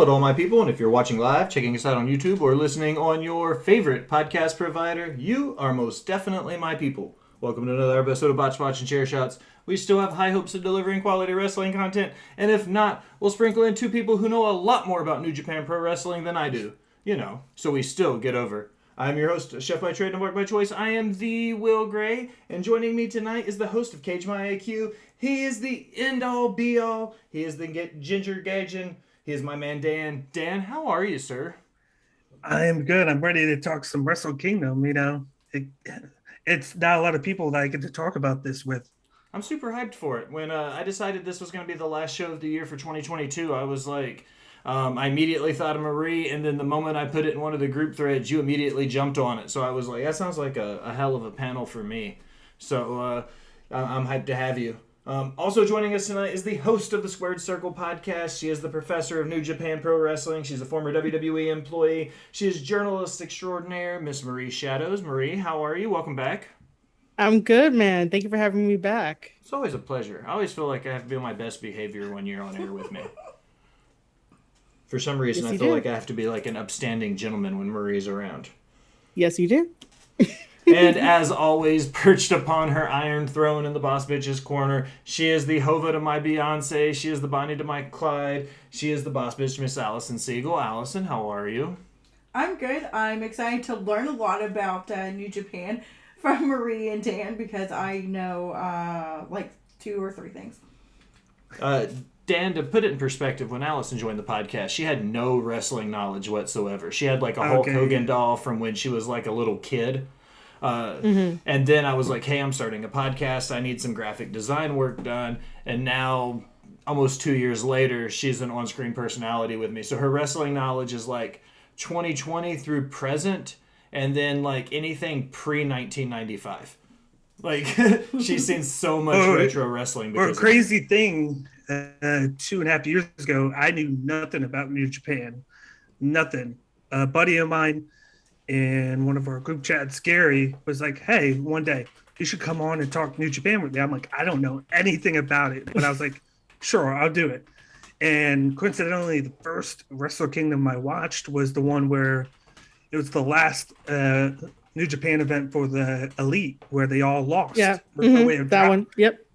to all my people, and if you're watching live, checking us out on YouTube, or listening on your favorite podcast provider, you are most definitely my people. Welcome to another episode of Botched and Chair Shots. We still have high hopes of delivering quality wrestling content, and if not, we'll sprinkle in two people who know a lot more about New Japan Pro Wrestling than I do. You know, so we still get over. I'm your host, Chef by Trade and Work by Choice. I am the Will Gray, and joining me tonight is the host of Cage My IQ. He is the end-all, be-all. He is the ginger gaijin. He is my man, Dan. Dan, how are you, sir? I am good. I'm ready to talk some Wrestle Kingdom. It's not a lot of people that I get to talk about this with. I'm super hyped for it. When I decided this was going to be the last show of the year for 2022, I was like... I immediately thought of Marie, and then the moment I put it in one of the group threads, you immediately jumped on it. So I was like, that sounds like a hell of a panel for me. So I'm hyped to have you. Also joining us tonight is the host of the Squared Circle podcast. She is the professor of New Japan Pro Wrestling. She's a former WWE employee. She is journalist extraordinaire, Miss Marie Shadows. Marie, how are you? Welcome back. I'm good, man. Thank you for having me back. It's always a pleasure. I always feel like I have to be on my best behavior when you're on air with me. For some reason, Yes, I feel like I have to be like an upstanding gentleman when Marie's around. Yes, you do. And as always, perched upon her iron throne in the boss bitch's corner, she is the Hova to my Beyonce. She is the Bonnie to my Clyde. She is the boss bitch, Miss Alison Siegel. Alison, how are you? I'm good. I'm excited to learn a lot about New Japan from Marie and Dan because I know like 2 or 3 things. Dan, to put it in perspective, when Alison joined the podcast, she had no wrestling knowledge whatsoever. She had like a Hulk Hogan doll from when she was like a little kid. And then I was like, hey, I'm starting a podcast. I need some graphic design work done. And now, almost 2 years later, she's an on-screen personality with me. So her wrestling knowledge is like 2020 through present, and then like anything pre-1995. Like, she's seen so much retro wrestling. Or a crazy thing, 2.5 years ago, I knew nothing about New Japan. Nothing. A buddy of mine in one of our group chats, Gary, was like, hey, one day, you should come on and talk New Japan with me. I'm like, I don't know anything about it. But I was like, sure, I'll do it. And coincidentally, the first Wrestle Kingdom I watched was the one where it was the last New Japan event for the Elite, where they all lost. Yeah, one. Yep.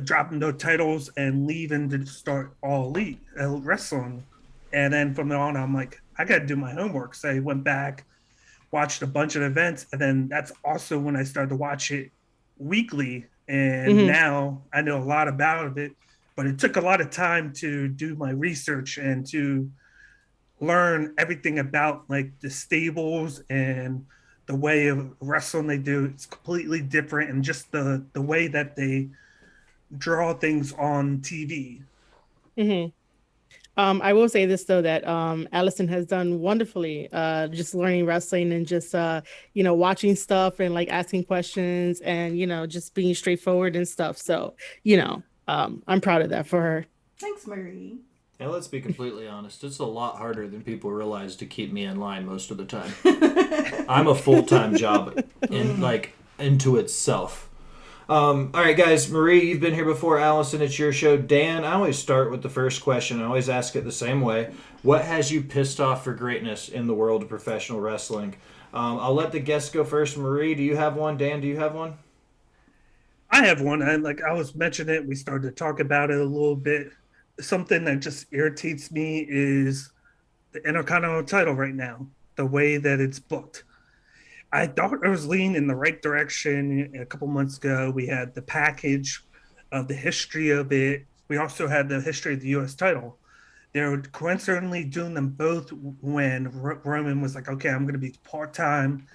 Dropping no titles and leaving to start all Elite wrestling. And then from then on, I'm like, I got to do my homework. So I went back, watched a bunch of events, and then that's also when I started to watch it weekly. And now I know a lot about it, but it took a lot of time to do my research and to learn everything about like the stables and the way of wrestling they do. It's completely different, and just the way that they draw things on TV. I will say this though, that Alison has done wonderfully, just learning wrestling and just watching stuff and like asking questions and just being straightforward and stuff. So I'm proud of that for her. Thanks, Marie. And let's be completely honest, it's a lot harder than people realize to keep me in line most of the time. I'm a full-time job into itself. All right, guys, Marie, you've been here before. Alison, it's your show. Dan, I always start with the first question. I always ask it the same way. What has you pissed off for greatness in the world of professional wrestling? I'll let the guests go first. Marie, do you have one? Dan, do you have one? I have one. And I was mentioning it. We started to talk about it a little bit. Something that just irritates me is the Intercontinental title right now, the way that it's booked. I thought it was leaning in the right direction a couple months ago. We had the package of the history of it. We also had the history of the U.S. title. They were coincidentally doing them both when Roman was like, okay, I'm going to be part-time,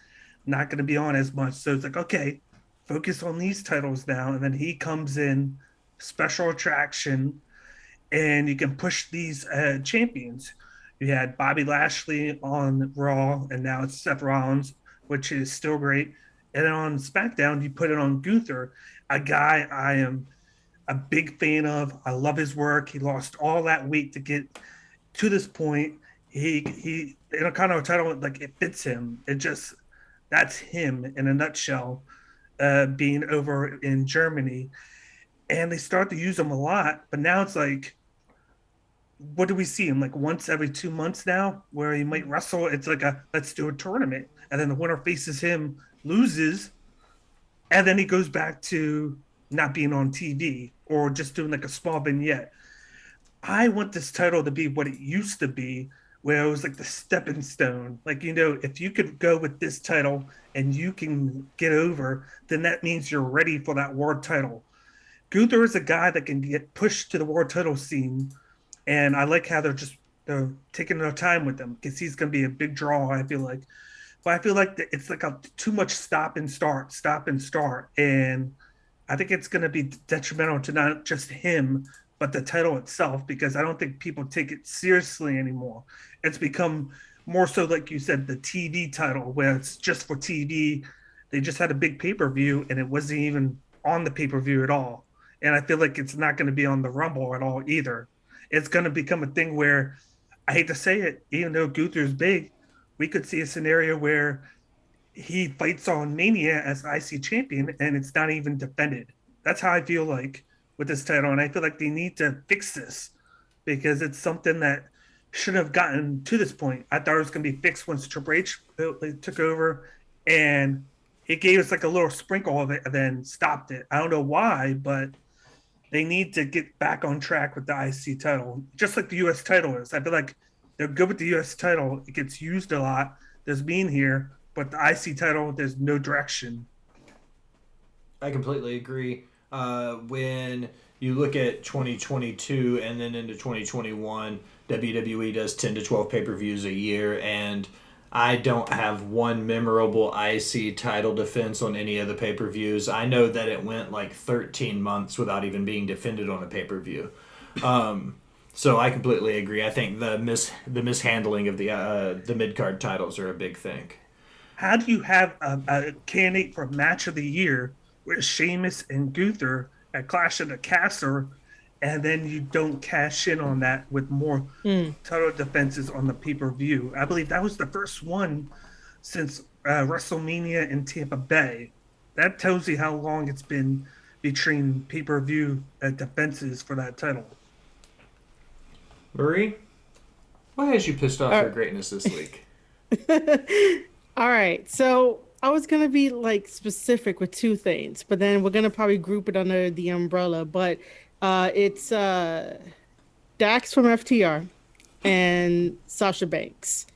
not going to be on as much. So it's like, okay, focus on these titles now. And then he comes in, special attraction, and you can push these champions. You had Bobby Lashley on Raw, and now it's Seth Rollins, which is still great. And then on SmackDown, you put it on Gunther, a guy I am a big fan of. I love his work. He lost all that weight to get to this point. He Intercontinental title, like, it fits him. That's him in a nutshell, being over in Germany. And they start to use him a lot, but now it's like, what do we see him like once every 2 months now, where he might wrestle? It's like a let's do a tournament, and then the winner faces him, loses, and then he goes back to not being on TV or just doing like a small vignette. I want this title to be what it used to be, where it was like the stepping stone. Like, if you could go with this title and you can get over, then that means you're ready for that world title. Gunther is a guy that can get pushed to the world title scene, and I like how they're taking their time with him because he's going to be a big draw. I feel like, but I feel like it's like too much stop and start, and I think it's going to be detrimental to not just him but the title itself, because I don't think people take it seriously anymore. It's become more so, like you said, the TV title, where it's just for TV. They just had a big pay-per-view, and it wasn't even on the pay-per-view at all. And I feel like it's not going to be on the Rumble at all either. It's going to become a thing where, I hate to say it, even though Gunther's big, we could see a scenario where he fights on Mania as IC champion, and it's not even defended. That's how I feel like with this title, and I feel like they need to fix this because it's something that should have gotten to this point. I thought it was going to be fixed once Triple H took over, and it gave us like a little sprinkle of it and then stopped it. I don't know why, but they need to get back on track with the IC title, just like the US title is. I feel like they're good with the US title. It gets used a lot. There's being here, but the IC title, there's no direction. I completely agree. When you look at 2022 and then into 2021, WWE does 10 to 12 pay-per-views a year, and I don't have one memorable IC title defense on any of the pay-per-views. I know that it went like 13 months without even being defended on a pay-per-view. So I completely agree. I think the mishandling of the mid-card titles are a big thing. How do you have a candidate for match of the year with Sheamus and Gunther at Clash of the Castle, and then you don't cash in on that with more title defenses on the pay-per-view? I believe that was the first one since WrestleMania in Tampa Bay. That tells you how long it's been between pay-per-view defenses for that title. Marie, what has you pissed off for greatness this week? All right, so I was gonna be like specific with two things, but then we're gonna probably group it under the umbrella. But it's Dax from FTR and Sasha Banks.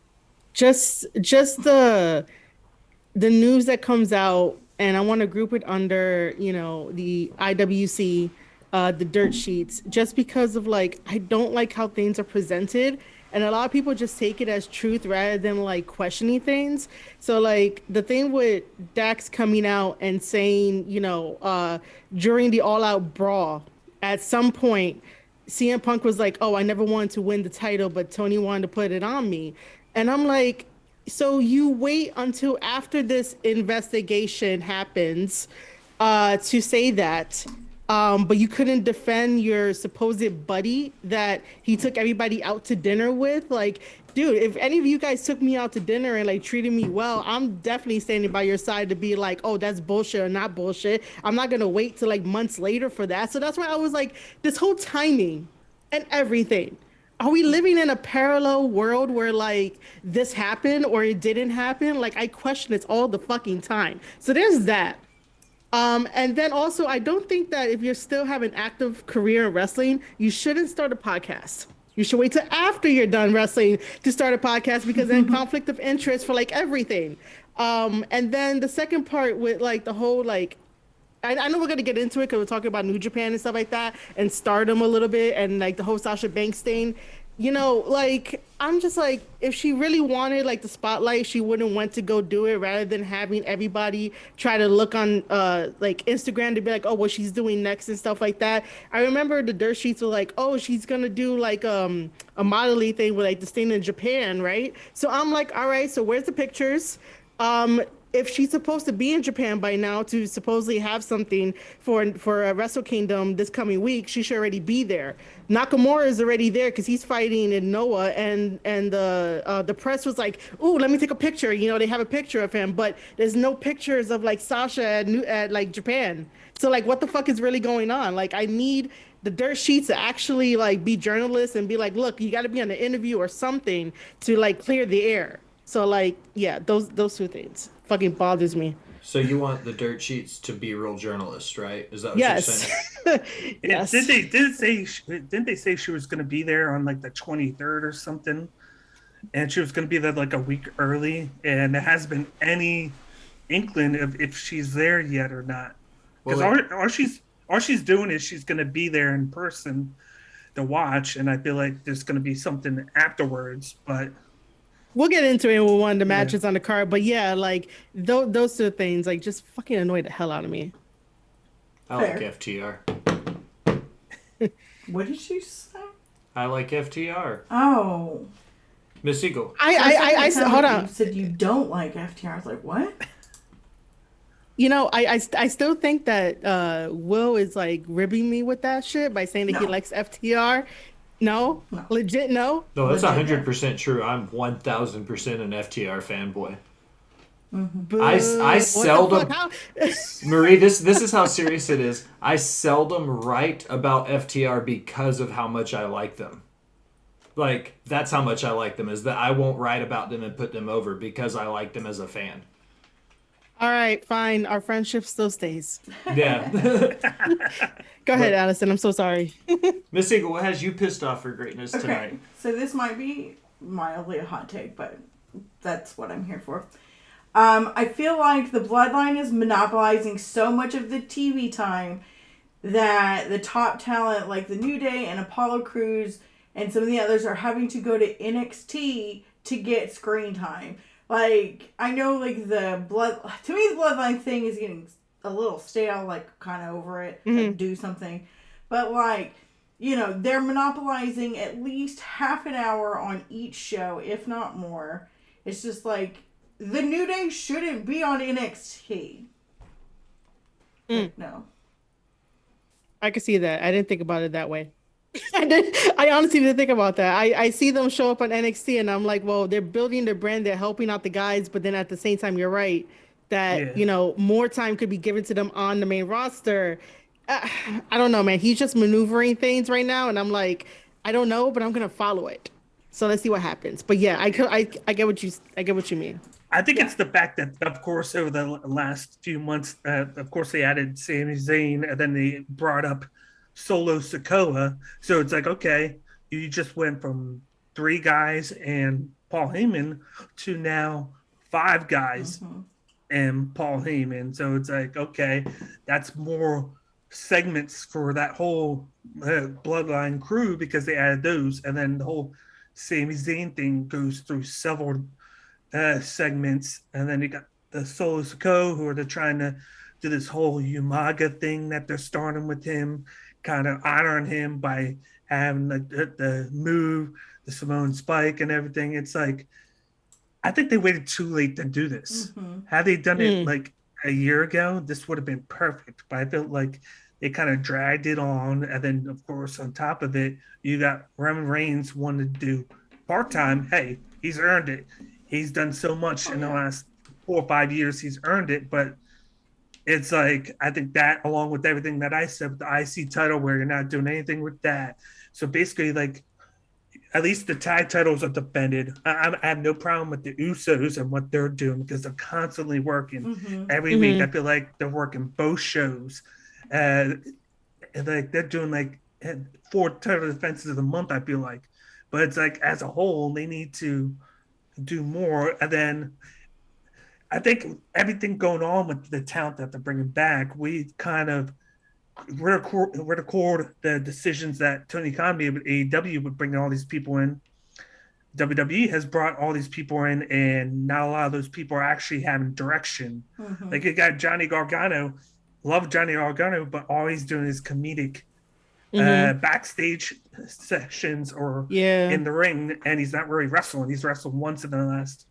Just the news that comes out, and I want to group it under the IWC, the dirt sheets, just because of like I don't like how things are presented. And a lot of people just take it as truth rather than like questioning things. So like the thing with Dax coming out and saying, during the All Out Brawl, at some point, CM Punk was like, "Oh, I never wanted to win the title, but Tony wanted to put it on me." And I'm like, so you wait until after this investigation happens to say that. But you couldn't defend your supposed buddy that he took everybody out to dinner with. Like, dude, if any of you guys took me out to dinner and like treated me well, I'm definitely standing by your side to be like, oh, that's bullshit or not bullshit. I'm not gonna wait till like months later for that. So that's why I was like, this whole timing and everything. Are we living in a parallel world where like this happened or it didn't happen? Like I question this all the fucking time. So there's that. And then also, I don't think that if you still have an active career in wrestling, you shouldn't start a podcast. You should wait till after you're done wrestling to start a podcast, because then conflict of interest for like everything. And then the second part with like the whole like, I know we're going to get into it because we're talking about New Japan and stuff like that and Stardom a little bit and like the whole Sasha Banks thing. Like, I'm just like, if she really wanted like the spotlight, she wouldn't want to go do it rather than having everybody try to look on like Instagram to be like, oh, what she's doing next and stuff like that. I remember the dirt sheets were like, oh, she's gonna do like a modeling thing with like the thing in Japan, right? So I'm like, all right, so where's the pictures? If she's supposed to be in Japan by now to supposedly have something for Wrestle Kingdom this coming week, she should already be there. Nakamura is already there because he's fighting in Noah, and the press was like, "Ooh, let me take a picture." They have a picture of him, but there's no pictures of like Sasha at like Japan. So like, what the fuck is really going on? Like, I need the dirt sheets to actually like be journalists and be like, look, you got to be on an interview or something to like clear the air. So like, yeah, those two things fucking bothers me. So you want the dirt sheets to be real journalists, right? Is that what you're Yes. saying? Yes. Didn't they say she was going to be there on like the 23rd or something? And she was going to be there like a week early, and there hasn't been any inkling of if she's there yet or not. Because all she's doing is she's going to be there in person to watch, and I feel like there's going to be something afterwards. But we'll get into it with one of the matches on the card. But yeah, like those two things, like just fucking annoy the hell out of me. I like FTR. What did you say? I like FTR. Oh. Miss Eagle. I hold on. You said you don't like FTR. I was like, what? You know, I still think that Will is like ribbing me with that shit by saying that he likes FTR. No? Legit no? No, that's 100% true. I'm 1,000% an FTR fanboy. Mm-hmm. I seldom Marie, this is how serious it is. I seldom write about FTR because of how much I like them. Like, that's how much I like them, is that I won't write about them and put them over because I like them as a fan. All right, fine. Our friendship still stays. Yeah. Go ahead, Alison. I'm so sorry. Miss Eagle, what has you pissed off for greatness tonight? So this might be mildly a hot take, but that's what I'm here for. I feel like the Bloodline is monopolizing so much of the TV time that the top talent like the New Day and Apollo Crews and some of the others are having to go to NXT to get screen time. Like, I know, like, to me, the Bloodline thing is getting a little stale, like, kind of over it, like, do something. But, like, you know, they're monopolizing at least half an hour on each show, if not more. It's just, like, the New Day shouldn't be on NXT. No. I could see that. I didn't think about it that way. I honestly didn't think about that. I see them show up on NXT and I'm like, well, they're building their brand, they're helping out the guys, but then at the same time, you're right that, you know, more time could be given to them on the main roster. I don't know, man. He's just maneuvering things right now. And I'm like, I don't know, but I'm going to follow it. So let's see what happens. But yeah, I get what you mean. I think it's the fact that, of course, over the last few months, of course, they added Sami Zayn and then they brought up Solo Sikoa. So it's like, okay, you just went from 3 guys and Paul Heyman to now 5 guys and Paul Heyman. So it's like, okay, that's more segments for that whole Bloodline crew because they added those. And then the whole Sami Zayn thing goes through several segments. And then you got the Solo Sikoa who are trying to do this whole Umaga thing that they're starting with him, kind of honoring him by having the move, the Simone Spike and everything. It's like, I think they waited too late to do this. Had they done it like a year ago, this would have been perfect. But I felt like they kind of dragged it on. And then, of course, on top of it, you got Roman Reigns wanted to do part-time. Hey, he's earned it. He's done so much in the last 4 or 5 years. He's earned it. But it's like, I think that along with everything that I said with the IC title where you're not doing anything with that. So basically, like, at least the tag titles are defended. I have no problem with the Usos and what they're doing because they're constantly working. Every week. I feel like they're working both shows. And like they're doing like 4 title defenses a month, I feel like. But it's like as a whole, they need to do more. And then I think everything going on with the talent that they're bringing back, we kind of record the decisions that Tony Khan made with AEW would bring all these people in. WWE has brought all these people in, and not a lot of those people are actually having direction. Like you got Johnny Gargano, love Johnny Gargano, but all he's doing is comedic backstage sessions or in the ring, and he's not really wrestling. He's wrestled once in the last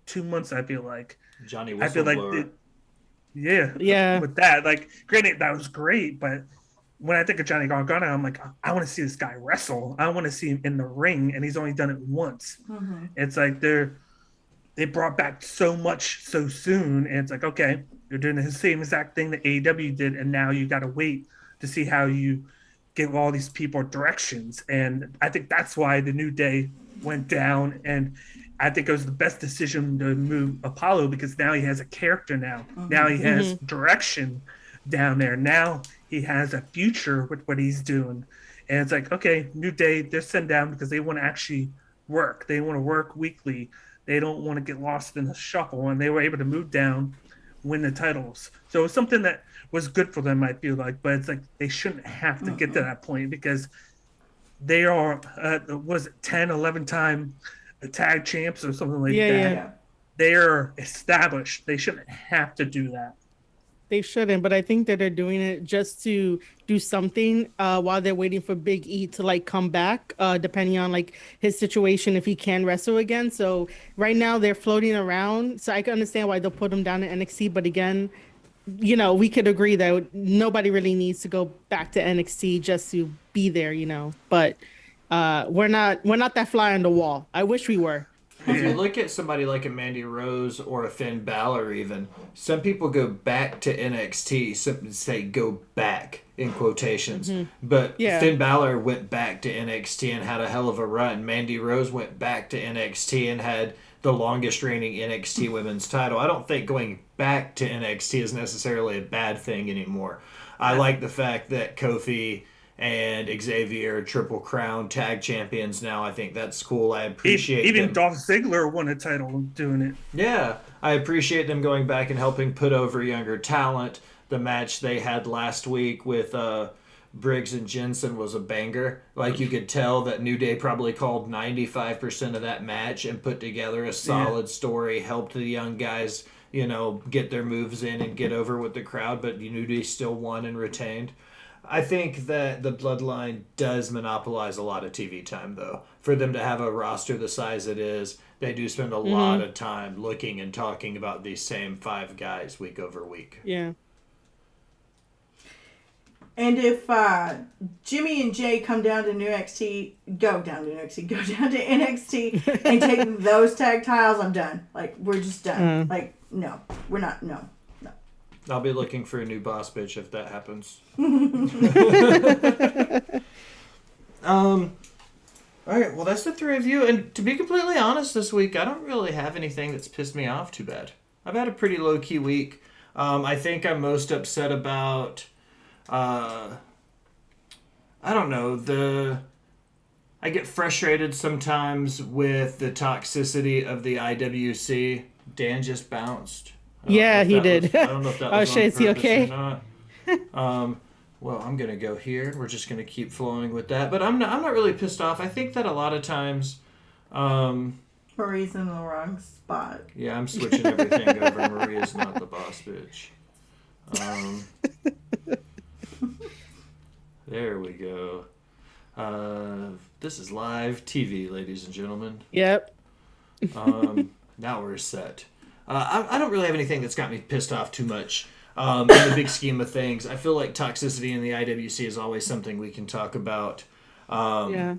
2 months, I feel like. Johnny Whistleblower. I feel like with that, like, granted, that was great, but when I think of Johnny Gargano, I'm like, I want to see this guy wrestle. I want to see him in the ring, and he's only done it once. It's like they brought back so much so soon, and it's like, okay, you're doing the same exact thing that AEW did, and now you got to wait to see how you give all these people directions. And I think that's why the New Day went down. And I think it was the best decision to move Apollo, because now he has a character now. Now he has direction down there. Now he has a future with what he's doing. And it's like, okay, New Day, they're sent down because they want to actually work. They want to work weekly. They don't want to get lost in the shuffle. And they were able to move down, win the titles. So it's something that was good for them, I feel like. But it's like they shouldn't have to get to that point, because they are, was it 10, 11 time tag champs or something like that. Yeah. They are established. They shouldn't have to do that. They shouldn't, but I think that they're doing it just to do something while they're waiting for Big E to like come back, depending on like his situation, if he can wrestle again. So right now they're floating around. So I can understand why they'll put him down in NXT. But again, you know, we could agree that nobody really needs to go back to NXT just to be there, you know. But we're not that fly on the wall. I wish we were. If you look at somebody like a Mandy Rose or a Finn Balor, even, some people go back to NXT, some say go back in quotations. But Finn Balor went back to NXT and had a hell of a run. Mandy Rose went back to NXT and had the longest reigning NXT women's title. I don't think going back to NXT is necessarily a bad thing anymore. I like the fact that Kofi and Xavier Triple Crown tag champions now. I think that's cool. I appreciate even them. Dolph Ziggler won a title doing it. Yeah, I appreciate them going back and helping put over younger talent. The match they had last week with Briggs and Jensen was a banger. Like, you could tell that New Day probably called 95% of that match and put together a solid story, helped the young guys, you know, get their moves in and get over with the crowd, but New Day still won and retained. I think that the Bloodline does monopolize a lot of TV time, though. For them to have a roster the size it is, they do spend a lot of time looking and talking about these same 5 guys week over week. Yeah. And if Jimmy and Jay come down to go down to NXT and take those tag titles, I'm done. Like, we're just done. Like, no, we're not. No. I'll be looking for a new boss bitch if that happens. All right, well, that's the 3 of you. And to be completely honest, this week, I don't really have anything that's pissed me off too bad. I've had a pretty low-key week. I think I'm most upset about, I don't know, I get frustrated sometimes with the toxicity of the IWC. Dan just bounced. Yeah, he did. I don't know if that was on is he purpose okay? or not. Well, I'm going to go here. We're just going to keep flowing with that. But I'm not really pissed off. I think that a lot of times... Marie's in the wrong spot. Yeah, I'm switching everything over. Maria's not the boss bitch. There we go. This is live TV, ladies and gentlemen. Yep. Now we're set. I don't really have anything that's got me pissed off too much. In the big scheme of things, I feel like toxicity in the IWC is always something we can talk about. Yeah.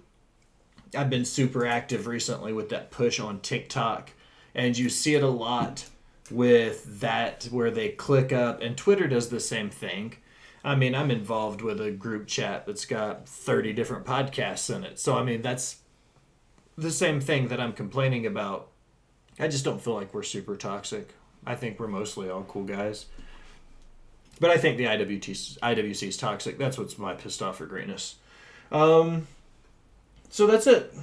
I've been super active recently with that push on TikTok, and you see it a lot with that where they click up, and Twitter does the same thing. I mean, I'm involved with a group chat that's got 30 different podcasts in it. So, I mean, that's the same thing that I'm complaining about. I just don't feel like we're super toxic. I think we're mostly all cool guys. But I think the IWC is toxic. That's what's my pissed off for greatness. So that's it.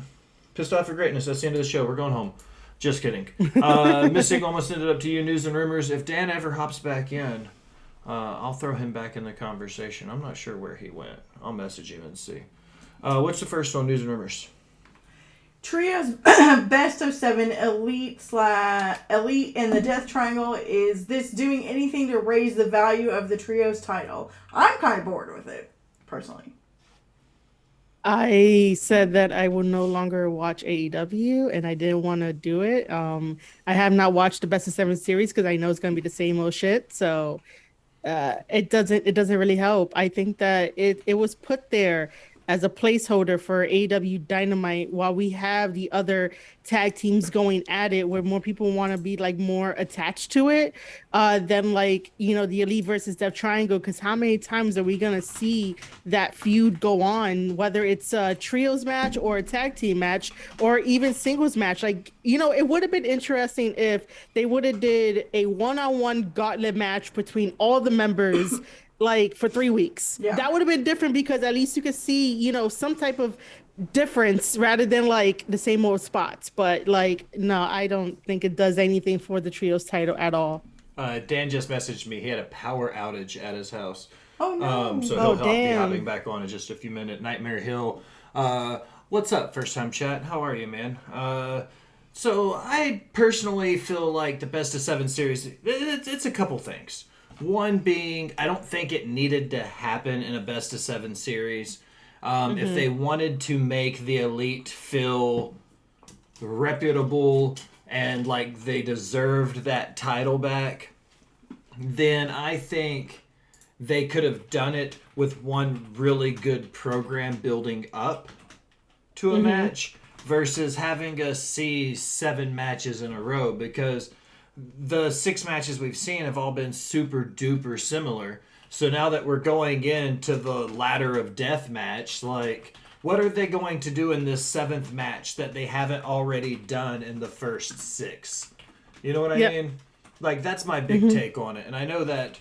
Pissed off for greatness. That's the end of the show. We're going home. Just kidding. Missing almost ended up to you. News and rumors. If Dan ever hops back in, I'll throw him back in the conversation. I'm not sure where he went. I'll message him and see. What's the first one? News and rumors. Trios best of 7 elite in the Death Triangle. Is this doing anything to raise the value of the Trios title? I'm kind of bored with it, personally. I said that I will no longer watch AEW, and I didn't want to do it. I have not watched the Best of 7 series because I know it's going to be the same old shit. So it doesn't really help. I think that it was put there as a placeholder for AEW Dynamite while we have the other tag teams going at it, where more people want to be like more attached to it, than like, you know, the Elite versus Death Triangle. Because how many times are we gonna see that feud go on, whether it's a trios match or a tag team match or even singles match? Like, you know, it would have been interesting if they would have did a one-on-one gauntlet match between all the members like for 3 weeks. Yeah. That would have been different, because at least you could see, you know, some type of difference rather than like the same old spots. But like, no, I don't think it does anything for the trios title at all. Dan just messaged me. He had a power outage at his house. Oh no. So Oh, he'll be damn. hopping back on in just a few minutes. Nightmare Hill. What's up, first time chat? How are you, man? So I personally feel like the best of 7 series, it's a couple things. One being, I don't think it needed to happen in a best of 7 series. If they wanted to make the Elite feel reputable and like they deserved that title back, then I think they could have done it with one really good program building up to a match versus having us see 7 matches in a row, because the 6 matches we've seen have all been super duper similar. So now that we're going into the ladder of death match, like, what are they going to do in this 7th match that they haven't already done in the first 6? You know what I mean? Like, that's my big take on it. And I know that,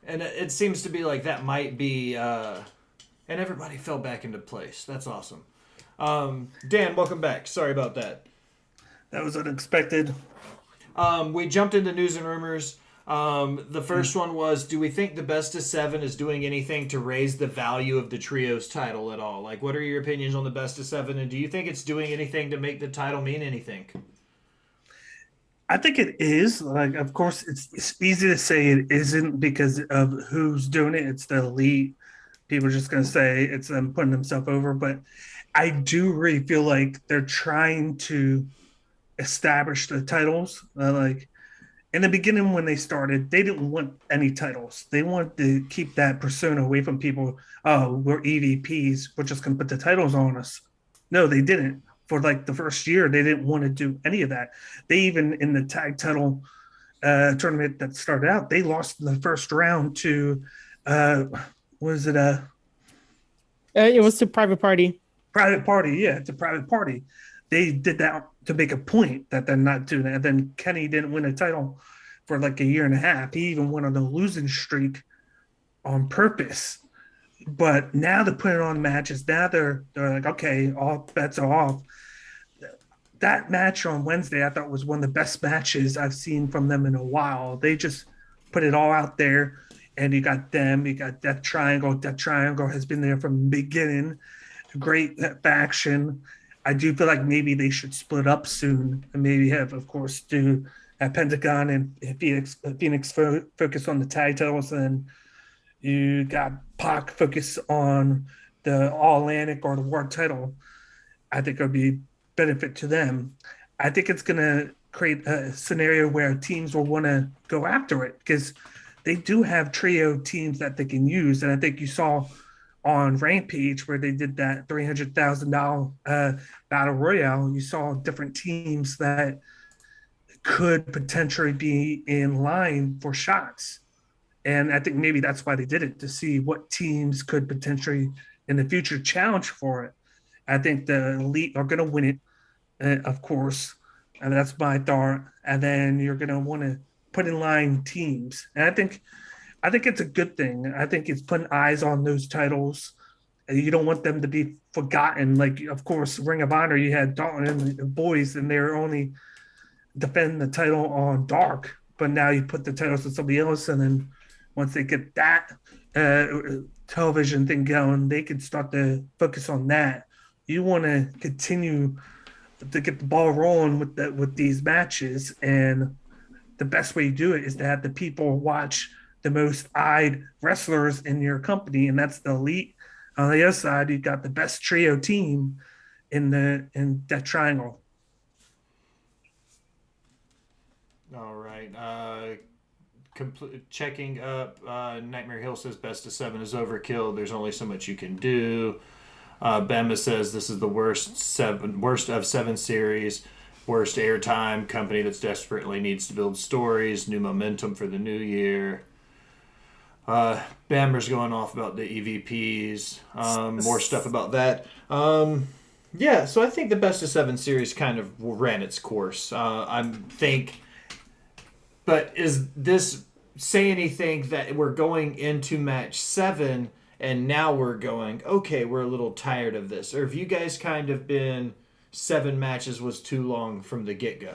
and it seems to be like that might be, and everybody fell back into place. That's awesome. Dan, welcome back. Sorry about that. That was unexpected. We jumped into news and rumors. The first one was, do we think the best of 7 is doing anything to raise the value of the trios title at all? Like, what are your opinions on the best of 7, and do you think it's doing anything to make the title mean anything? I think it is. Like, of course, it's easy to say it isn't because of who's doing it. It's the Elite. People are just going to say it's them putting themselves over. But I do really feel like they're trying to establish the titles. Like, in the beginning when they started, they didn't want any titles. They wanted to keep that persona away from people. Oh, we're EVPs. We're just going to put the titles on us. No, they didn't. For like the first year, they didn't want to do any of that. They even, in the tag title tournament that started out, they lost in the first round to, it was to Private Party. Private Party. Yeah, it's a Private Party. They did that to make a point that they're not doing that. And then Kenny didn't win a title for like a year and a half. He even went on a losing streak on purpose. But now they're putting on matches. Now they're like, okay, all bets are off. That match on Wednesday, I thought was one of the best matches I've seen from them in a while. They just put it all out there, and you got them. You got Death Triangle. Death Triangle has been there from the beginning. Great faction. I do feel like maybe they should split up soon and maybe have, of course, do Pentagon and Phoenix focus on the tag titles, and you got Pac focus on the All Atlantic or the World title. I think it would be benefit to them. I think it's going to create a scenario where teams will want to go after it because they do have trio teams that they can use. And I think you saw on Rampage where they did that $300,000 battle royale, you saw different teams that could potentially be in line for shots. And I think maybe that's why they did it, to see what teams could potentially in the future challenge for it. I think the Elite are going to win it, of course, and that's my thought. And then you're going to want to put in line teams. And I think it's a good thing. I think it's putting eyes on those titles. You don't want them to be forgotten. Like, of course, Ring of Honor, you had Dalton and the boys, and they're only defending the title on Dark. But now you put the titles on somebody else, and then once they get that television thing going, they can start to focus on that. You want to continue to get the ball rolling with these matches, and the best way to do it is to have the people watch the most eyed wrestlers in your company, and that's the Elite. On the other side, you've got the best trio team in that triangle. All right. Checking up. Nightmare Hill says best of 7 is overkill. There's only so much you can do. Bama says this is the worst of 7 series, worst airtime, company that desperately needs to build stories, new momentum for the new year. Bammer's going off about the EVPs, more stuff about that. Yeah, so I think the best of 7 series kind of ran its course. But is this say anything that we're going into match 7 and now we're going, okay, we're a little tired of this? Or have you guys kind of been 7 matches was too long from the get-go?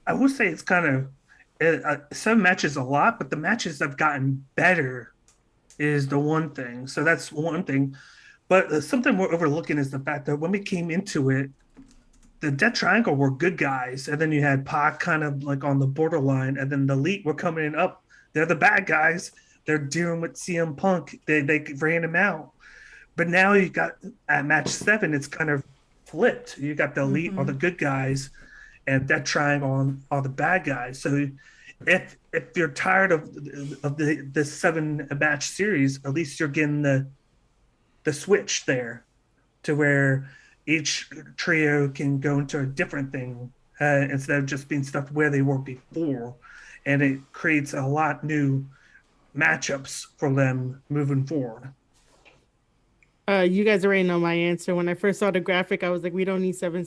I would say it's kind of 7 matches a lot, but the matches have gotten better is the one thing. So that's one thing. But something we're overlooking is the fact that when we came into it, the Death Triangle were good guys, and then you had Pac kind of like on the borderline, and then the Elite were coming up. They're the bad guys. They're dealing with CM Punk. They ran him out. But now you got at match 7, it's kind of flipped. You got the Elite are the good guys, and Death Triangle are the bad guys. So if you're tired of the 7 match series, at least you're getting the switch there to where each trio can go into a different thing instead of just being stuck where they were before. And it creates a lot new matchups for them moving forward. You guys already know my answer. When I first saw the graphic, I was like, we don't need 7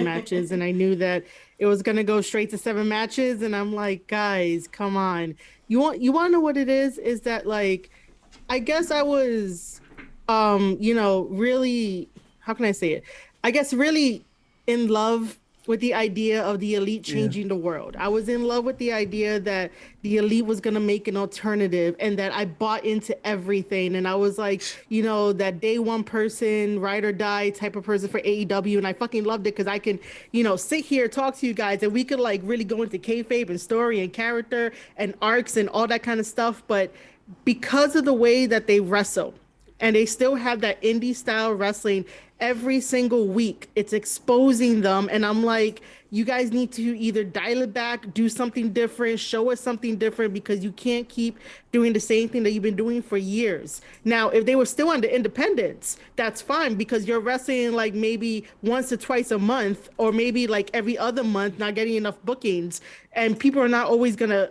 matches. And I knew that it was gonna go straight to 7 matches. And I'm like, guys, come on. You want to know what it is? Is that, like, I guess I was really, how can I say it? I guess really in love with the idea of the Elite changing the world. I was in love with the idea that the Elite was going to make an alternative, and that I bought into everything. And I was like, that day one person, ride or die type of person for AEW. And I fucking loved it because I can, sit here, talk to you guys, and we could like really go into kayfabe and story and character and arcs and all that kind of stuff. But because of the way that they wrestle, and they still have that indie style wrestling every single week, it's exposing them. And I'm like, you guys need to either dial it back, do something different, show us something different, because you can't keep doing the same thing that you've been doing for years. Now, if they were still on the independents, that's fine, because you're wrestling like maybe once or twice a month, or maybe like every other month, not getting enough bookings. And people are not always gonna,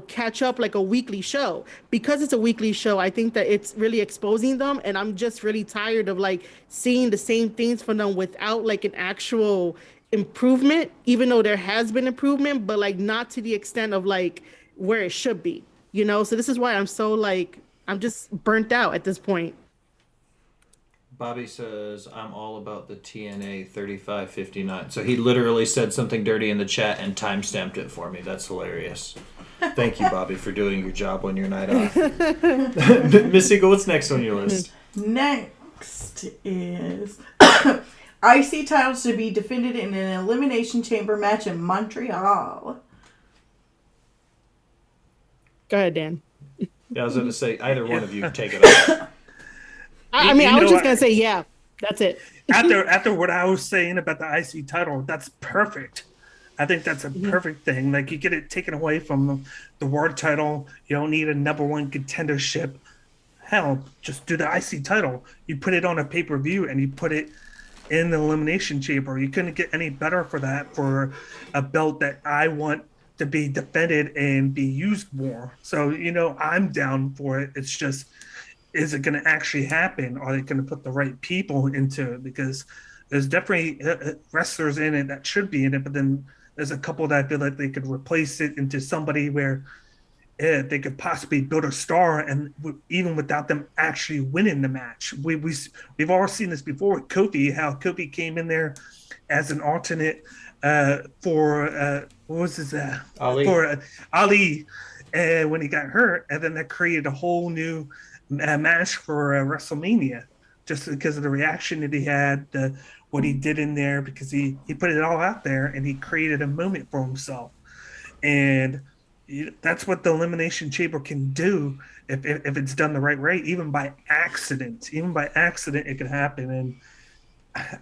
catch up like a weekly show. Because it's a weekly show, I think that it's really exposing them. And I'm just really tired of like seeing the same things from them without like an actual improvement, even though there has been improvement, but like not to the extent of like where it should be, so this is why I'm so like, I'm just burnt out at this point. Bobby says, I'm all about the TNA 3559. So he literally said something dirty in the chat and timestamped it for me. That's hilarious. Thank you, Bobby, for doing your job on your night off. Miss Eagle, what's next on your list? Next is IC titles to be defended in an Elimination Chamber match in Montreal. Go ahead, Dan. Yeah, I was going to say, either one of you take it up. I was just going to say, yeah, that's it. After what I was saying about the IC title, that's perfect. I think that's a perfect thing. Like, you get it taken away from the world title. You don't need a number 1 contendership. Hell, just do the IC title. You put it on a pay-per-view and you put it in the Elimination Chamber. You couldn't get any better for that, for a belt that I want to be defended and be used more. So, I'm down for it. It's just, is it going to actually happen? Are they going to put the right people into it? Because there's definitely wrestlers in it that should be in it, but then there's a couple that I feel like they could replace it into somebody where they could possibly build a star, and even without them actually winning the match. We've all seen this before with Kofi, how Kofi came in there as an alternate for what was his Ali. For Ali, when he got hurt, and then that created a whole new match for WrestleMania, just because of the reaction that he had, what he did in there, because he put it all out there and he created a moment for himself. And that's what the Elimination Chamber can do if it's done the right way. Even by accident, it can happen. And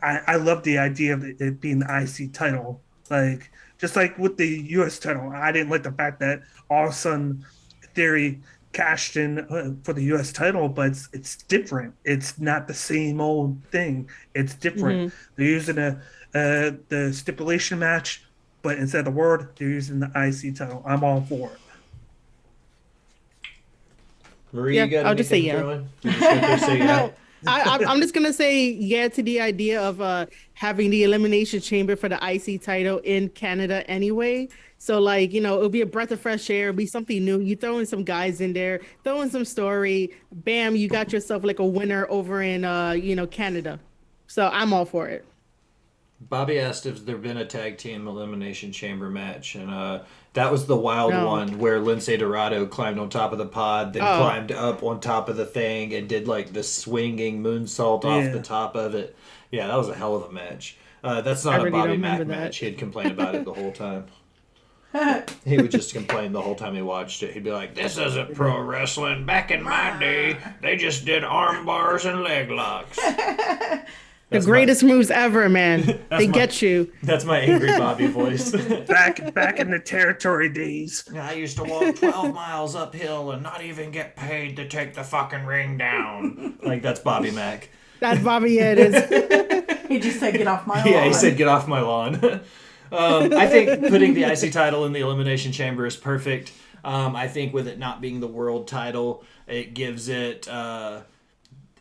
I love the idea of it being the IC title. Like, just like with the US title, I didn't like the fact that all of a sudden Theory cashed in for the U.S. title, but it's different. It's not the same old thing. It's different. They're using the stipulation match, but instead of the word, they're using the IC title. I'm all for it. Marie, Yeah, you got I'll just say anything yeah. throwing? You just got to say yeah. No, I'm just gonna say yeah to the idea of having the elimination chamber for the IC title in Canada anyway. So like, it'll be a breath of fresh air, it'll be something new. You throw in some guys in there, throw in some story, bam, you got yourself like a winner over in Canada. So I'm all for it. Bobby asked if there been a tag team elimination chamber match, and that was the wild No. one where Lince Dorado climbed on top of the pod, then climbed up on top of the thing and did like the swinging moonsault off the top of it. Yeah, that was a hell of a match. That's not I a really Bobby don't Mack remember that. match. He'd complain about it the whole time. He would just complain the whole time he watched it. He'd be like, "This isn't pro wrestling. Back in my day, they just did arm bars and leg locks." The greatest moves ever, man. They get you. That's my angry Bobby voice. Back in the territory days. I used to walk 12 miles uphill and not even get paid to take the fucking ring down. Like, that's Bobby Mack. That's Bobby, yeah, it is. He just said, "Get off my lawn." Yeah, he said, "Get off my lawn." I think putting the IC title in the Elimination Chamber is perfect. I think with it not being the world title, it gives it...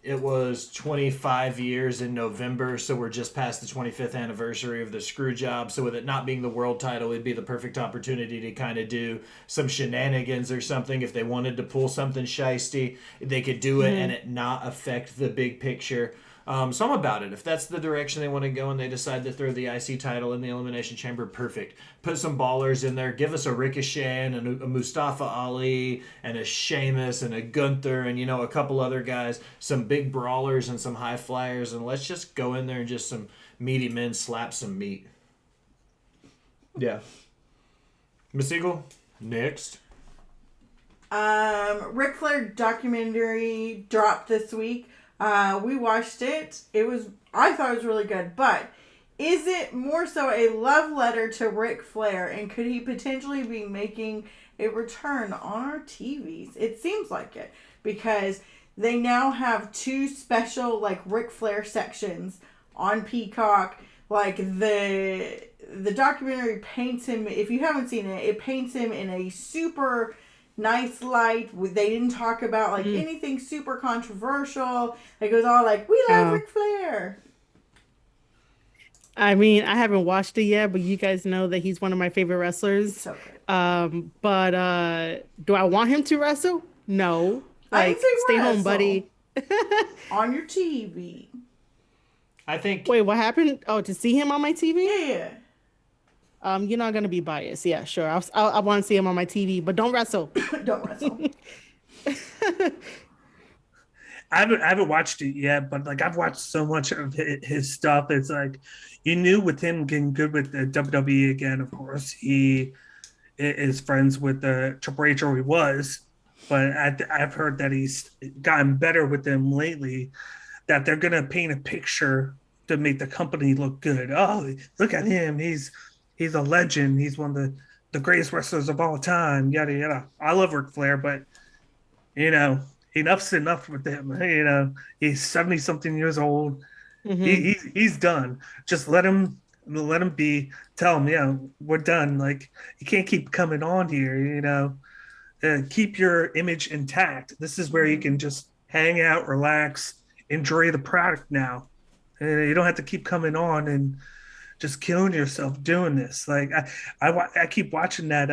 it was 25 years in November, so we're just past the 25th anniversary of the screw job. So with it not being the world title, it'd be the perfect opportunity to kind of do some shenanigans or something. If they wanted to pull something shisty, they could do it and it not affect the big picture. So I'm about it. If that's the direction they want to go and they decide to throw the IC title in the Elimination Chamber, perfect. Put some ballers in there. Give us a Ricochet and a Mustafa Ali and a Sheamus and a Gunther and, a couple other guys. Some big brawlers and some high flyers. And let's just go in there and just some meaty men slap some meat. Yeah. Miss Eagle, next. Ric Flair documentary dropped this week. We watched it. I thought it was really good, but is it more so a love letter to Ric Flair, and could he potentially be making a return on our TVs? It seems like it, because they now have 2 special like Ric Flair sections on Peacock. Like the documentary paints him, if you haven't seen it, it paints him in a super nice light. They didn't talk about like anything super controversial. It goes all like, "We love Ric Flair." I mean, I haven't watched it yet, but you guys know that he's one of my favorite wrestlers. So good. But do I want him to wrestle? No. I Like, didn't say stay wrestle. home, buddy. On your TV. I think... Wait, what happened? Oh, to see him on my TV? Yeah. You're not gonna be biased. Yeah, sure. I want to see him on my TV, but don't wrestle. Don't wrestle. I haven't watched it yet, but like I've watched so much of his stuff. It's like you knew with him getting good with the WWE again. Of course, he is friends with Triple H, or he was, but I've heard that he's gotten better with them lately. That they're gonna paint a picture to make the company look good. Oh, look at him! He's a legend. He's one of the greatest wrestlers of all time. Yada yada. I love Ric Flair, but enough's enough with him. He's 70-something years old. He's done. Just let him be. Tell him, we're done. Like, you can't keep coming on here. Keep your image intact. This is where you can just hang out, relax, enjoy the product now. You don't have to keep coming on and just killing yourself doing this. Like, I keep watching that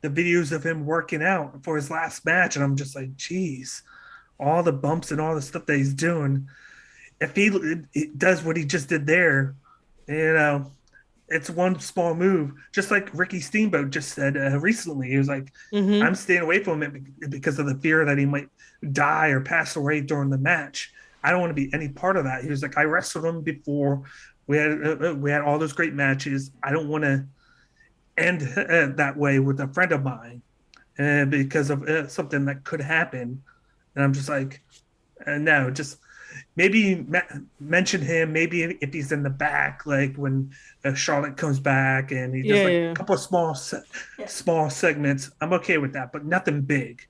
the videos of him working out for his last match, and I'm just like, geez, all the bumps and all the stuff that he's doing. If he does what he just did there, it's one small move. Just like Ricky Steamboat just said recently, he was like, I'm staying away from it because of the fear that he might die or pass away during the match. I don't want to be any part of that. He was like, I wrestled him before. We had all those great matches. I don't want to end that way with a friend of mine because of something that could happen. And I'm just like, no, just maybe mention him. Maybe if he's in the back, like when Charlotte comes back and he does a couple of small segments, I'm okay with that, but nothing big.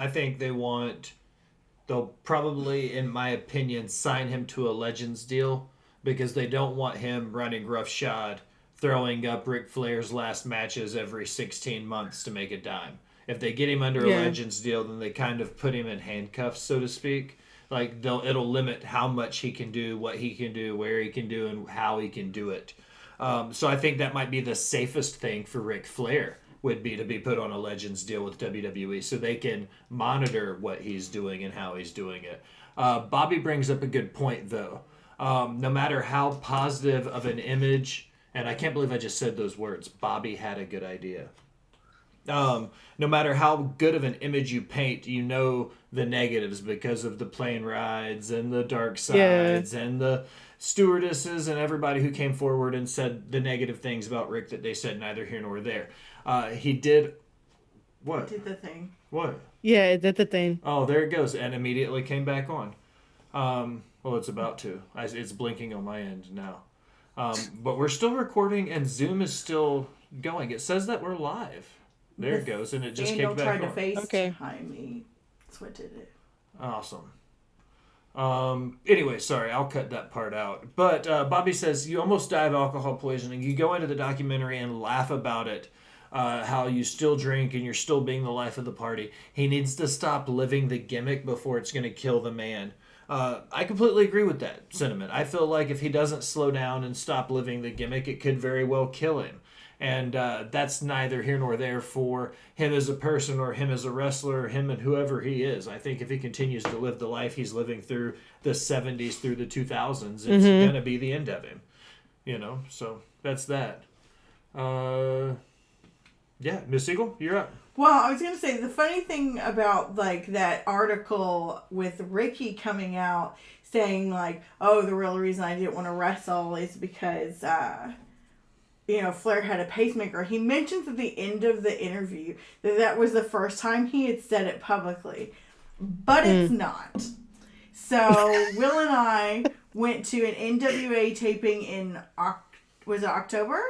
I think they'll probably, in my opinion, sign him to a Legends deal because they don't want him running roughshod, throwing up Ric Flair's last matches every 16 months to make a dime. If they get him under a Legends deal, then they kind of put him in handcuffs, so to speak. Like it'll limit how much he can do, what he can do, where he can do, and how he can do it. So I think that might be the safest thing for Ric Flair would be to be put on a Legends deal with WWE so they can monitor what he's doing and how he's doing it. Bobby brings up a good point, though. No matter how positive of an image, and I can't believe I just said those words, Bobby had a good idea. No matter how good of an image you paint, you know the negatives because of the plane rides and the dark sides and the stewardesses and everybody who came forward and said the negative things about Rick that they said neither here nor there. He did what? Did the thing. What? Yeah, it did the thing. Oh, there it goes, and immediately came back on. Well, it's about to. It's blinking on my end now. But we're still recording, and Zoom is still going. It says that we're live. There it goes, and it just kicked back on. Tried to FaceTime me. That's what did it. Awesome. Anyway, sorry, I'll cut that part out. But Bobby says, you almost die of alcohol poisoning. You go into the documentary and laugh about it, how you still drink and you're still being the life of the party. He needs to stop living the gimmick before it's going to kill the man. I completely agree with that sentiment. I feel like if he doesn't slow down and stop living the gimmick, it could very well kill him. And that's neither here nor there for him as a person or him as a wrestler or him and whoever he is. I think if he continues to live the life he's living through the 70s through the 2000s, it's going to be the end of him. You know, so that's that. Yeah, Miss Eagle, you're up. Well, I was going to say, the funny thing about, like, that article with Ricky coming out saying, like, oh, the real reason I didn't want to wrestle is because... Flair had a pacemaker. He mentions at the end of the interview that was the first time he had said it publicly. But it's not. So, Will and I went to an NWA taping in, was it October?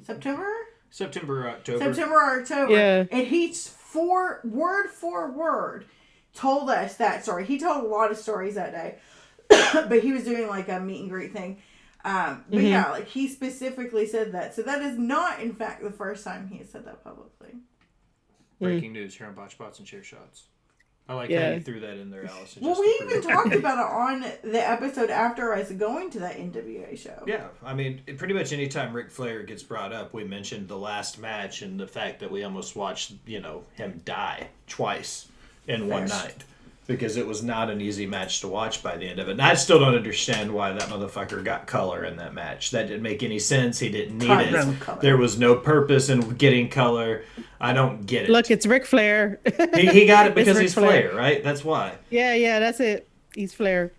September? September, October. Yeah. And he, word for word, told us that story. He told a lot of stories that day. But he was doing like a meet and greet thing. But yeah, like he specifically said that. So that is not, in fact, the first time he has said that publicly. Breaking news here on Botched Spots and Chair Shots. I like how you threw that in there, Alison. Well, we even talked about it on the episode after us going to that NWA show. Yeah, I mean, pretty much anytime Ric Flair gets brought up, we mentioned the last match and the fact that we almost watched, him die twice in one night. Because it was not an easy match to watch by the end of it. And I still don't understand why that motherfucker got color in that match. That didn't make any sense. He didn't need it. Color. There was no purpose in getting color. I don't get it. Look, it's Ric Flair. he got it because he's Flair, right? That's why. Yeah, that's it. He's Flair.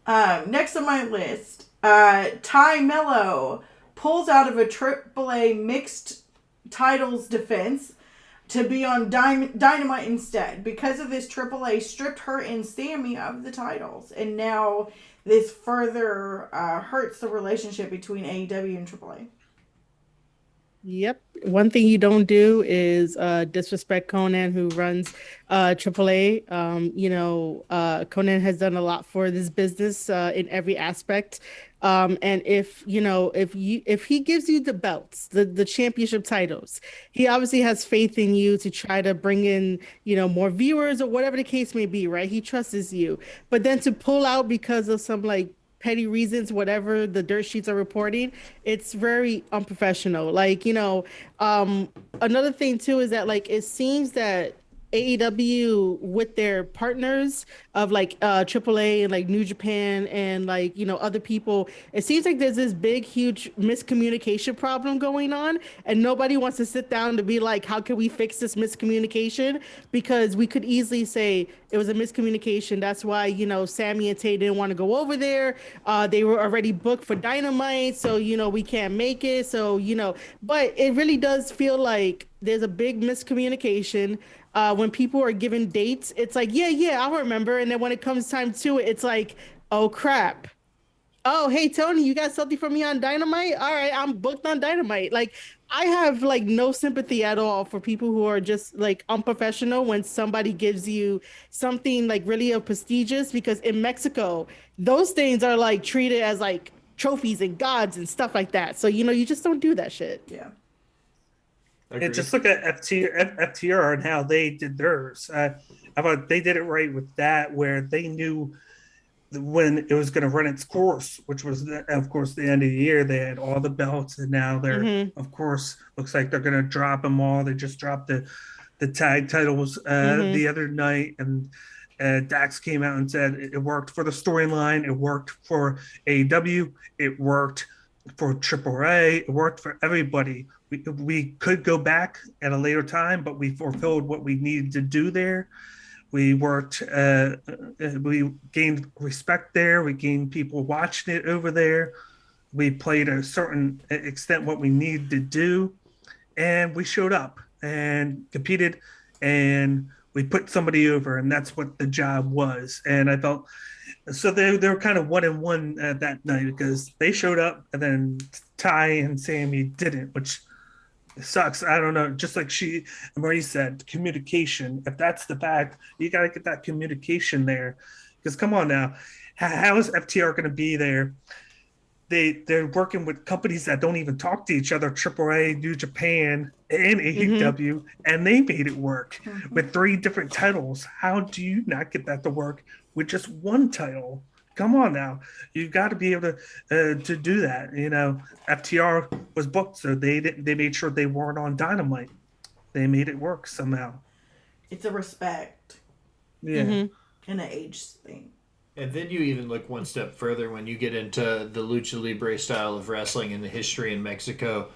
Next on my list, Ty Mello pulls out of a AAA mixed titles defense to be on Dynamite instead. Because of this, AAA stripped her and Sammy of the titles. And now this further hurts the relationship between AEW and AAA. Yep. One thing you don't do is disrespect Conan, who runs AAA. Conan has done a lot for this business in every aspect. And if he gives you the belts, the championship titles, he obviously has faith in you to try to bring in, more viewers or whatever the case may be, right? He trusts you. But then to pull out because of some petty reasons, whatever the dirt sheets are reporting, it's very unprofessional. Another thing too is that it seems that AEW with their partners of AAA and New Japan and other people, it seems like there's this big huge miscommunication problem going on, and nobody wants to sit down to be like, how can we fix this miscommunication? Because we could easily say it was a miscommunication. That's why Sammy and Tay didn't want to go over there. They were already booked for Dynamite, so we can't make it. So but it really does feel like there's a big miscommunication. When people are given dates, it's like, yeah, I'll remember. And then when it comes time to it, it's like, oh, crap. Oh, hey, Tony, you got something for me on Dynamite? All right, I'm booked on Dynamite. I have like no sympathy at all for people who are just like unprofessional when somebody gives you something like really prestigious, because in Mexico, those things are like treated as like trophies and gods and stuff like that. So, you just don't do that shit. Yeah. Yeah, just look at FTR and how they did theirs. I thought they did it right with that, where they knew when it was going to run its course, which was, of course, the end of the year. They had all the belts, and now they're, of course, looks like they're going to drop them all. They just dropped the tag titles the other night, and Dax came out and said it worked for the storyline, it worked for AEW, it worked for AAA, it worked for everybody. We could go back at a later time, but we fulfilled what we needed to do there. We worked, we gained respect there. We gained people watching it over there. We played a certain extent what we needed to do. And we showed up and competed, and we put somebody over, and that's what the job was. And I felt, so they were kind of 1-1 that night, because they showed up and then Ty and Sammy didn't, which sucks. I don't know. Just like Marie said, communication. If that's the fact, you got to get that communication there. Because come on now, how is FTR going to be there? They're working with companies that don't even talk to each other, AAA, New Japan, and AEW, and they made it work with 3 different titles. How do you not get that to work with just one title? Come on now, you got to be able to do that. FTR was booked, so they made sure they weren't on Dynamite. They made it work somehow. It's a respect. Yeah, and an age thing. And then you even look one step further when you get into the lucha libre style of wrestling and the history in Mexico,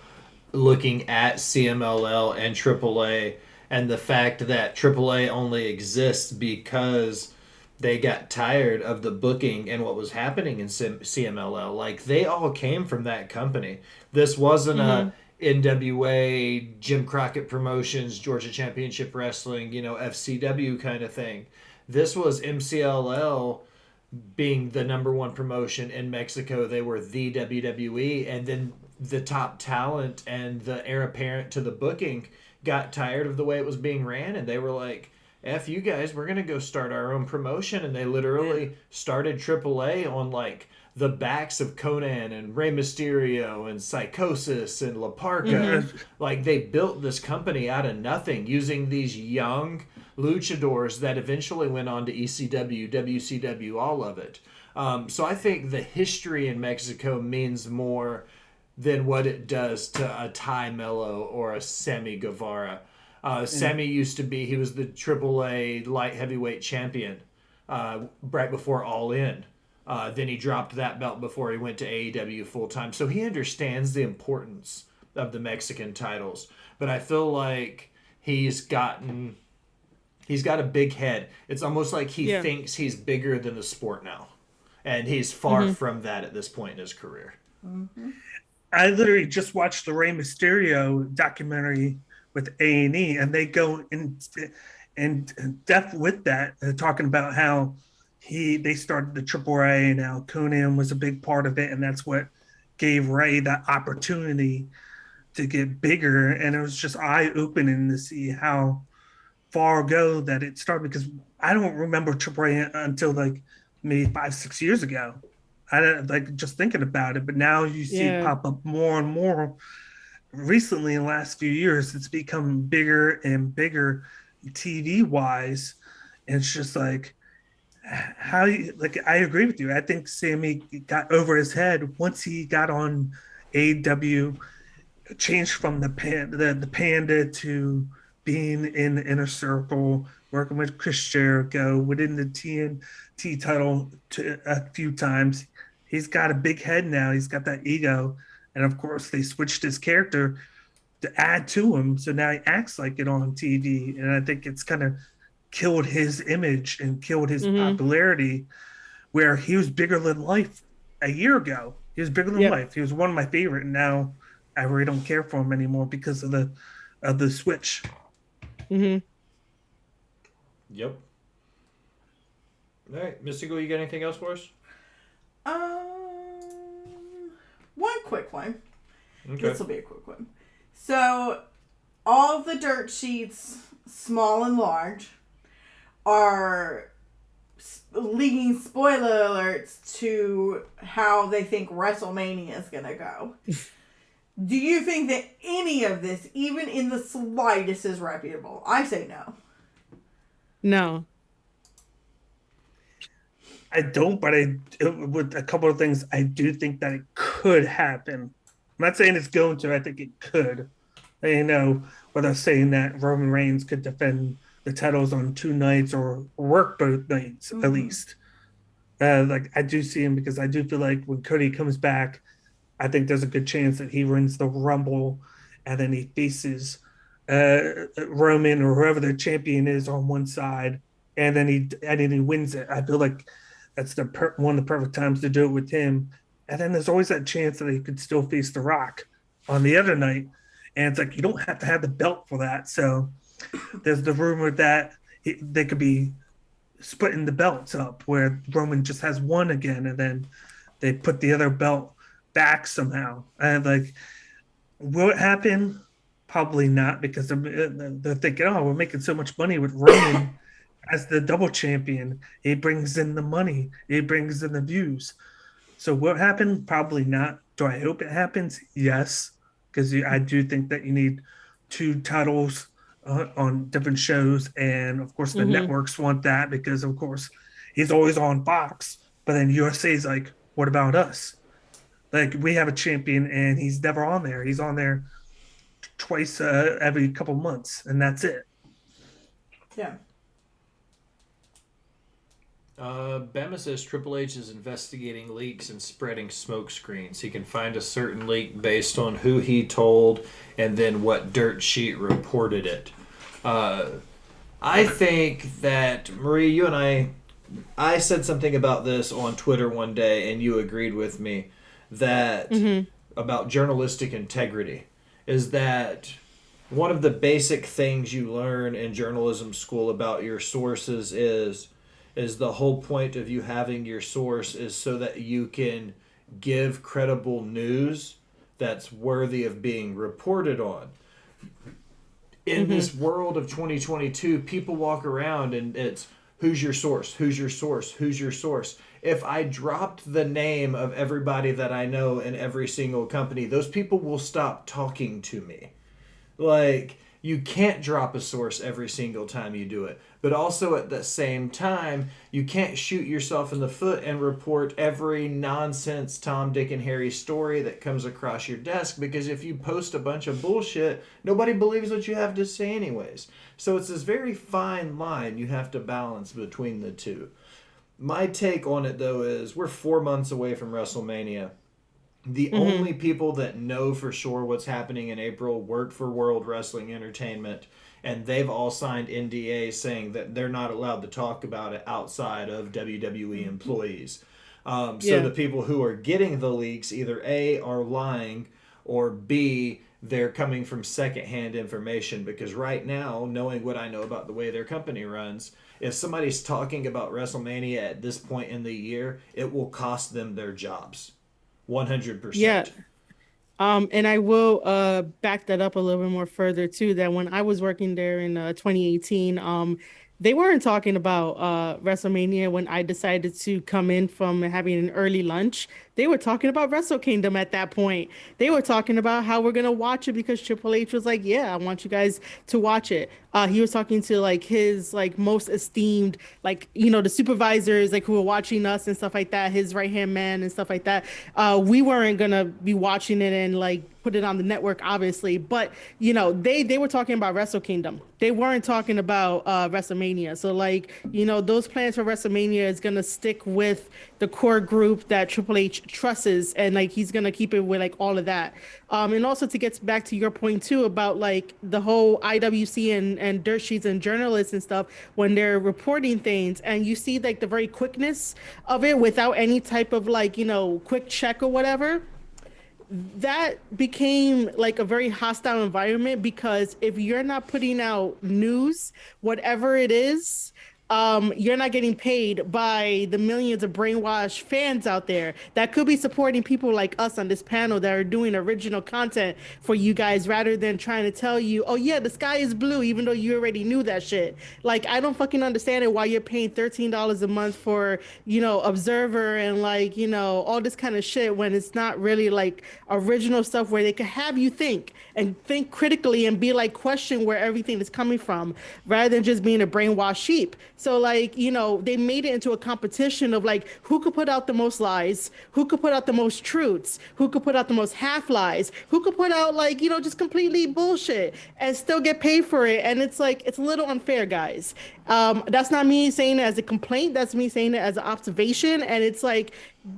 looking at CMLL and AAA, and the fact that AAA only exists because they got tired of the booking and what was happening in CMLL. Like, they all came from that company. This wasn't a NWA, Jim Crockett Promotions, Georgia Championship Wrestling, FCW kind of thing. This was MCLL being the number one promotion in Mexico. They were the WWE, and then the top talent and the heir apparent to the booking got tired of the way it was being ran, and they were like, F you guys, we're going to go start our own promotion. And they literally started AAA on like the backs of Conan and Rey Mysterio and Psychosis and La Parka. Like, they built this company out of nothing using these young luchadors that eventually went on to ECW, WCW, all of it. So I think the history in Mexico means more than what it does to a Ty Mello or a Sammy Guevara. Sammy used to be, he was the AAA light heavyweight champion right before All In. Then he dropped that belt before he went to AEW full time. So he understands the importance of the Mexican titles. But I feel like he's got a big head. It's almost like he thinks he's bigger than the sport now. And he's far from that at this point in his career. I literally just watched the Rey Mysterio documentary with A&E, and they go in depth with that, talking about how they started the AAA and how Conan was a big part of it, and that's what gave Rey that opportunity to get bigger. And it was just eye-opening to see how far ago that it started, because I don't remember AAA until like maybe 5-6 years ago. I don't like just thinking about it, but now you see it pop up more and more. Recently, in the last few years, it's become bigger and bigger TV wise. And it's just like, I agree with you. I think Sammy got over his head once he got on AEW, changed from the Panda to being in the Inner Circle, working with Chris Jericho, within the TNT title a few times. He's got a big head now. He's got that ego. And of course, they switched his character to add to him. So now he acts like it on TV. And I think it's kind of killed his image and killed his popularity, where he was bigger than life a year ago. He was bigger than life. He was one of my favorite. And now I really don't care for him anymore because of the switch. Yep. All right. Mystical, you got anything else for us? One quick one. Okay. This will be a quick one. So, all of the dirt sheets, small and large, are leaking spoiler alerts to how they think WrestleMania is going to go. Do you think that any of this, even in the slightest, is reputable? I say no. No. I don't, but with a couple of things, I do think that it could happen. I'm not saying it's going to. I think it could. Without saying that Roman Reigns could defend the titles on 2 nights or work both nights at least. I do see him because I do feel like when Cody comes back, I think there's a good chance that he wins the Rumble and then he faces Roman or whoever the champion is on one side, and then he wins it. I feel like that's one of the perfect times to do it with him. And then there's always that chance that he could still face The Rock on the other night. And it's like, you don't have to have the belt for that. So there's the rumor that they could be splitting the belts up where Roman just has one again, and then they put the other belt back somehow. And will it happen? Probably not, because they're thinking, oh, we're making so much money with Roman as the double champion. He brings in the money. He brings in the views. So will it happen? Probably not. Do I hope it happens? Yes, because I do think that you need 2 titles on different shows, and of course the networks want that because of course he's always on Fox, but then USA's like, what about us? We have a champion and he's never on there. He's on there twice every couple months, and that's it. Yeah. Bama says Triple H is investigating leaks and spreading smoke screens. He can find a certain leak based on who he told and then what dirt sheet reported it. I think that, Marie, you and I said something about this on Twitter one day, and you agreed with me that about journalistic integrity is that one of the basic things you learn in journalism school about your sources is the whole point of you having your source is so that you can give credible news that's worthy of being reported on. In this world of 2022, people walk around and it's, who's your source? Who's your source? Who's your source? If I dropped the name of everybody that I know in every single company, those people will stop talking to me. You can't drop a source every single time you do it. But also at the same time, you can't shoot yourself in the foot and report every nonsense Tom, Dick, and Harry story that comes across your desk, because if you post a bunch of bullshit, nobody believes what you have to say anyways. So it's this very fine line you have to balance between the two. My take on it, though, is we're 4 months away from WrestleMania. The only people that know for sure what's happening in April work for World Wrestling Entertainment, and they've all signed NDAs saying that they're not allowed to talk about it outside of WWE employees. So the people who are getting the leaks either A, are lying, or B, they're coming from secondhand information, because right now, knowing what I know about the way their company runs, if somebody's talking about WrestleMania at this point in the year, it will cost them their jobs. 100%. Yeah. And I will back that up a little bit more further too, that when I was working there in 2018, they weren't talking about WrestleMania when I decided to come in from having an early lunch. They were talking about Wrestle Kingdom at that point. They were talking about how we're gonna watch it because Triple H was like, "Yeah, I want you guys to watch it." He was talking to his most esteemed, the supervisors who were watching us and stuff like that, his right hand man and stuff like that. We weren't gonna be watching it and put it on the network, obviously, but they were talking about Wrestle Kingdom. They weren't talking about WrestleMania. So those plans for WrestleMania is gonna stick with the core group that Triple H trusts, and he's gonna keep it with all of that. And also to get back to your point too about the whole IWC and dirt sheets and journalists and stuff, when they're reporting things and you see the very quickness of it without any type of quick check or whatever, that became a very hostile environment, because if you're not putting out news, whatever it is, you're not getting paid by the millions of brainwashed fans out there that could be supporting people like us on this panel that are doing original content for you guys rather than trying to tell you, oh yeah, the sky is blue, even though you already knew that shit. Like, I don't fucking understand it why you're paying $13 a month for, Observer and like, all this kind of shit when it's not really like original stuff where they could have you think and think critically and be like, question where everything is coming from rather than just being a brainwashed sheep. So like, they made it into a competition of like who could put out the most lies, who could put out the most truths, who could put out the most half lies, who could put out like, just completely bullshit and still get paid for it. And it's like, it's a little unfair, guys. That's not me saying it as a complaint. That's me saying it as an observation. And it's like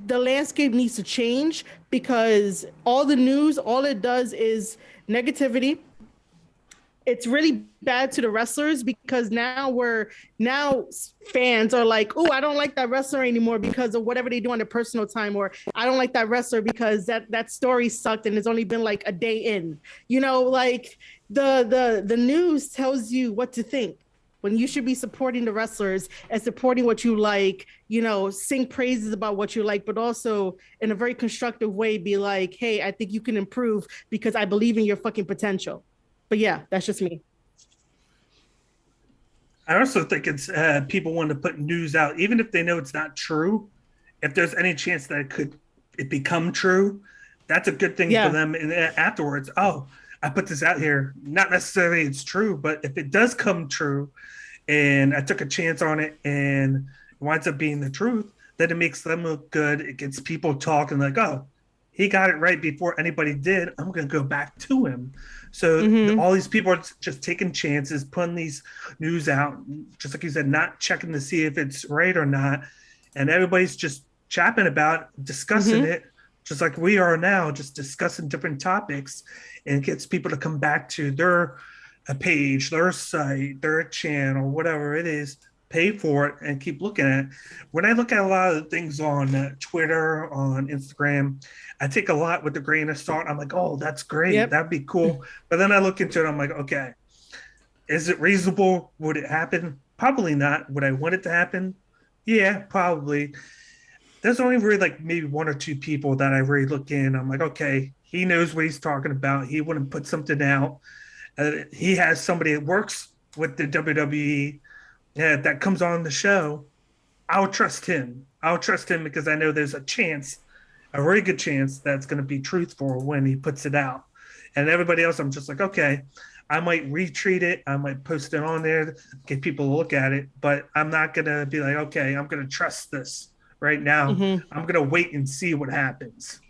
the landscape needs to change because all the news, all it does is negativity. It's really bad to the wrestlers because now fans are like, oh, I don't like that wrestler anymore because of whatever they do on their personal time, or I don't like that wrestler because that story sucked and it's only been like a day in. Like the news tells you what to think when you should be supporting the wrestlers and supporting what you like, sing praises about what you like, but also in a very constructive way, be like, hey, I think you can improve because I believe in your fucking potential. But yeah, that's just me. I also think it's people want to put news out, even if they know it's not true. If there's any chance that it become true, that's a good thing for them. And afterwards, oh, I put this out here. Not necessarily it's true, but if it does come true, and I took a chance on it, and it winds up being the truth, then it makes them look good. It gets people talking like, oh, he got it right before anybody did. I'm going to go back to him. So all these people are just taking chances, putting these news out, just like you said, not checking to see if it's right or not. And everybody's just chapping about it, discussing it, just like we are now, just discussing different topics. And it gets people to come back to their page, their site, their channel, whatever it is, pay for it and keep looking at it. When I look at a lot of the things on Twitter, on Instagram, I take a lot with a grain of salt. I'm like, oh, that's great. Yep. That'd be cool. But then I look into it. I'm like, okay, is it reasonable? Would it happen? Probably not. Would I want it to happen? Yeah, probably. There's only really like maybe one or two people that I really look in. I'm like, okay, he knows what he's talking about. He wouldn't put something out. He has somebody that works with the WWE that comes on the show. I'll trust him. Because I know there's a chance, a very good chance that's going to be truthful when he puts it out. And everybody else, I'm just like, okay, I might retweet it. I might post it on there, get people to look at it. But I'm not going to be like, okay, I'm going to trust this right now. I'm going to wait and see what happens.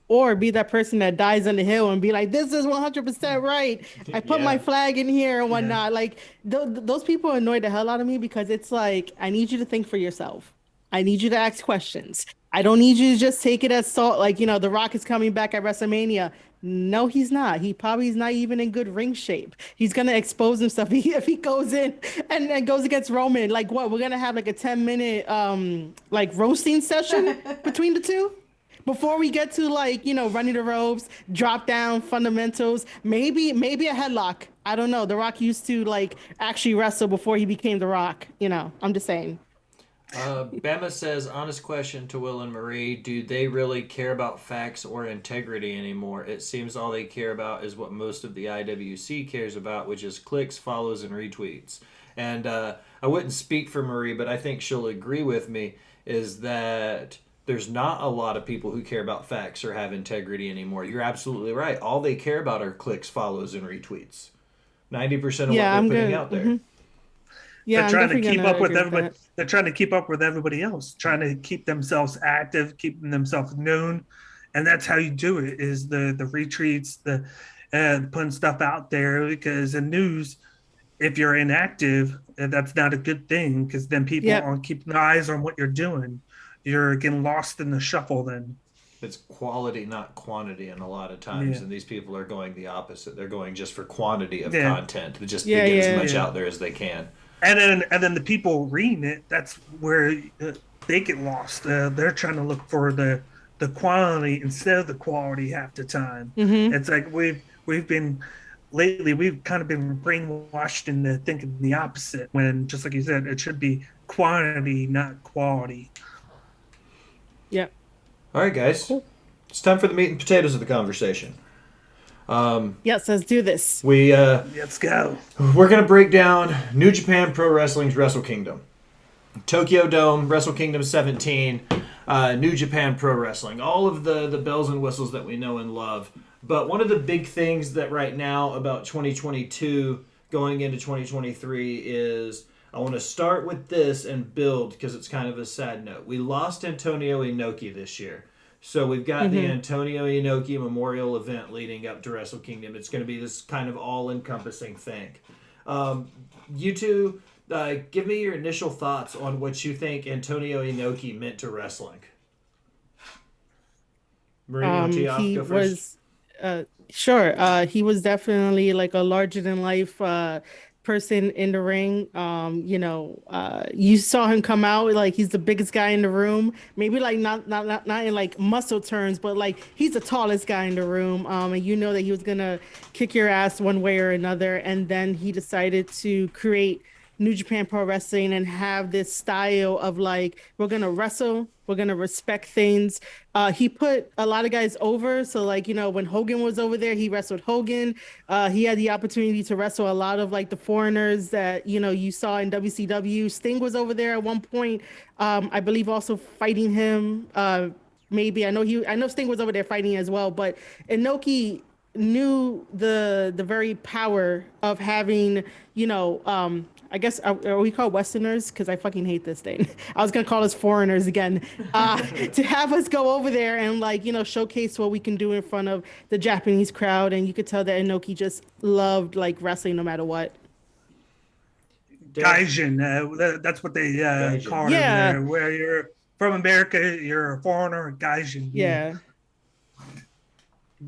Or be that person that dies on the hill and be like, this is 100% right. I put my flag in here and whatnot. Like those people annoy the hell out of me because it's like, I need you to think for yourself. I need you to ask questions. I don't need you to just take it as salt. Like, The Rock is coming back at WrestleMania. No, he's not. He probably is not even in good ring shape. He's going to expose himself if he goes in and goes against Roman. Like what? We're going to have like a 10-minute like roasting session between the two? Before we get to like, running the ropes, drop down fundamentals, maybe a headlock. I don't know. The Rock used to like actually wrestle before he became The Rock. I'm just saying. Bama says, honest question to Will and Marie, do they really care about facts or integrity anymore? It seems all they care about is what most of the IWC cares about, which is clicks, follows, and retweets. And I wouldn't speak for Marie, but I think she'll agree with me, is that there's not a lot of people who care about facts or have integrity anymore. You're absolutely right. All they care about are clicks, follows, and retweets. 90% of what they're putting out there. Yeah, they're trying to keep up with everybody. They're trying to keep up with everybody else, trying to keep themselves active, keeping themselves known. And that's how you do it, is the retweets, the putting stuff out there, because in news, if you're inactive, that's not a good thing, because then people aren't keeping their eyes on what you're doing. You're getting lost in the shuffle then. It's quality, not quantity, and a lot of times. And these people are going the opposite. They're going just for quantity of content, just to get as much out there as they can. And then the people reading it, that's where they get lost. They're trying to look for the quantity instead of the quality half the time. It's like we've been lately we've kind of been brainwashed into thinking the opposite when, just like you said, it should be quantity, not quality. Yeah. All right, guys. Cool. It's time for the meat and potatoes of the conversation. Yes, let's do this. Let's go. We're going to break down New Japan Pro Wrestling's Wrestle Kingdom. Tokyo Dome, Wrestle Kingdom 17, New Japan Pro Wrestling. All of the bells and whistles that we know and love. But one of the big things that right now about 2022 going into 2023 is I want to start with this and build because it's kind of a sad note. We lost Antonio Inoki this year. So we've got the Antonio Inoki Memorial event leading up to Wrestle Kingdom. It's going to be this kind of all-encompassing thing. You two, give me your initial thoughts on what you think Antonio Inoki meant to wrestling. Marie, He go first. was, sure. He was definitely like a larger than life person in the ring. You saw him come out like he's the biggest guy in the room. Maybe like not in like muscle terms, but like he's the tallest guy in the room. And you know that he was gonna kick your ass one way or another. And then he decided to create New Japan Pro Wrestling and have this style of like, we're gonna wrestle, we're gonna respect things. He put a lot of guys over. So like, when Hogan was over there, he wrestled Hogan. He had the opportunity to wrestle a lot of like the foreigners that, you saw in WCW. Sting was over there at one point. I believe also fighting him. Maybe I know Sting was over there fighting as well, but Inoki knew the very power of having, I guess, are we called Westerners? Because I fucking hate this thing. I was going to call us foreigners again. To have us go over there and, like, showcase what we can do in front of the Japanese crowd. And you could tell that Inoki just loved, like, wrestling no matter what. Gaijin, that's what they call it there. Where you're from America, you're a foreigner, Gaijin. Yeah.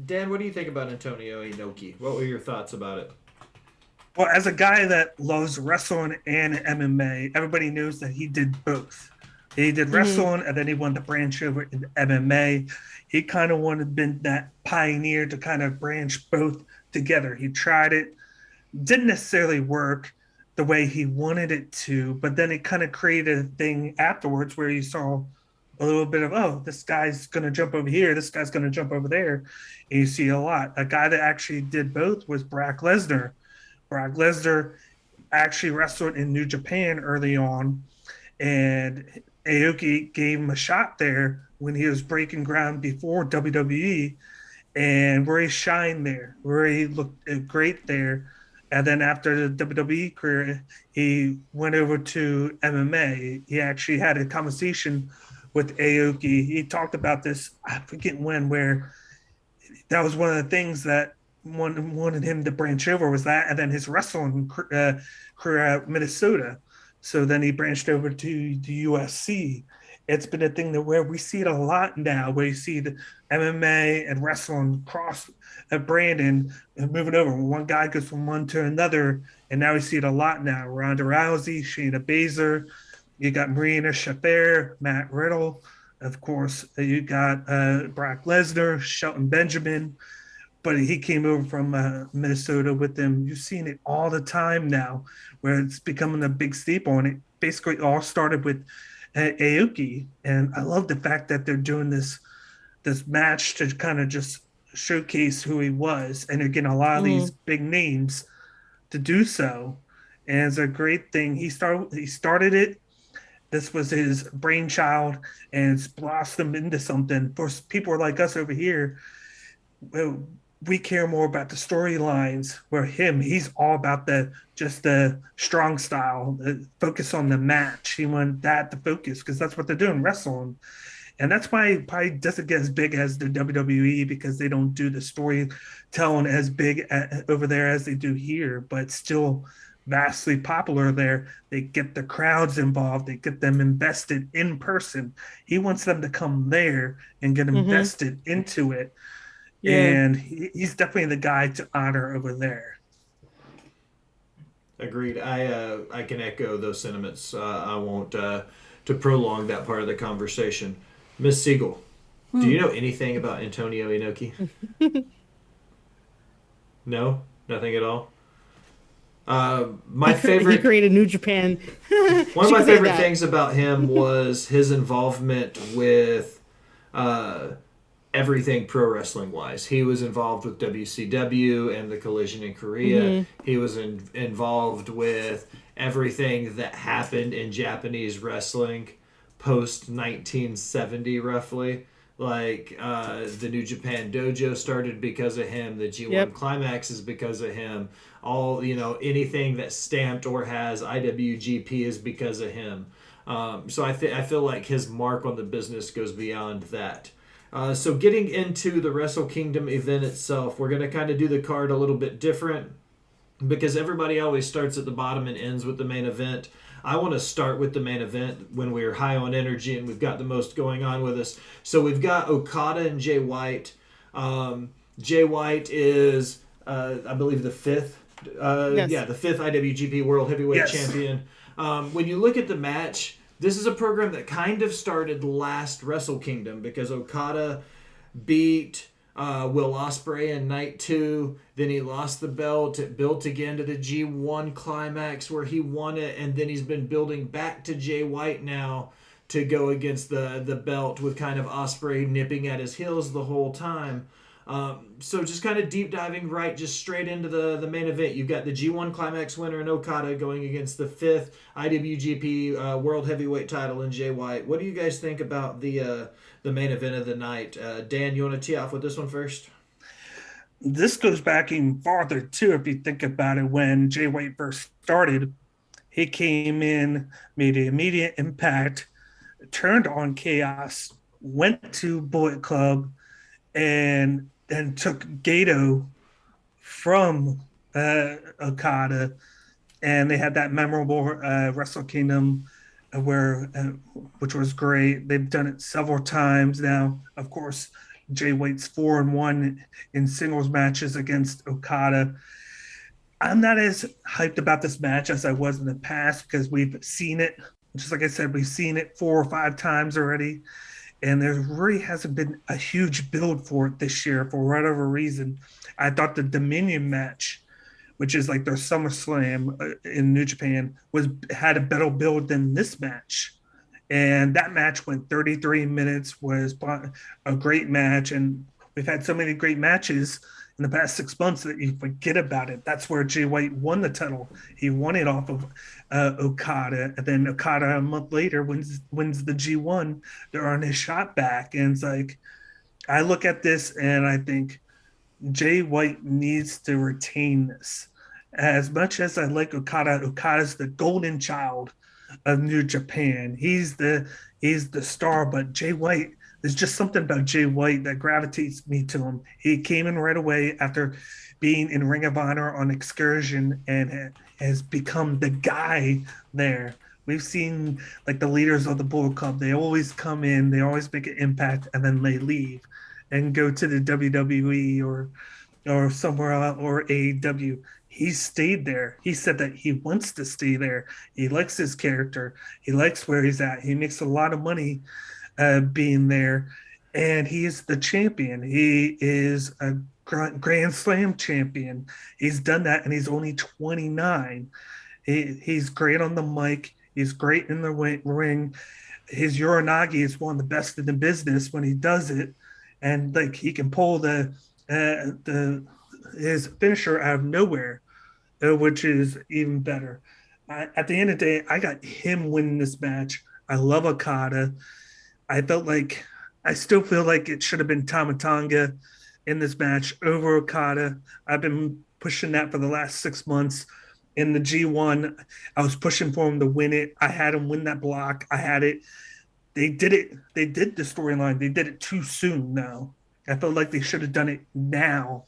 Dan, what do you think about Antonio Inoki? What were your thoughts about it? Well, as a guy that loves wrestling and MMA, everybody knows that he did both. He did wrestling and then he wanted to branch over into MMA. He kind of wanted to be that pioneer to kind of branch both together. He tried it, didn't necessarily work the way he wanted it to, but then it kind of created a thing afterwards where you saw a little bit of, oh, this guy's going to jump over here, this guy's going to jump over there. And you see a lot. A guy that actually did both was Brock Lesnar. Brock Lesnar actually wrestled in New Japan early on, and Aoki gave him a shot there when he was breaking ground before WWE, and where he shined there, where he looked great there. And then after the WWE career, he went over to MMA. He actually had a conversation with Aoki. He talked about this, I forget when, where that was one of the things that wanted him to branch over was that, and then his wrestling career at Minnesota. So then he branched over to the USC. It's been a thing that where we see it a lot now, where you see the MMA and wrestling cross branding and moving over. One guy goes from one to another, and now we see it a lot now. Ronda Rousey, Shayna Baszler, you got Marina Shafir, Matt Riddle, of course. You got Brock Lesnar, Shelton Benjamin, but he came over from Minnesota with them. You've seen it all the time now, where it's becoming a big staple, and it basically all started with Aoki. And I love the fact that they're doing this match to kind of just showcase who he was, and they're getting a lot of these big names to do so. And it's a great thing. He started it. This was his brainchild, and it's blossomed into something. For people like us over here, we care more about the storylines, where he's all about the strong style, the focus on the match. He wanted that to focus because that's what they're doing, wrestling. And that's why it probably doesn't get as big as the WWE, because they don't do the storytelling as big over there as they do here, but it's still vastly popular there. They get the crowds involved. They get them invested in person. He wants them to come there and get invested into it. Yeah. And he's definitely the guy to honor over there. Agreed. I can echo those sentiments. I won't to prolong that part of the conversation. Miss Siegel, do you know anything about Antonio Inoki? No? Nothing at all. My favorite. He created New Japan. One of my favorite things about him was his involvement with everything pro wrestling wise. He was involved with WCW and the Collision in Korea. Mm-hmm. He was involved with everything that happened in Japanese wrestling post 1970, roughly. Like the New Japan Dojo started because of him. The G1 Climax is because of him. All, anything that stamped or has IWGP is because of him. So I feel like his mark on the business goes beyond that. So getting into the Wrestle Kingdom event itself, we're going to kind of do the card a little bit different because everybody always starts at the bottom and ends with the main event. I want to start with the main event when we're high on energy and we've got the most going on with us. So we've got Okada and Jay White. Jay White is, I believe, the fifth. The fifth IWGP World Heavyweight Champion. When you look at the match, this is a program that kind of started last Wrestle Kingdom because Okada beat Will Ospreay in night 2. Then he lost the belt. It built again to the G1 Climax where he won it, and then he's been building back to Jay White now to go against the belt with kind of Ospreay nipping at his heels the whole time. So just kind of deep diving just straight into the main event. You've got the G1 Climax winner in Okada going against the 5th IWGP World Heavyweight title in Jay White. What do you guys think about the main event of the night? Dan, you want to tee off with this one first? This goes back even farther, too, if you think about it. When Jay White first started, he came in, made an immediate impact, turned on Chaos, went to Bullet Club, and then took Gato from Okada, and they had that memorable Wrestle Kingdom which was great. They've done it several times now. Of course, Jay White's 4-1 in singles matches against Okada. I'm not as hyped about this match as I was in the past because we've seen it. Just like I said, we've seen it 4 or 5 times already. And there really hasn't been a huge build for it this year for whatever reason. I thought the Dominion match, which is like their SummerSlam in New Japan, had a better build than this match. And that match went 33 minutes, was a great match. And we've had so many great matches in the past 6 months that you forget about it. That's where Jay White won the title. He won it off of Okada. And then Okada a month later wins the G1. They're on his shot back. And it's like, I look at this and I think Jay White needs to retain this. As much as I like Okada, Okada's the golden child of New Japan. He's the star, but Jay White, there's just something about Jay White that gravitates me to him. He came in right away after being in Ring of Honor on Excursion and has become the guy there. We've seen like the leaders of the Bullet Club. They always come in, they always make an impact, and then they leave and go to the WWE or somewhere else or AEW. He stayed there. He said that he wants to stay there. He likes his character. He likes where he's at. He makes a lot of money being there. And he is the champion. He is a Grand Slam champion. He's done that, and he's only 29. He's great on the mic. He's great in the ring. His Uranagi is one of the best in the business when he does it. And like he can pull his finisher out of nowhere, which is even better. At the end of the day, I got him winning this match. I love Okada. I still feel like it should have been Tama Tonga in this match over Okada. I've been pushing that for the last 6 months. In the G1, I was pushing for him to win it. I had him win that block. I had it. They did it. They did the storyline. They did it too soon now. I felt like they should have done it now.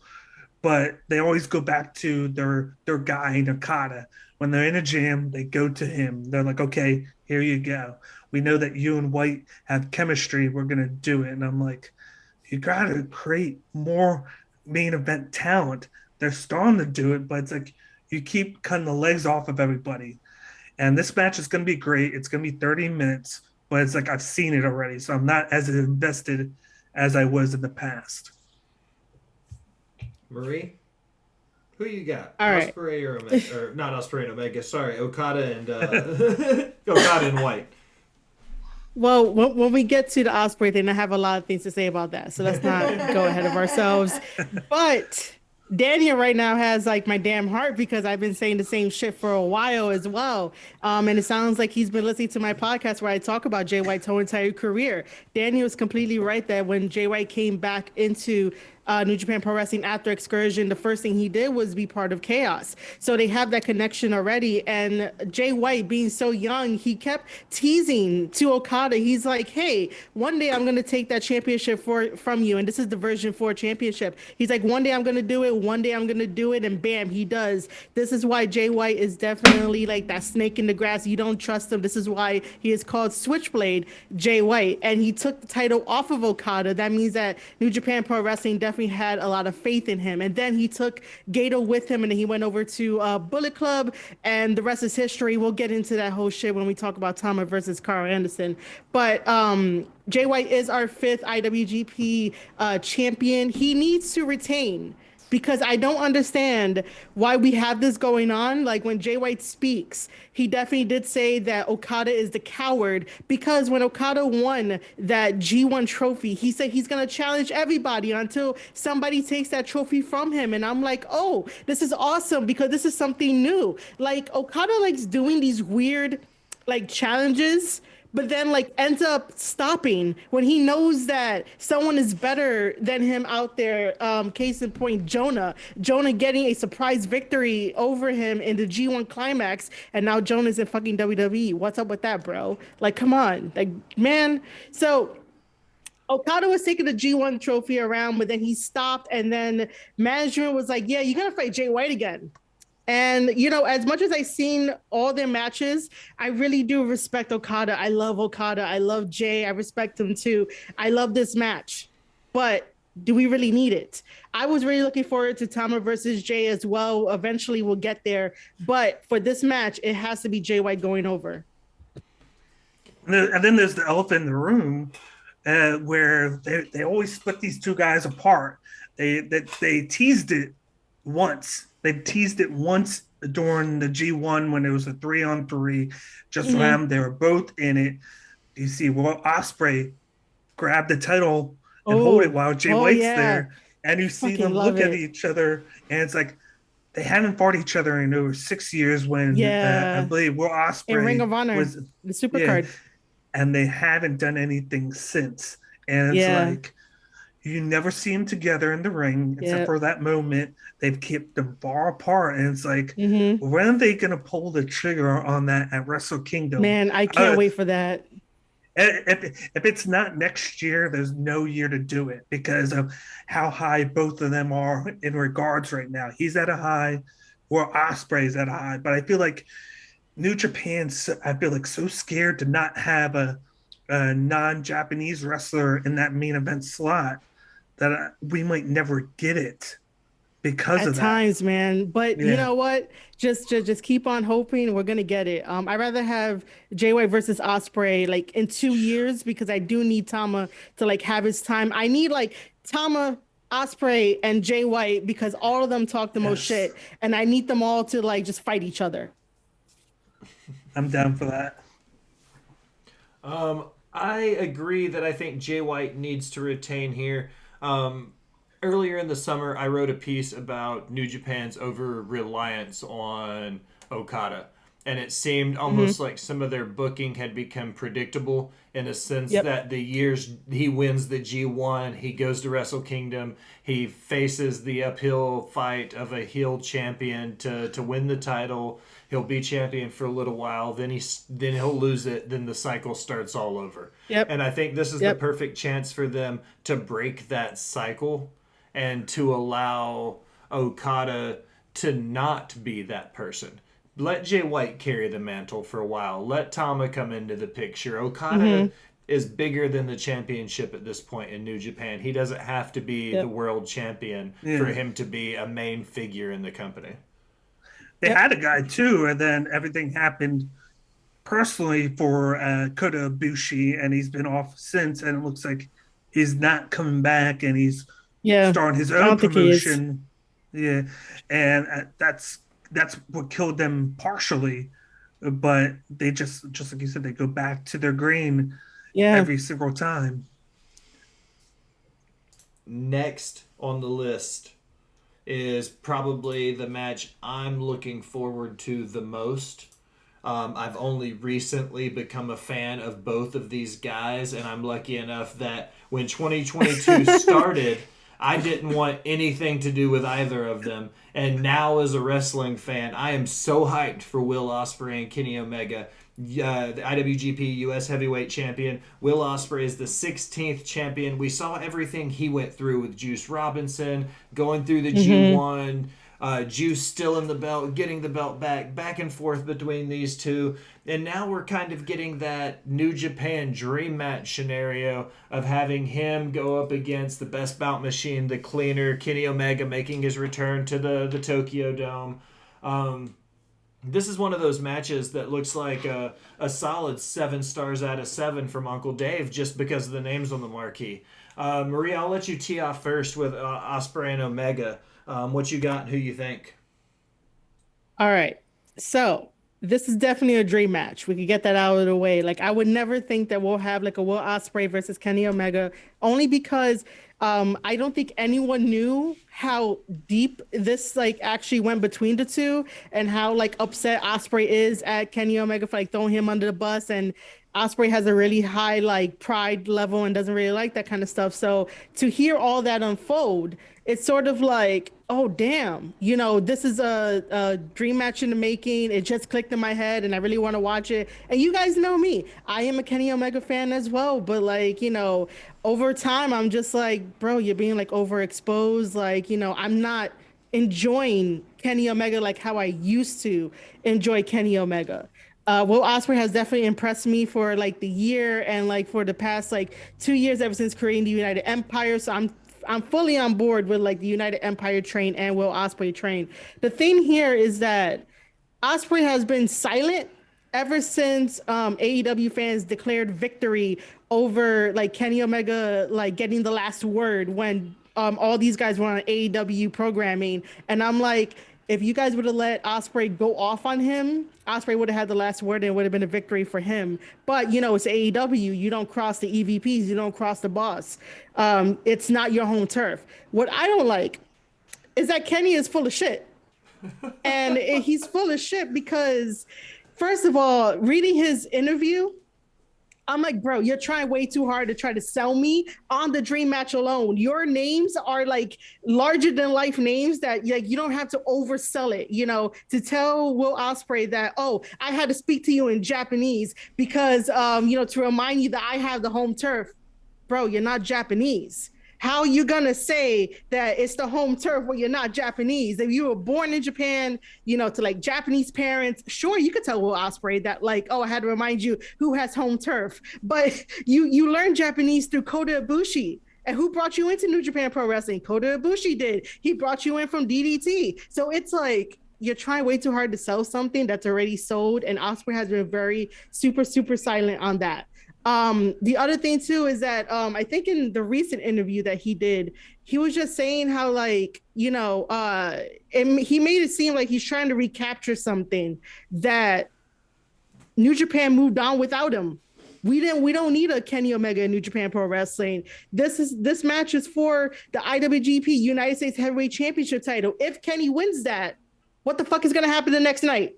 But they always go back to their guy, Okada. When they're in a jam, they go to him. They're like, okay, here you go. We know that you and White have chemistry. We're going to do it. And I'm like, you got to create more main event talent. They're starting to do it, but it's like you keep cutting the legs off of everybody. And this match is going to be great. It's going to be 30 minutes, but it's like I've seen it already. So I'm not as invested as I was in the past. Marie? Who you got? All right. Ospreay or Omega? Or not Ospreay and Omega. Sorry, Okada and Okada and White. Well, when we get to the Ospreay thing, I have a lot of things to say about that. So let's not go ahead of ourselves. But Daniel right now has like my damn heart because I've been saying the same shit for a while as well. And it sounds like he's been listening to my podcast where I talk about Jay White's whole entire career. Daniel is completely right that when Jay White came back into New Japan Pro Wrestling after Excursion, the first thing he did was be part of Chaos. So they have that connection already. And Jay White, being so young, he kept teasing to Okada. He's like, hey, one day I'm going to take that championship from you. And this is the version 4 championship. He's like, one day I'm going to do it. One day I'm going to do it. And bam, he does. This is why Jay White is definitely like that snake in the grass. You don't trust him. This is why he is called Switchblade Jay White. And he took the title off of Okada. That means that New Japan Pro Wrestling definitely had a lot of faith in him. And then he took Gato with him, and then he went over to Bullet Club, and the rest is history. We'll get into that whole shit when we talk about Tama versus Carl Anderson. But Jay White is our 5th IWGP champion. He needs to retain, because I don't understand why we have this going on. Like when Jay White speaks, he definitely did say that Okada is the coward, because when Okada won that G1 trophy, he said he's going to challenge everybody until somebody takes that trophy from him. And I'm like, oh, this is awesome, because this is something new. Like Okada likes doing these weird like challenges, but then like ends up stopping when he knows that someone is better than him out there. Case in point, Jonah getting a surprise victory over him in the G1 climax, and now Jonah's in fucking WWE. What's up with that, bro? Like, come on, like, man. So Okada was taking the G1 trophy around, but then he stopped, and then management was like, yeah, you're gonna fight Jay White again. And, you know, as much as I've seen all their matches, I really do respect Okada. I love Okada. I love Jay. I respect him too. I love this match. But do we really need it? I was really looking forward to Tama versus Jay as well. Eventually we'll get there. But for this match, it has to be Jay White going over. And then there's the elephant in the room where they always split these two guys apart. They teased it once. They teased it once during the G1 when it was a 3-on-3, just for them. They were both in it. You see, Ospreay grab the title and hold it while Jay White's there, and you see them look at each other, and it's like they haven't fought each other in over 6 years. When I believe Will Ospreay in Ring of Honor was the Supercard, and they haven't done anything since. And it's like, you never see them together in the ring, except for that moment. They've kept them far apart, and it's like, when are they going to pull the trigger on that at Wrestle Kingdom? Man, I can't wait for that. If it's not next year, there's no year to do it, because of how high both of them are in regards right now. He's at a high, or Ospreay's at a high. But I feel like New Japan's, I feel like, so scared to not have a non-Japanese wrestler in that main event slot that we might never get it because of that. At times, man. But you know what? Just keep on hoping. We're gonna get it. I'd rather have Jay White versus Ospreay like in 2 years, because I do need Tama to like have his time. I need like Tama, Ospreay, and Jay White, because all of them talk the most shit, and I need them all to like just fight each other. I'm down for that. I agree that I think Jay White needs to retain here. Earlier in the summer, I wrote a piece about New Japan's over-reliance on Okada. And it seemed almost like some of their booking had become predictable, in a sense that the years he wins the G1, he goes to Wrestle Kingdom, he faces the uphill fight of a heel champion to win the title. He'll be champion for a little while, then he'll lose it, then the cycle starts all over. And I think this is the perfect chance for them to break that cycle and to allow Okada to not be that person. Let Jay White carry the mantle for a while. Let Tama come into the picture. Okada is bigger than the championship at this point in New Japan. He doesn't have to be the world champion for him to be a main figure in the company. They had a guy too, and then everything happened personally for Kota Ibushi, and he's been off since, and it looks like he's not coming back, and he's starting his own promotion. Yeah, and that's what killed them partially. But they just like you said, they go back to their grain Yeah. every single time. Next on the list is probably the match I'm looking forward to the most. I've only recently become a fan of both of these guys, and I'm lucky enough that when 2022 started, I didn't want anything to do with either of them. And now, as a wrestling fan, I am so hyped for Will Ospreay and Kenny Omega. The IWGP US Heavyweight Champion. Will Ospreay is the 16th champion. We saw everything he went through with Juice Robinson, going through the G1, Juice still in the belt, getting the belt back and forth between these two. And now we're kind of getting that New Japan dream match scenario of having him go up against the best bout machine, the cleaner, Kenny Omega, making his return to the Tokyo Dome. This is one of those matches that looks like a solid 7 stars out of 7 from Uncle Dave just because of the names on the marquee. Maria, I'll let you tee off first with Ospreay and Omega. What you got and who you think? All right. So this is definitely a dream match. We could get that out of the way. Like I would never think that we'll have like a Will Ospreay versus Kenny Omega, only because I don't think anyone knew how deep this like actually went between the two and how like upset Ospreay is at Kenny Omega for like throwing him under the bus. And Ospreay has a really high like pride level and doesn't really like that kind of stuff. So to hear all that unfold, it's sort of like, oh damn, this is a dream match in the making. It just clicked in my head and I really want to watch it. And you guys know me, I am a Kenny Omega fan as well, but like, over time I'm just like, bro, you're being like overexposed. Like, I'm not enjoying Kenny Omega like how I used to enjoy Kenny Omega. Will Ospreay has definitely impressed me for like the year and like for the past like 2 years ever since creating the United Empire. So I'm fully on board with like the United Empire train and Will Ospreay train. The thing here is that Ospreay has been silent ever since AEW fans declared victory over like Kenny Omega like getting the last word when all these guys were on AEW programming, and I'm like, if you guys would have let Ospreay go off on him, Ospreay would have had the last word and it would have been a victory for him. But it's AEW. You don't cross the EVPs. You don't cross the boss. It's not your home turf. What I don't like is that Kenny is full of shit. And he's full of shit because, first of all, reading his interview, I'm like, bro, you're trying way too hard to try to sell me on the dream match alone. Your names are like larger than life names that like you don't have to oversell it, to tell Will Ospreay that, oh, I had to speak to you in Japanese because, to remind you that I have the home turf. Bro, you're not Japanese. How are you gonna say that it's the home turf when you're not Japanese? If you were born in Japan, to like Japanese parents, sure, you could tell Will Ospreay that like, oh, I had to remind you who has home turf. But you learned Japanese through Kota Ibushi. And who brought you into New Japan Pro Wrestling? Kota Ibushi did. He brought you in from DDT. So it's like, you're trying way too hard to sell something that's already sold. And Ospreay has been very super, super silent on that. The other thing too is that I think in the recent interview that he did, he was just saying how like he made it seem like he's trying to recapture something that New Japan moved on without him. We don't need a Kenny Omega in New Japan Pro Wrestling. This match is for the IWGP United States Heavyweight Championship title. If Kenny wins that, what the fuck is gonna happen the next night?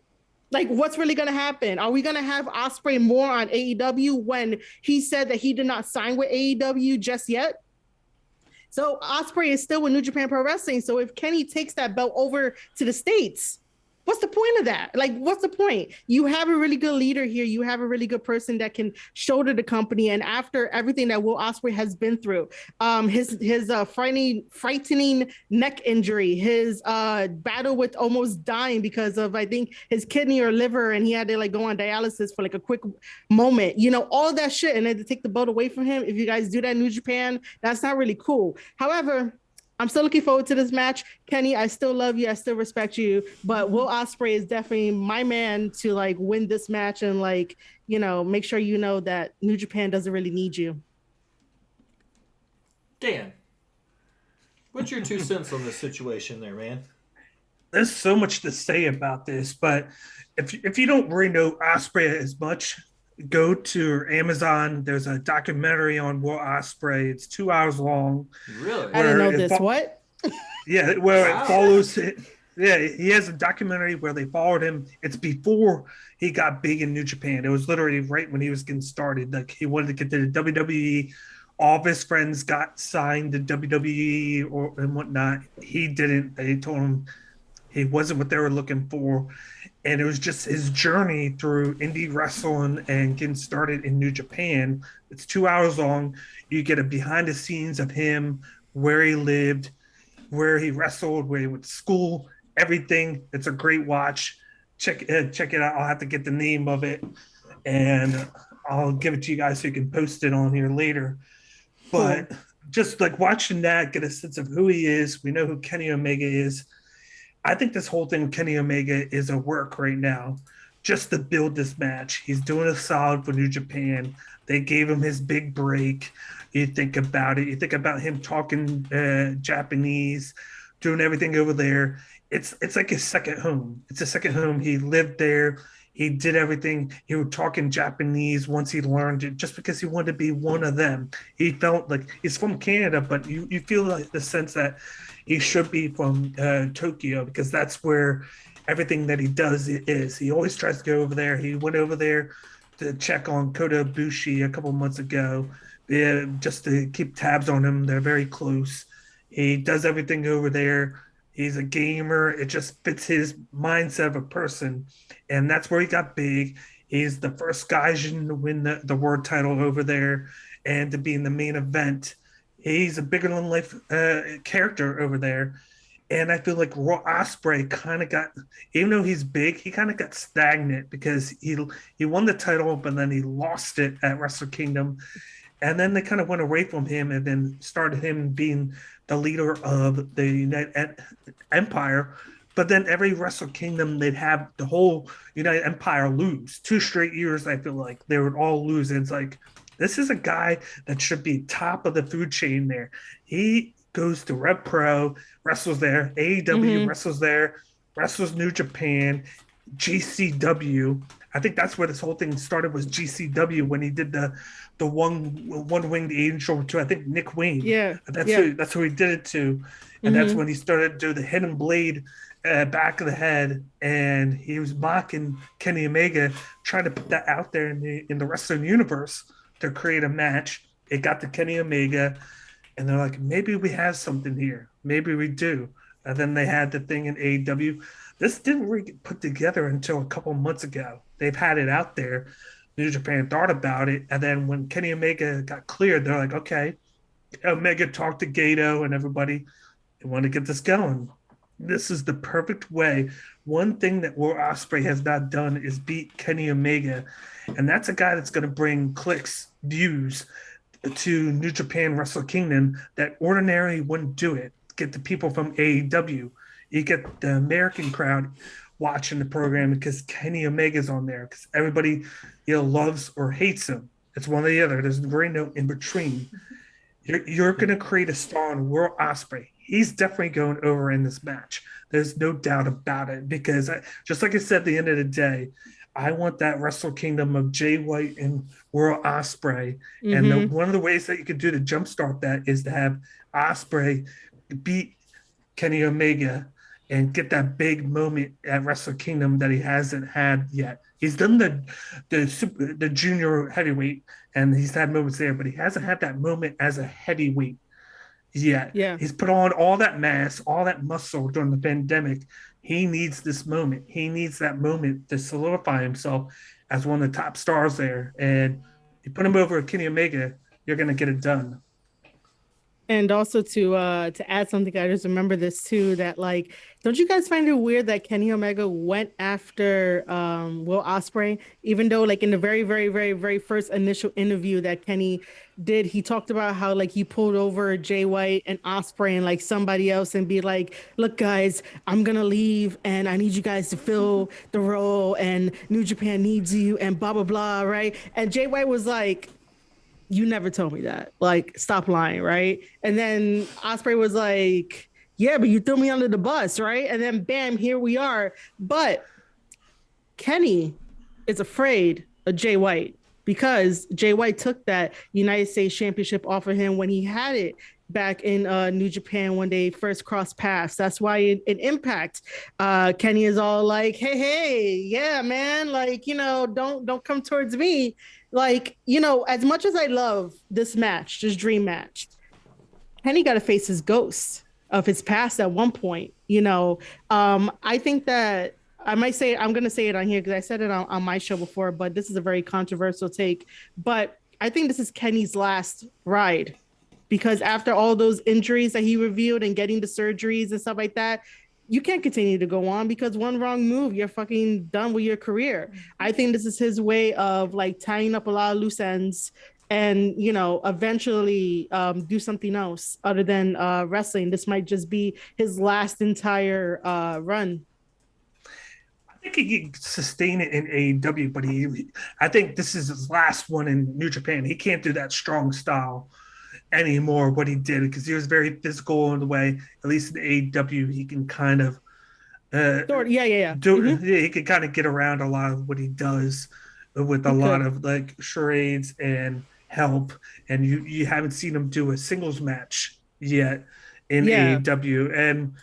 Like, what's really going to happen? Are we going to have Ospreay more on AEW when he said that he did not sign with AEW just yet? So Ospreay is still with New Japan Pro Wrestling. So if Kenny takes that belt over to the States, what's the point of that? Like, what's the point? You have a really good leader here. You have a really good person that can shoulder the company. And after everything that Will Ospreay has been through, his frightening neck injury, his battle with almost dying because of, I think, his kidney or liver, and he had to like go on dialysis for like a quick moment, all that shit, and then to take the belt away from him. If you guys do that in New Japan, that's not really cool. However, I'm still looking forward to this match. Kenny, I still love you. I still respect you. But Will Ospreay is definitely my man to like win this match and like, make sure you know that New Japan doesn't really need you. Dan. What's your 2 cents on this situation there, man? There's so much to say about this, but if you don't really know Ospreay as much, go to Amazon. There's a documentary on Will Ospreay. It's 2 hours long. Really? I didn't know Where this. What? Yeah, where Wow. it follows it. Yeah, he has a documentary where they followed him. It's before he got big in New Japan. It was literally right when he was getting started. Like he wanted to get to the WWE. All of his friends got signed to WWE or and whatnot. He didn't. They told him he wasn't what they were looking for. And it was just his journey through indie wrestling and getting started in New Japan. It's 2 hours long. You get a behind the scenes of him, where he lived, where he wrestled, where he went to school, everything. It's a great watch. Check it out. I'll have to get the name of it, and I'll give it to you guys so you can post it on here later. But just like watching that, get a sense of who he is. We know who Kenny Omega is. I think this whole thing with Kenny Omega is a work right now, just to build this match. He's doing a solid for New Japan. They gave him his big break. You think about it. You think about him talking Japanese, doing everything over there. It's like his second home. It's a second home. He lived there. He did everything. He was talking Japanese once he learned it, just because he wanted to be one of them. He felt like he's from Canada, but you feel like the sense that he should be from Tokyo, because that's where everything that he does is. He always tries to go over there. He went over there to check on Kota Ibushi a couple months ago, just to keep tabs on him. They're very close. He does everything over there. He's a gamer. It just fits his mindset of a person. And that's where he got big. He's the first Gaijin to win the world title over there and to be in the main event. He's a bigger than life character over there. And I feel like Will Ospreay kind of got, even though he's big, he kind of got stagnant because he won the title, but then he lost it at Wrestle Kingdom. And then they kind of went away from him and then started him being the leader of the United Empire. But then every Wrestle Kingdom, they'd have the whole United Empire lose. 2 straight years, I feel like they would all lose. And it's like, this is a guy that should be top of the food chain there. He goes to Rev Pro, wrestles there, AEW wrestles there, wrestles New Japan, GCW. I think that's where this whole thing started, was GCW, when he did the one winged angel to, I think, Nick Wayne. Yeah. That's who he did it to. And that's when he started to do the hidden blade back of the head, and he was mocking Kenny Omega, trying to put that out there in the wrestling universe to create a match. It got to Kenny Omega, and they're like, maybe we have something here. Maybe we do. And then they had the thing in AEW. This didn't really get put together until a couple months ago. They've had it out there. New Japan thought about it, and then when Kenny Omega got cleared, they're like, okay. Omega talked to Gato and everybody. They want to get this going. This is the perfect way. One thing that Will Ospreay has not done is beat Kenny Omega, and that's a guy that's going to bring clicks, views to New Japan Wrestle Kingdom that ordinarily wouldn't do it. Get the people from AEW. You get the American crowd watching the program because Kenny Omega's on there, because everybody loves or hates him. It's one or the other. There's very no in between. You're going to create a star in Will Ospreay. He's definitely going over in this match. There's no doubt about it, because just like I said, at the end of the day, I want that Wrestle Kingdom of Jay White and Will Ospreay. And one of the ways that you could do to jumpstart that is to have Ospreay beat Kenny Omega and get that big moment at Wrestle Kingdom that he hasn't had yet. He's done the junior heavyweight, and he's had moments there, but he hasn't had that moment as a heavyweight yet. Yeah. He's put on all that mass, all that muscle during the pandemic. He needs this moment. He needs that moment to solidify himself as one of the top stars there. And you put him over Kenny Omega, you're going to get it done. And also to add something, I just remember this too, that like, don't you guys find it weird that Kenny Omega went after Will Ospreay, even though like in the very, very, very, very first initial interview that Kenny did, he talked about how like he pulled over Jay White and Ospreay and like somebody else and be like, look guys, I'm gonna leave and I need you guys to fill the role and New Japan needs you and blah blah blah, right? And Jay White was like, you never told me that. Like, stop lying, right? And then Ospreay was like, yeah, but you threw me under the bus, right? And then bam, here we are. But Kenny is afraid of Jay White because Jay White took that United States Championship off of him when he had it back in New Japan when they first crossed paths. That's why in Impact, Kenny is all like, hey, yeah, man, like, don't come towards me. Like, as much as I love this match, this dream match, Kenny got to face his ghost of his past at one point. I think that I'm going to say it on here because I said it on my show before, but this is a very controversial take. But I think this is Kenny's last ride because after all those injuries that he revealed and getting the surgeries and stuff like that, you can't continue to go on because one wrong move, you're fucking done with your career. I think this is his way of like tying up a lot of loose ends and, eventually do something else other than wrestling. This might just be his last entire run. I think he can sustain it in AEW, but I think this is his last one in New Japan. He can't do that strong style anymore, what he did, because he was very physical in the way, at least in AEW, he can kind of he can kind of get around a lot of what he does with a lot of like charades and help, and you haven't seen him do a singles match yet in AEW, and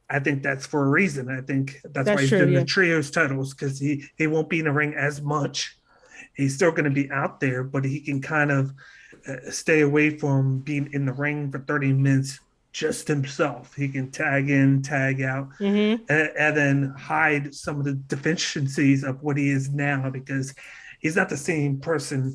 I think that's for a reason. I think that's why he's doing the trios titles, because he won't be in the ring as much. He's still going to be out there, but he can kind of stay away from being in the ring for 30 minutes just himself. He can tag in, tag out, and then hide some of the deficiencies of what he is now, because he's not the same person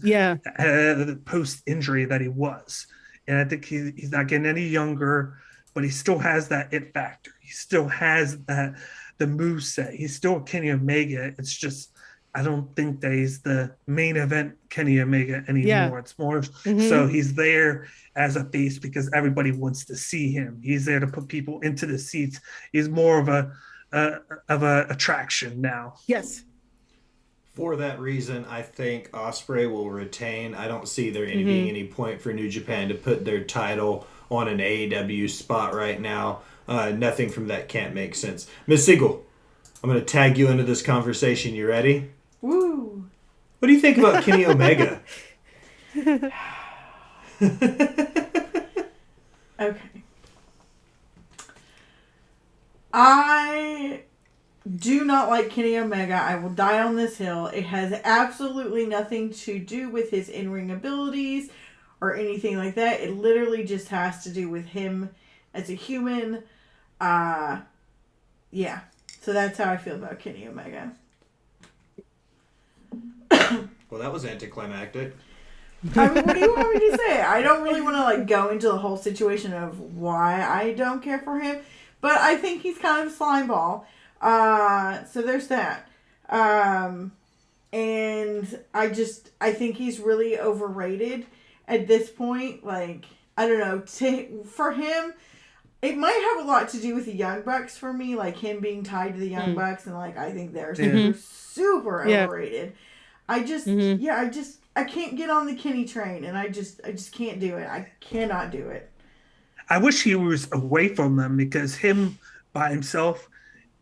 post-injury that he was. And I think he's not getting any younger, but he still has that it factor. He still has the moveset. He's still Kenny Omega. It's just, I don't think that he's the main event Kenny Omega anymore. Yeah. It's more so he's there as a face because everybody wants to see him. He's there to put people into the seats. He's more of a attraction now. Yes. For that reason, I think Ospreay will retain. I don't see there being any point for New Japan to put their title on an AEW spot right now. Nothing from that can't make sense. Ms. Siegel, I'm going to tag you into this conversation. You ready? Woo! What do you think about Kenny Omega? Okay. I do not like Kenny Omega. I will die on this hill. It has absolutely nothing to do with his in-ring abilities or anything like that. It literally just has to do with him as a human. Yeah. So that's how I feel about Kenny Omega. Well, that was anticlimactic. I mean, what do you want me to say? I don't really want to go into the whole situation of why I don't care for him, but I think he's kind of a slime ball. So there's that. And I think he's really overrated at this point. Like, I don't know, for him, it might have a lot to do with the Young Bucks for me, like him being tied to the Young Bucks, and like, I think they're super overrated. I can't get on the Kenny train, and I just can't do it. I cannot do it. I wish he was away from them, because him by himself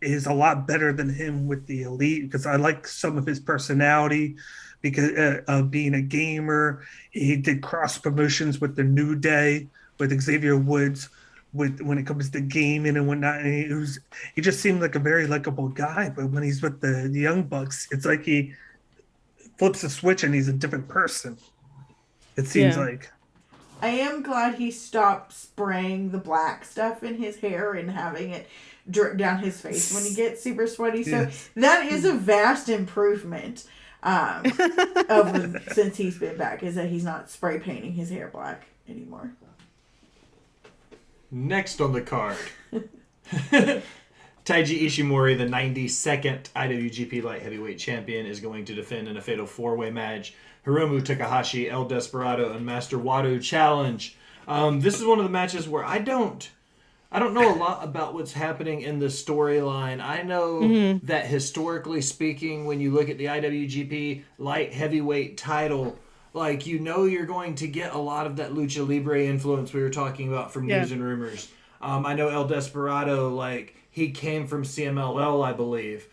is a lot better than him with the Elite, because I like some of his personality because of being a gamer. He did cross promotions with the New Day, with Xavier Woods, when it comes to gaming and whatnot. And he just seemed like a very likable guy, but when he's with the Young Bucks, it's like he flips a switch and he's a different person. It seems like. I am glad he stopped spraying the black stuff in his hair and having it drip down his face when he gets super sweaty. So that is a vast improvement since he's been back, is that he's not spray painting his hair black anymore. Next on the card, Taiji Ishimori, the 92nd IWGP Light Heavyweight Champion, is going to defend in a fatal 4-way match. Hiromu Takahashi, El Desperado, and Master Wato challenge. This is one of the matches where I don't know a lot about what's happening in the storyline. I know that historically speaking, when you look at the IWGP Light Heavyweight title, like, you know, you're going to get a lot of that lucha libre influence we were talking about from News and Rumors. I know El Desperado, like, he came from CMLL, I believe.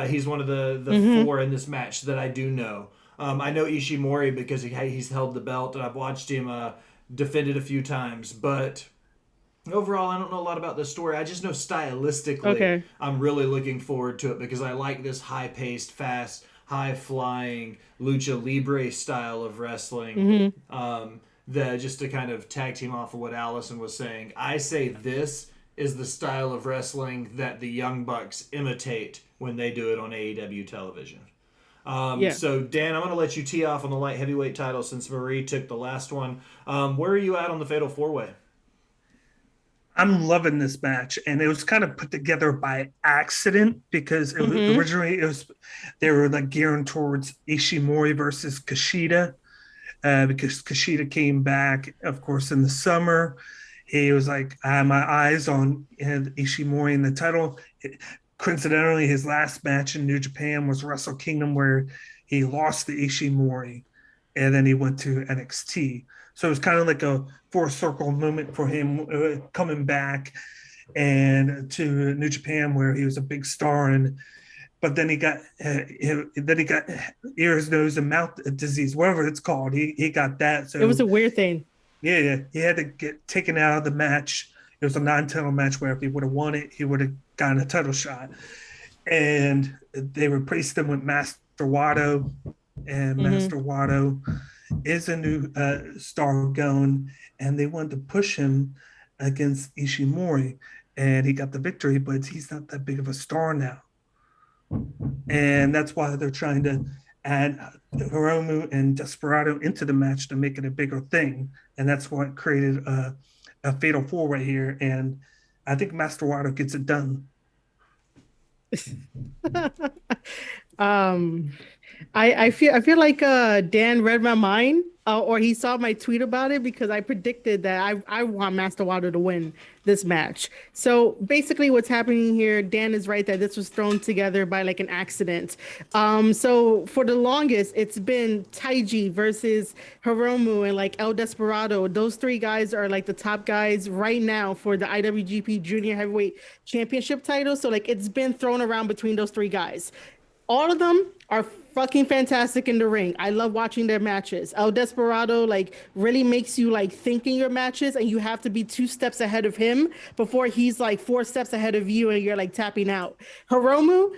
He's one of the four in this match that I do know. I know Ishimori because he's held the belt, and I've watched him defend it a few times. But overall, I don't know a lot about the story. I just know stylistically, I'm really looking forward to it because I like this high-paced, fast, high-flying lucha libre style of wrestling. Just to kind of tag team off of what Alison was saying, I say this is the style of wrestling that the Young Bucks imitate when they do it on AEW television. So, Dan, I'm going to let you tee off on the light heavyweight title since Marie took the last one. Where are you at on the Fatal 4-Way? I'm loving this match, and it was kind of put together by accident because it was, originally they were like gearing towards Ishimori versus Kushida because Kushida came back, of course, in the summer. He was like, I had my eyes on Ishimori in the title. Coincidentally, his last match in New Japan was Wrestle Kingdom, where he lost to Ishimori, and then he went to NXT. So it was kind of like a full circle moment for him coming back and to New Japan, where he was a big star. But then he got ears, nose, and mouth disease, whatever it's called. He got that. So it was a weird thing. Yeah, he had to get taken out of the match. It was a non-title match where if he would have won it, he would have gotten a title shot. And they replaced him with Master Wato, and Master Wato is a new star going, and they wanted to push him against Ishimori, and he got the victory, but he's not that big of a star now. And that's why they're trying to add Hiromu and Desperado into the match to make it a bigger thing. And that's what created a fatal 4-way here. And I think Master Wato gets it done. I feel like Dan read my mind, or he saw my tweet about it, because I predicted that I want Master Wato to win this match. So basically what's happening here, Dan is right that this was thrown together by like an accident. So for the longest, it's been Taiji versus Hiromu and like El Desperado. Those three guys are like the top guys right now for the IWGP Junior Heavyweight Championship title. So like it's been thrown around between those three guys. All of them are fucking fantastic in the ring. I love watching their matches. El Desperado like really makes you like think in your matches, and you have to be 2 steps ahead of him before he's like 4 steps ahead of you and you're like tapping out. Hiromu,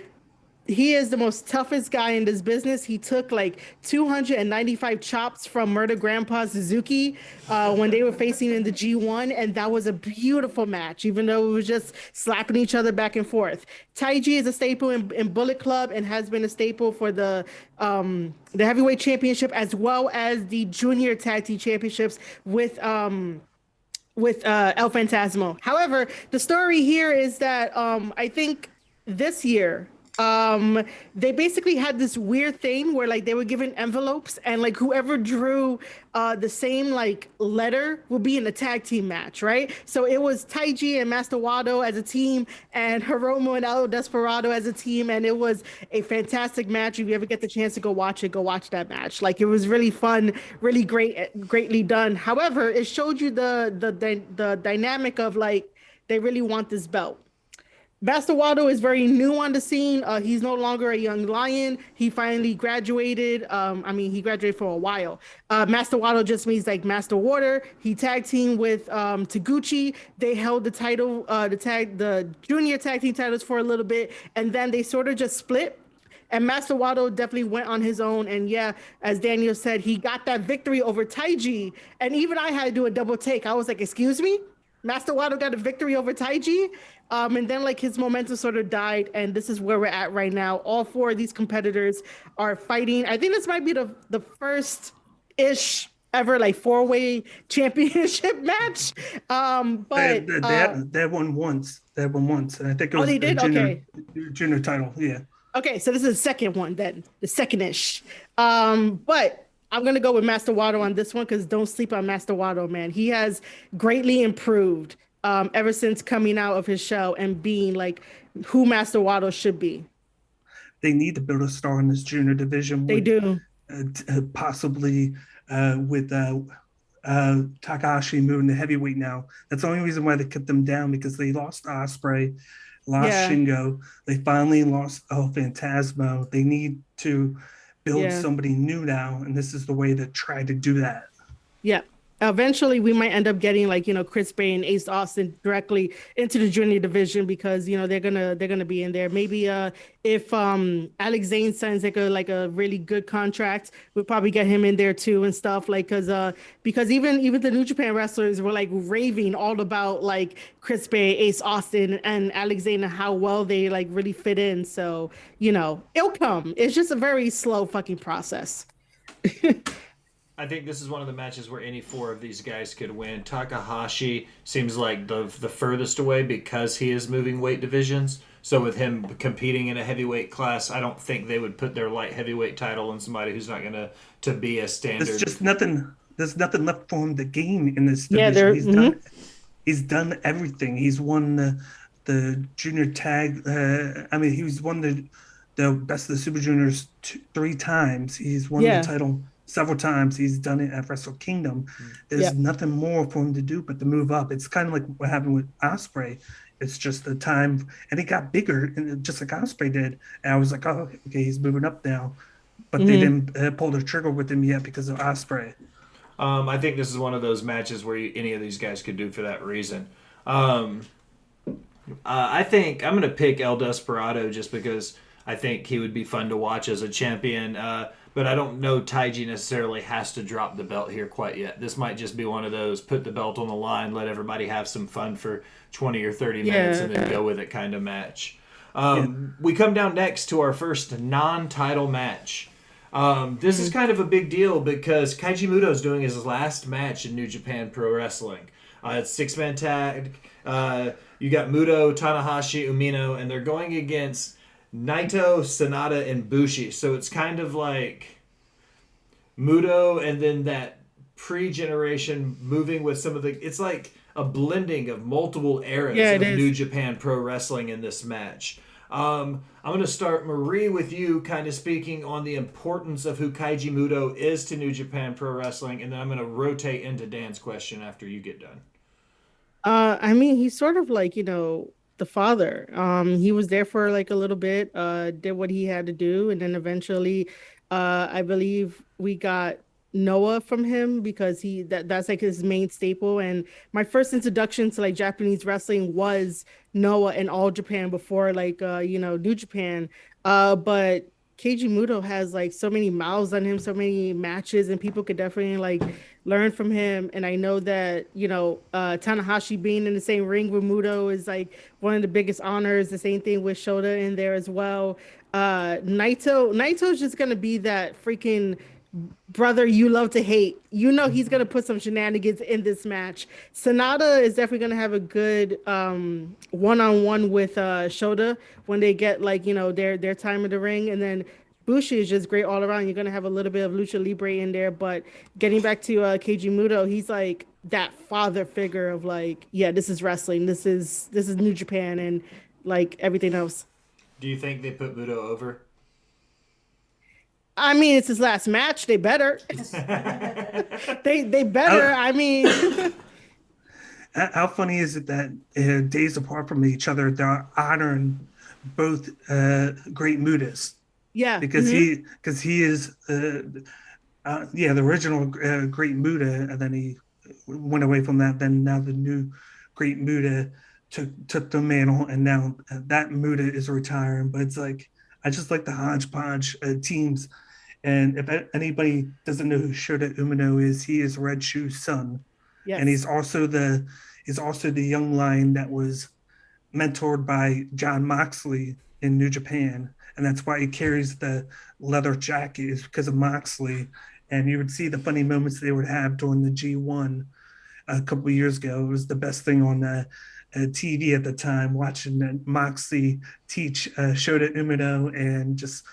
he is the most toughest guy in this business. He took like 295 chops from Murder Grandpa Suzuki when they were facing in the G1, and that was a beautiful match, even though it was just slapping each other back and forth. Taiji is a staple in Bullet Club and has been a staple for the heavyweight championship as well as the junior tag team championships with El Phantasmo. However, the story here is that I think this year they basically had this weird thing where like they were given envelopes, and like whoever drew the same like letter would be in a tag team match, right? So it was Taiji and Master Wato as a team and Hiromu and El Desperado as a team, and it was a fantastic match. If you ever get the chance to go watch it, go watch that match. Like it was really fun, really greatly done. However, it showed you the dynamic of like they really want this belt. Master Wato is very new on the scene. He's no longer a young lion. He finally graduated. He graduated for a while. Master Wato just means like Master Water. He tag teamed with Taguchi. They held the title, the junior tag team titles for a little bit, and then they sort of just split. And Master Wato definitely went on his own. And yeah, as Daniel said, he got that victory over Taiji. And even I had to do a double take. I was like, excuse me? Master Wato got a victory over Taiji? And then like his momentum sort of died, and this is where we're at right now. All 4 of these competitors are fighting. I think this might be the first-ish ever like 4-way championship match. But they won once. They won once. And I think it was they did? Junior title. Yeah. Okay, so this is the second one then, the second-ish. But I'm going to go with Master Wato on this one, because don't sleep on Master Wato, man. He has greatly improved ever since coming out of his shell and being like who Master Wato should be. They need to build a star in this junior division. They do. Possibly with Takahashi moving to heavyweight now. That's the only reason why they kept them down, because they lost Ospreay, lost Shingo. They finally lost Phantasmo. They need to build somebody new now, and this is the way to try to do that. Yeah. Eventually, we might end up getting Chris Bay and Ace Austin directly into the junior division, because they're gonna be in there. Maybe if Alex Zane signs like a really good contract, we'll probably get him in there too and stuff, because even the New Japan wrestlers were like raving all about like Chris Bay, Ace Austin, and Alex Zane, and how well they like really fit in. So it'll come. It's just a very slow fucking process. I think this is one of the matches where any four of these guys could win. Takahashi seems like the furthest away because he is moving weight divisions. So with him competing in a heavyweight class, I don't think they would put their light heavyweight title on somebody who's not going to be a standard. There's just nothing. There's nothing left for him to gain in this division. Yeah, he's done everything. He's won the junior tag. He's won the best of the Super Juniors 3 times. He's won the title several times. He's done it at Wrestle Kingdom. There's nothing more for him to do but to move up. It's kind of like what happened with Ospreay. It's just the time, and it got bigger, just like Ospreay did. And I was like, oh, okay, he's moving up now. But they didn't pull the trigger with him yet because of Ospreay. I think this is one of those matches where any of these guys could do for that reason. I think I'm going to pick El Desperado just because I think he would be fun to watch as a champion. But I don't know Taiji necessarily has to drop the belt here quite yet. This might just be one of those put the belt on the line, let everybody have some fun for 20 or 30 minutes, and then go with it kind of match. We come down next to our first non-title match. This is kind of a big deal because Kaiji Muto's doing his last match in New Japan Pro Wrestling. It's 6-man tag. You got Muto, Tanahashi, Umino, and they're going against Naito, Sanada, and Bushi. So it's kind of like Muto and then that pre-generation moving with some of the... It's like a blending of multiple eras of New Japan Pro Wrestling in this match. I'm going to start, Marie, with you kind of speaking on the importance of who Kaiji Muto is to New Japan Pro Wrestling, and then I'm going to rotate into Dan's question after you get done. He's sort of like, the father. He was there for like a little bit, did what he had to do, and then eventually I believe we got Noah from him because that's like his main staple. And my first introduction to like Japanese wrestling was Noah in All Japan before New Japan. But Keiji Muto has like so many mouths on him, so many matches, and people could definitely like learn from him. And I know that, Tanahashi being in the same ring with Muto is like one of the biggest honors. The same thing with Shota in there as well. Naito's just going to be that freaking brother you love to hate. He's going to put some shenanigans in this match. Sanada is definitely going to have a good one-on-one with Shota when they get their time in the ring. And then Bushi is just great all around. You're going to have a little bit of Lucha Libre in there. But getting back to Keiji Muto, he's like that father figure of like, yeah, this is wrestling. This is New Japan and like everything else. Do you think they put Muto over? It's his last match. They better. they better. How funny is it that days apart from each other, they're honoring both great Mutas? Yeah, because he is the original great Muta, and then he went away from that. Then now the new great Muta took the mantle, and now that Muta is retiring. But it's like, I just like the hodgepodge teams. And if anybody doesn't know who Shota Umino is, he is Red Shoe's son. Yes. And he's also the young lion that was mentored by John Moxley in New Japan. And that's why he carries the leather jacket, is because of Moxley. And you would see the funny moments they would have during the G1 a couple of years ago. It was the best thing on TV at the time, watching Moxley teach Shota Umino and just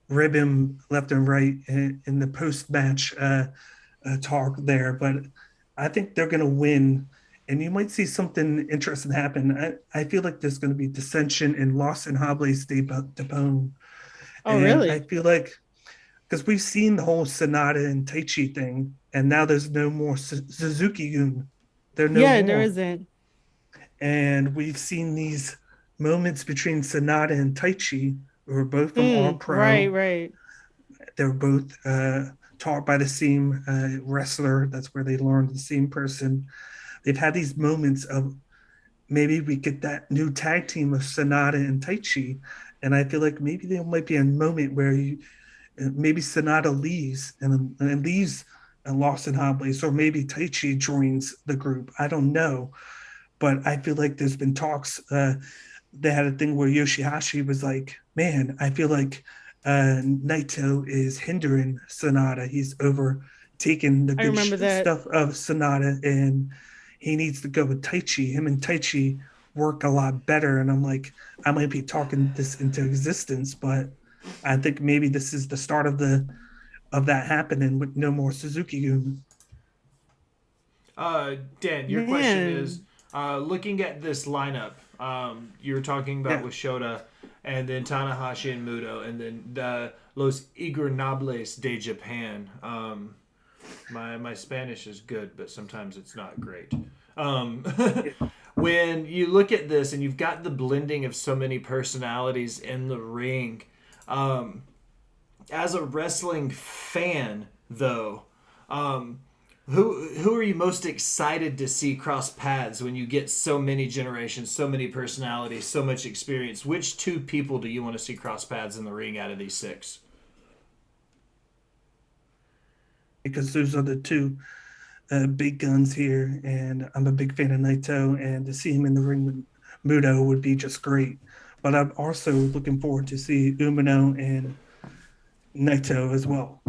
rib him left and right in the post-match talk there. But I think they're going to win, and you might see something interesting happen. I feel like there's going to be dissension in Lawson Hobley's debone. Oh, and really? I feel like because we've seen the whole Sonata and Taichi thing, and now there's no more Suzuki-gun. They're no Yeah, more. there isn't. And we've seen these moments between Sonata and Taichi, who are both from All Pro. Right. They were both taught by the same wrestler. That's where they learned, the same person. They've had these moments of maybe we get that new tag team of Sonata and Taichi. And I feel like maybe there might be a moment where maybe Sonata leaves and leaves Lost and Hoblays, or maybe Taichi joins the group. I don't know. But I feel like there's been talks. They had a thing where Yoshihashi was like, man, I feel like Naito is hindering Sonata. He's overtaking the good stuff of Sonata, and he needs to go with Taichi. Him and Taichi work a lot better. And I'm like, I might be talking this into existence, but I think maybe this is the start of that happening with no more Suzuki-gun. Dan, your question is, looking at this lineup, you were talking about with Shota, and then Tanahashi and Muto, and then Los Ingobernables de Japan. My Spanish is good, but sometimes it's not great. When you look at this and you've got the blending of so many personalities in the ring, as a wrestling fan, though, who are you most excited to see cross paths when you get so many generations, so many personalities, so much experience? Which two people do you want to see cross paths in the ring out of these six? Because those are the two big guns here, and I'm a big fan of Naito, and to see him in the ring with Muto would be just great. But I'm also looking forward to see Umino and Naito as well.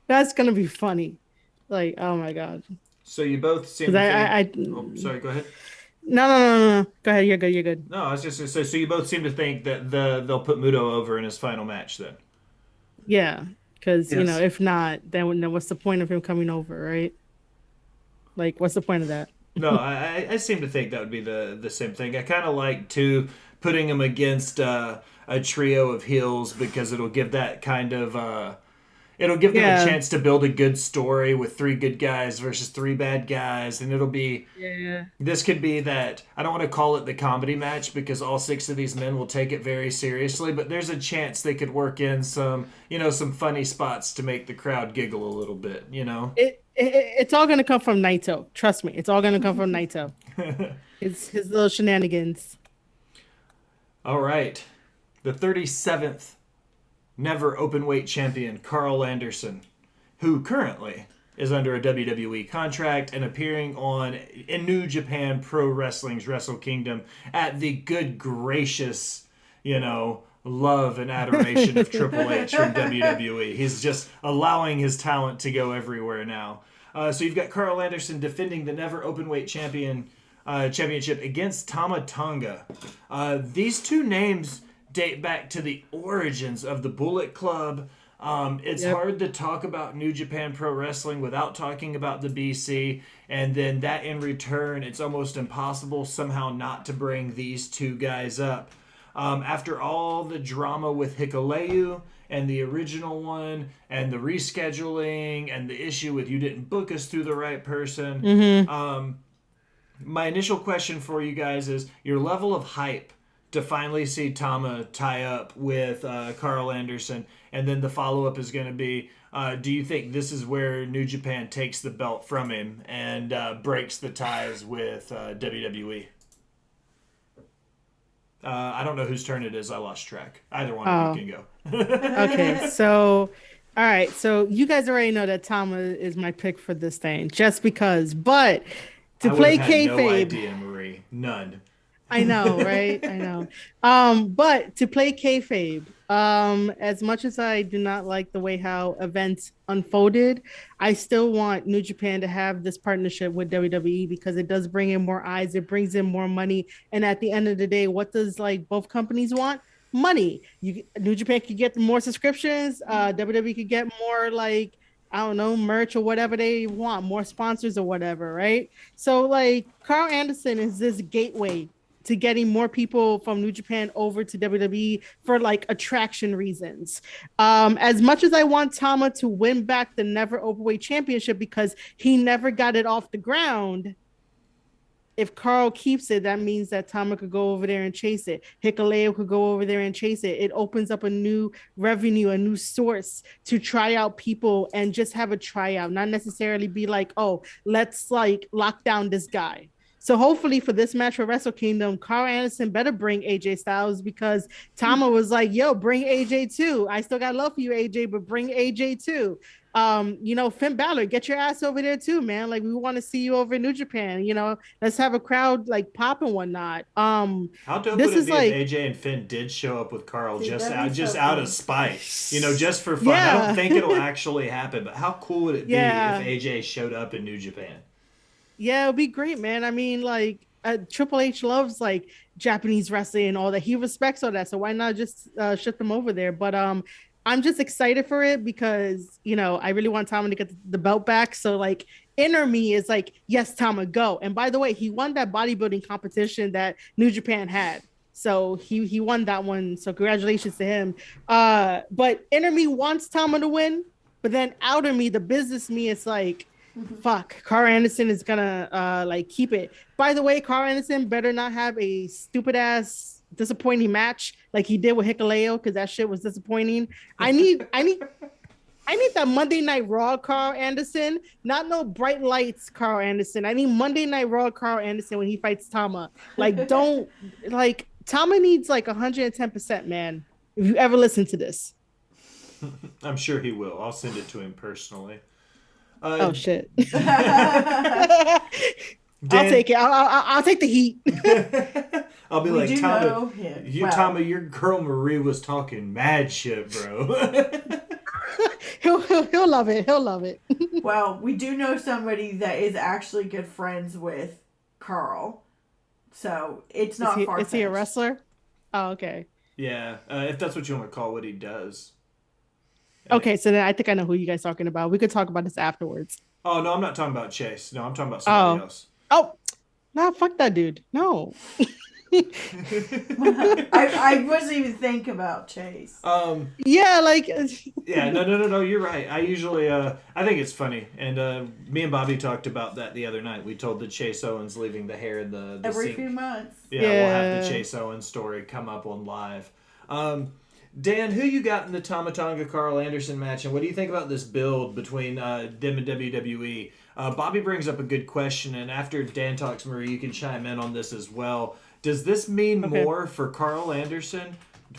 That's gonna be funny. Like, oh my god. So you both seem to think... sorry, go ahead. No. Go ahead. You're good. No, I was just going to say, so you both seem to think that they'll put Muto over in his final match then? Yeah, because, if not, then what's the point of him coming over, right? Like, what's the point of that? No, I seem to think that would be the same thing. I kind of like, too, putting him against a trio of heels, because it'll give that kind of... it'll give them a chance to build a good story with three good guys versus three bad guys, and it'll be... This could be that... I don't want to call it the comedy match, because all six of these men will take it very seriously, but there's a chance they could work in some funny spots to make the crowd giggle a little bit, It's all going to come from Naito. Trust me. It's all going to come from Naito. It's his little shenanigans. All right. The 37th never openweight champion, Carl Anderson, who currently is under a WWE contract and appearing in New Japan Pro Wrestling's Wrestle Kingdom at the good gracious, love and adoration of Triple H from WWE. He's just allowing his talent to go everywhere now. So you've got Carl Anderson defending the never openweight championship against Tama Tonga. These two names date back to the origins of the Bullet Club. It's hard to talk about New Japan Pro Wrestling without talking about the BC, and then that in return, it's almost impossible somehow not to bring these two guys up. After all the drama with Hikuleu and the original one and the rescheduling and the issue with you didn't book us through the right person, my initial question for you guys is your level of hype to finally see Tama tie up with Carl Anderson, and then the follow-up is going to be, do you think this is where New Japan takes the belt from him and breaks the ties with WWE? I don't know whose turn it is. I lost track. Either one of you can go. Okay, so, all right. So you guys already know that Tama is my pick for this thing, just because. But to play kayfabe... no idea, Marie. None. I know, right? I know. But to play kayfabe, as much as I do not like the way how events unfolded, I still want New Japan to have this partnership with WWE because it does bring in more eyes, it brings in more money, and at the end of the day, what does both companies want? Money. New Japan could get more subscriptions, WWE could get more I don't know, merch or whatever they want, more sponsors or whatever, right? So Carl Anderson is this gateway to getting more people from New Japan over to WWE for like attraction reasons. As much as I want Tama to win back the Never Openweight Championship because he never got it off the ground, if Carl keeps it, that means that Tama could go over there and chase it. Hikuleo could go over there and chase it. It opens up a new revenue, a new source to try out people and just have a tryout, not necessarily be like, oh, let's like lock down this guy. So hopefully for this match for Wrestle Kingdom, Carl Anderson better bring AJ Styles because Tama was like, yo, bring AJ too. I still got love for you, AJ, but bring AJ too. Finn Balor, get your ass over there too, man. Like we want to see you over in New Japan. Let's have a crowd like pop and whatnot. How dope this would it is be like, if AJ and Finn did show up with Carl Dude, just that'd be so out cool. of spite, just for fun? Yeah. I don't think it'll actually happen, but how cool would it be Yeah. if AJ showed up in New Japan? yeah, it'd be great, man. I mean, like Triple H loves like Japanese wrestling and all that. He respects all that, so why not just ship them over there? But I'm just excited for it because I really want Tama to get the belt back. So like inner me is like, yes, Tama, go. And by the way, he won that bodybuilding competition that New Japan had. So he won that one. So congratulations to him. But inner me wants Tama to win, but then outer me, the business me, is like, fuck, Carl Anderson is gonna like keep it. By the way, Carl Anderson better not have a stupid ass disappointing match like he did with Hikuleo because that shit was disappointing. I need that Monday Night Raw Carl Anderson, not no bright lights Carl Anderson. I need Monday Night Raw Carl Anderson when he fights Tama. Like Tama needs like 110%, man. If you ever listen to this. I'm sure he will. I'll send it to him personally. Oh shit. Dan, I'll take it. I'll take the heat. I'll be We like, do Tama, know him. Tama, your girl Marie was talking mad shit, bro. He'll love it. He'll love it. Well, we do know somebody that is actually good friends with Carl. So it's not far. Is he a wrestler? Oh, okay. Yeah, if that's what you want to call what he does. Okay, so then I think I know who you guys are talking about. We could talk about this afterwards. Oh, no, I'm not talking about Chase. No, I'm talking about somebody else. Oh, nah, fuck that dude. No. I wasn't even thinking about Chase. Yeah, like. Yeah, no. You're right. I usually, I think it's funny, and me and Bobby talked about that the other night. We told the Chase Owens leaving the hair in the Every sink. few months. Yeah, we'll have the Chase Owens story come up on live. Dan, who you got in the Tama Tonga Carl Anderson match, and what do you think about this build between them and WWE? Bobby brings up a good question, and after Dan talks, Marie, you can chime in on this as well. Does this mean more for Carl Anderson,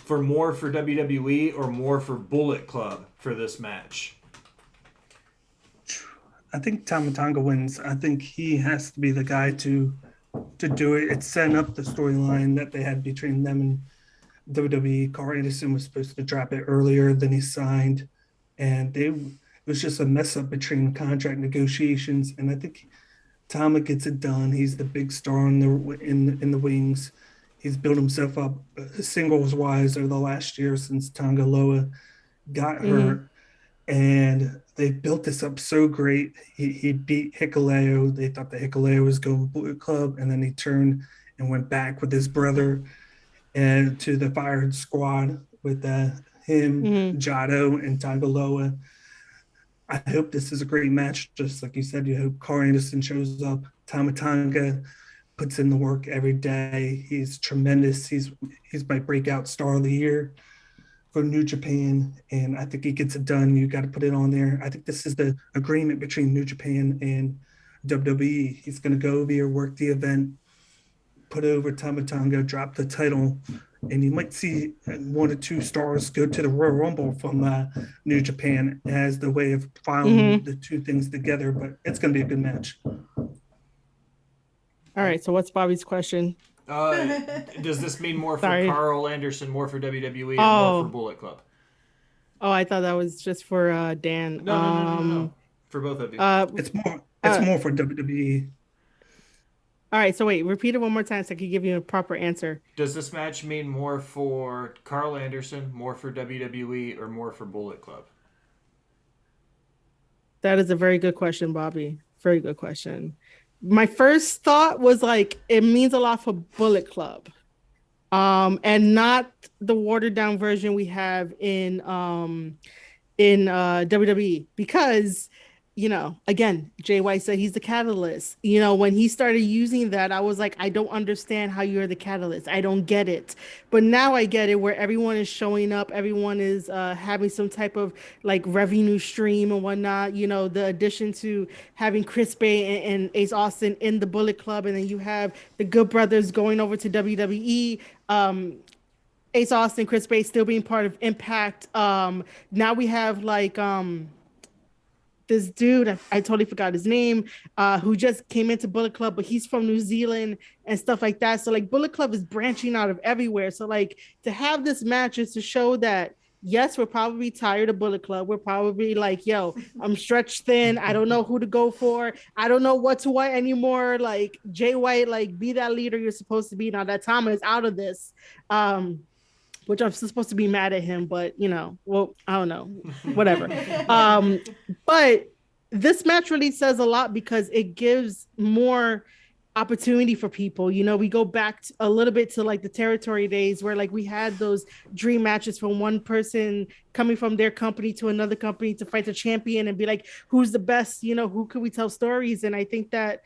more for WWE, or more for Bullet Club for this match? I think Tama Tonga wins. I think he has to be the guy to do it. It's setting up the storyline that they had between them and WWE. Carl Anderson was supposed to drop it earlier than he signed, and it was just a mess up between contract negotiations. And I think Tama gets it done. He's the big star in the wings. He's built himself up singles wise over the last year since Tonga Loa got hurt, and they built this up so great. He beat Hikuleo. They thought that Hikuleo was going to Bullet Club, and then he turned and went back with his brother and to the Fired Squad with him, Jado, and Tonga Loa. I hope this is a great match. Just like you said, you hope Carl Anderson shows up. Tama Tonga puts in the work every day. He's tremendous. He's my breakout star of the year for New Japan, and I think he gets it done. You got to put it on there. I think this is the agreement between New Japan and WWE. He's going to go over here, work the event, put over Tama Tonga, drop the title, and you might see one or two stars go to the Royal Rumble from New Japan as the way of filing the two things together. But it's going to be a good match. All right, so what's Bobby's question? Does this mean more for Sorry. Carl Anderson, more for WWE, or more for Bullet Club? Oh, I thought that was just for Dan. No. For both of you. It's more for WWE. All right, so wait, repeat it one more time so I can give you a proper answer. Does this match mean more for Carl Anderson, more for WWE, or more for Bullet Club? That is a very good question, Bobby. Very good question. my first thought was like it means a lot for Bullet Club, and not the watered down version we have in WWE, because again, Jay White said he's the catalyst. When he started using that, I was like, I don't understand how you're the catalyst. I don't get it. But now I get it, where everyone is showing up, everyone is having some type of like revenue stream and whatnot. The addition to having Chris Bay and Ace Austin in the Bullet Club, and then you have the Good Brothers going over to WWE. Ace Austin, Chris Bay still being part of Impact. Now we have like this dude, I totally forgot his name, who just came into Bullet Club, but he's from New Zealand and stuff like that. So like Bullet Club is branching out of everywhere. So like to have this match is to show that yes, we're probably tired of Bullet Club. We're probably like, yo, I'm stretched thin. I don't know who to go for. I don't know what to want anymore. Like Jay White, like be that leader you're supposed to be. Now that Tama is out of this. Which I'm supposed to be mad at him, but well, I don't know, whatever. But this match really says a lot because it gives more opportunity for people. We go back a little bit to like the territory days where like we had those dream matches from one person coming from their company to another company to fight the champion and be like, who's the best? Who could we tell stories? And I think that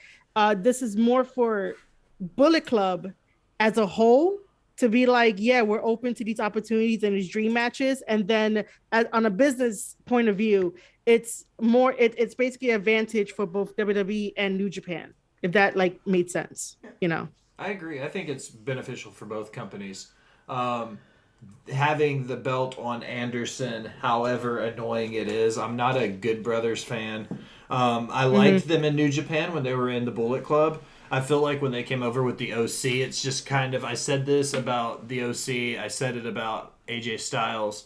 this is more for Bullet Club as a whole, to be like, yeah, we're open to these opportunities and these dream matches. And then on a business point of view, it's it's basically an advantage for both WWE and New Japan, if that like made sense, I agree. I think it's beneficial for both companies. Having the belt on Anderson, however annoying it is, I'm not a Good Brothers fan. I liked them in New Japan when they were in the Bullet Club. I feel like when they came over with the OC, it's just kind of, I said this about the OC, I said it about AJ Styles.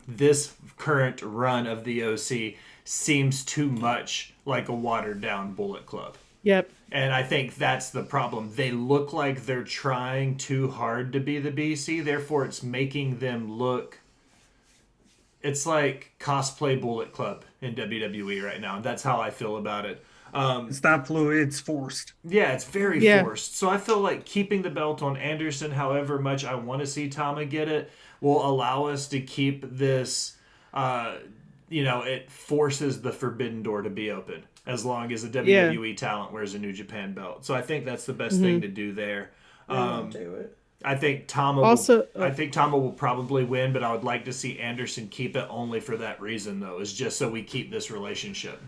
This current run of the OC seems too much like a watered down Bullet Club. Yep. And I think that's the problem. They look like they're trying too hard to be the BC, therefore it's making them look... It's like cosplay Bullet Club in WWE right now, and that's how I feel about it. It's not fluid, it's forced. Yeah, it's very forced. So I feel like keeping the belt on Anderson, however much I want to see Tama get it, will allow us to keep this, it forces the forbidden door to be open as long as a WWE talent wears a New Japan belt. So I think that's the best thing to do there. Do it. I think Tama will probably win, but I would like to see Anderson keep it only for that reason, though, is just so we keep this relationship.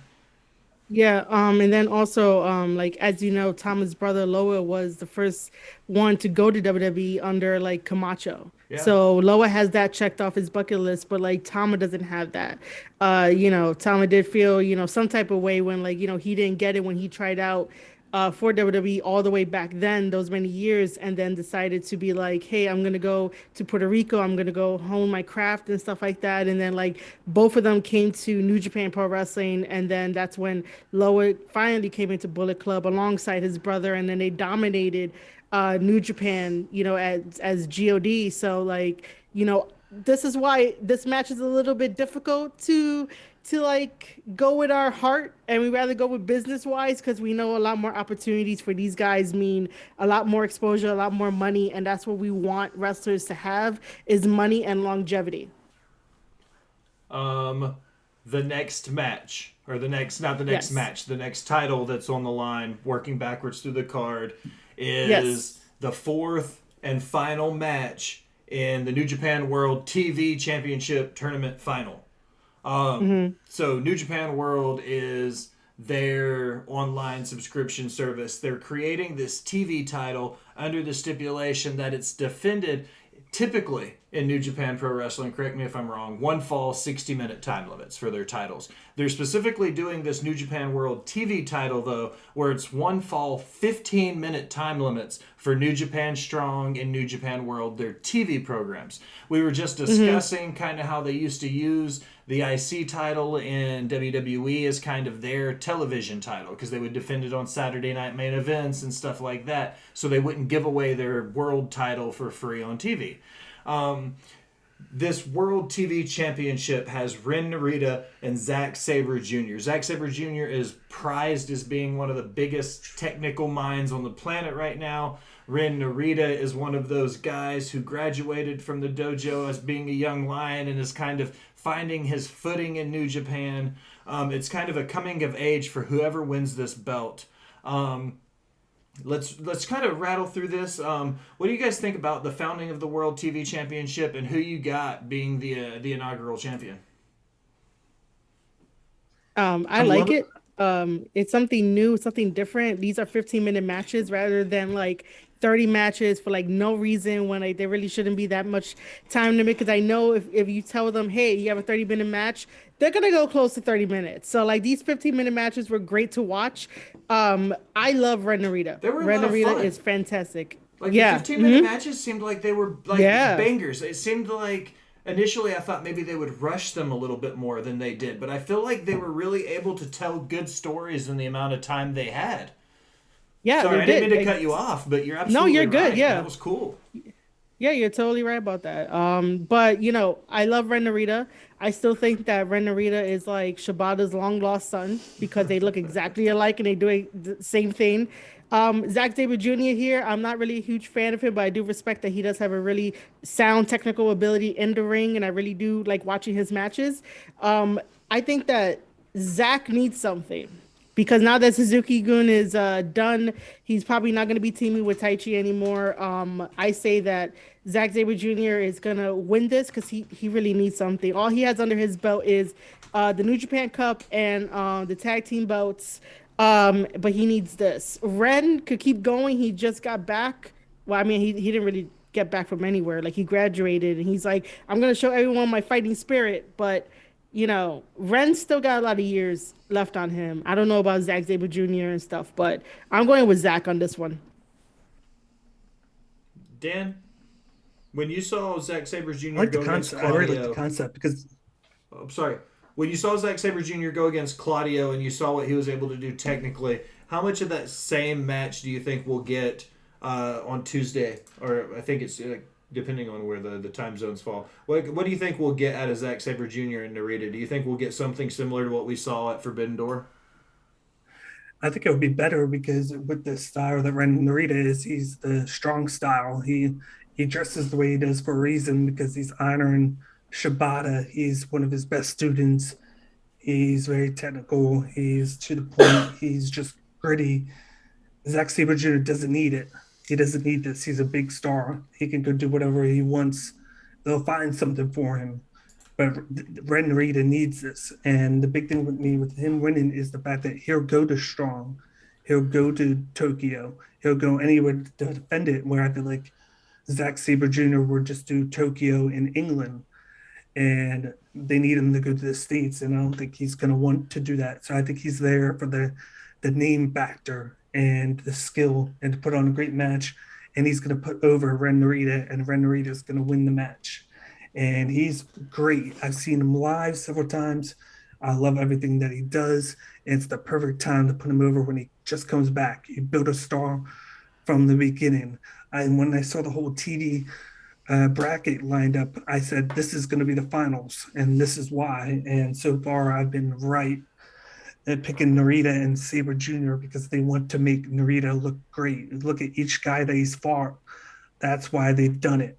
Yeah, and then also, like as you know, Tama's brother Loa was the first one to go to WWE under like Camacho. Yeah. So Loa has that checked off his bucket list, but like Tama doesn't have that. Tama did feel, some type of way when like, he didn't get it when he tried out for WWE all the way back then, those many years, and then decided to be like, hey, I'm going to go to Puerto Rico. I'm going to go hone my craft and stuff like that. And then like both of them came to New Japan Pro Wrestling. And then that's when Loa finally came into Bullet Club alongside his brother. And then they dominated New Japan, as GOD. So like, this is why this match is a little bit difficult to like go with our heart, and we rather go with business wise because we know a lot more opportunities for these guys mean a lot more exposure, a lot more money, and that's what we want wrestlers to have, is money and longevity. The next match, or the next match, the next title that's on the line, working backwards through the card, is the fourth and final match in the New Japan World TV Championship Tournament Final. So New Japan World is their online subscription service. They're creating this TV title under the stipulation that it's defended typically in New Japan Pro Wrestling, correct me if I'm wrong, one fall 60-minute time limits for their titles. They're specifically doing this New Japan World TV title, though, where it's one fall 15-minute time limits for New Japan Strong and New Japan World, their TV programs. We were just discussing kind of how they used to use the IC title in WWE as kind of their television title, because they would defend it on Saturday night main events and stuff like that, so they wouldn't give away their world title for free on TV. this World TV Championship has Ren Narita and Zack Sabre Jr. Zack Sabre Jr. is prized as being one of the biggest technical minds on the planet right now. Ren Narita is one of those guys who graduated from the dojo as being a young lion and is kind of finding his footing in New Japan. It's kind of a coming of age for whoever wins this belt. Let's kind of rattle through this. What do you guys think about the founding of the World TV Championship and who you got being the inaugural champion? I like it. It's something new, something different. These are 15-minute matches rather than like 30 matches for like no reason when like there really shouldn't be that much time limit. Because I know if you tell them, hey, you have a 30-minute match, they're gonna go close to 30 minutes. So like these 15-minute matches were great to watch. I love Ren Narita. Ren Narita is fantastic. Like the 15-minute matches seemed like they were like bangers. It seemed like initially I thought maybe they would rush them a little bit more than they did, but I feel like they were really able to tell good stories in the amount of time they had. Yeah, sorry, I didn't mean to cut you off, but you're absolutely you're good. Right. Yeah, that was cool. Yeah, you're totally right about that. But you know, I love Ren Narita. I still think that Ren Narita is like Shibata's long lost son because they look exactly alike and they do the same thing. Zack Sabre Jr. here, I'm not really a huge fan of him, but I do respect that he does have a really sound technical ability in the ring, and I really do like watching his matches. I think that Zack needs something. Because now that Suzuki-gun is done, he's probably not going to be teaming with Taichi anymore. I say that Zack Sabre Jr. is going to win this because he really needs something. All he has under his belt is the New Japan Cup and the tag team belts. But he needs this. Ren could keep going. He just got back. Well, I mean, he didn't really get back from anywhere. Like, he graduated, and he's like, I'm going to show everyone my fighting spirit, but... You know, Ren's still got a lot of years left on him. I don't know about Zack Sabre Jr. and stuff, but I'm going with Zack on this one. Dan, when you saw Zack Sabre Jr. I go against Claudio... I really like the concept because... I'm sorry. When you saw Zack Sabre Jr. go against Claudio and you saw what he was able to do technically, how much of that same match do you think we'll get on Tuesday? Or I think it's... depending on where the time zones fall. What do you think we'll get out of Zack Sabre Jr. and Narita? Do you think we'll get something similar to what we saw at Forbidden Door? I think it would be better because with the style that Ren Narita is, he's the strong style. He dresses the way he does for a reason because he's honoring Shibata. He's one of his best students. He's very technical. He's to the point. He's just gritty. Zack Sabre Jr. doesn't need it. He doesn't need this. He's a big star. He can go do whatever he wants. They'll find something for him. But Ren Narita needs this. And the big thing with me with him winning is the fact that he'll go to Strong. He'll go to Tokyo. He'll go anywhere to defend it, where I feel like Zack Sabre Jr. would just do Tokyo in England. And they need him to go to the States. And I don't think he's going to want to do that. So I think he's there for the name factor and the skill and to put on a great match. And he's going to put over Ren Narita, and Ren Narita is going to win the match. And he's great. I've seen him live several times. I love everything that he does. And it's the perfect time to put him over when he just comes back. You build a star from the beginning. And when I saw the whole TV bracket lined up, I said, this is going to be the finals, and this is why. And so far, I've been right at picking Narita and Sabre Jr. because they want to make Narita look great. Look at each guy that he's fought. That's why they've done it.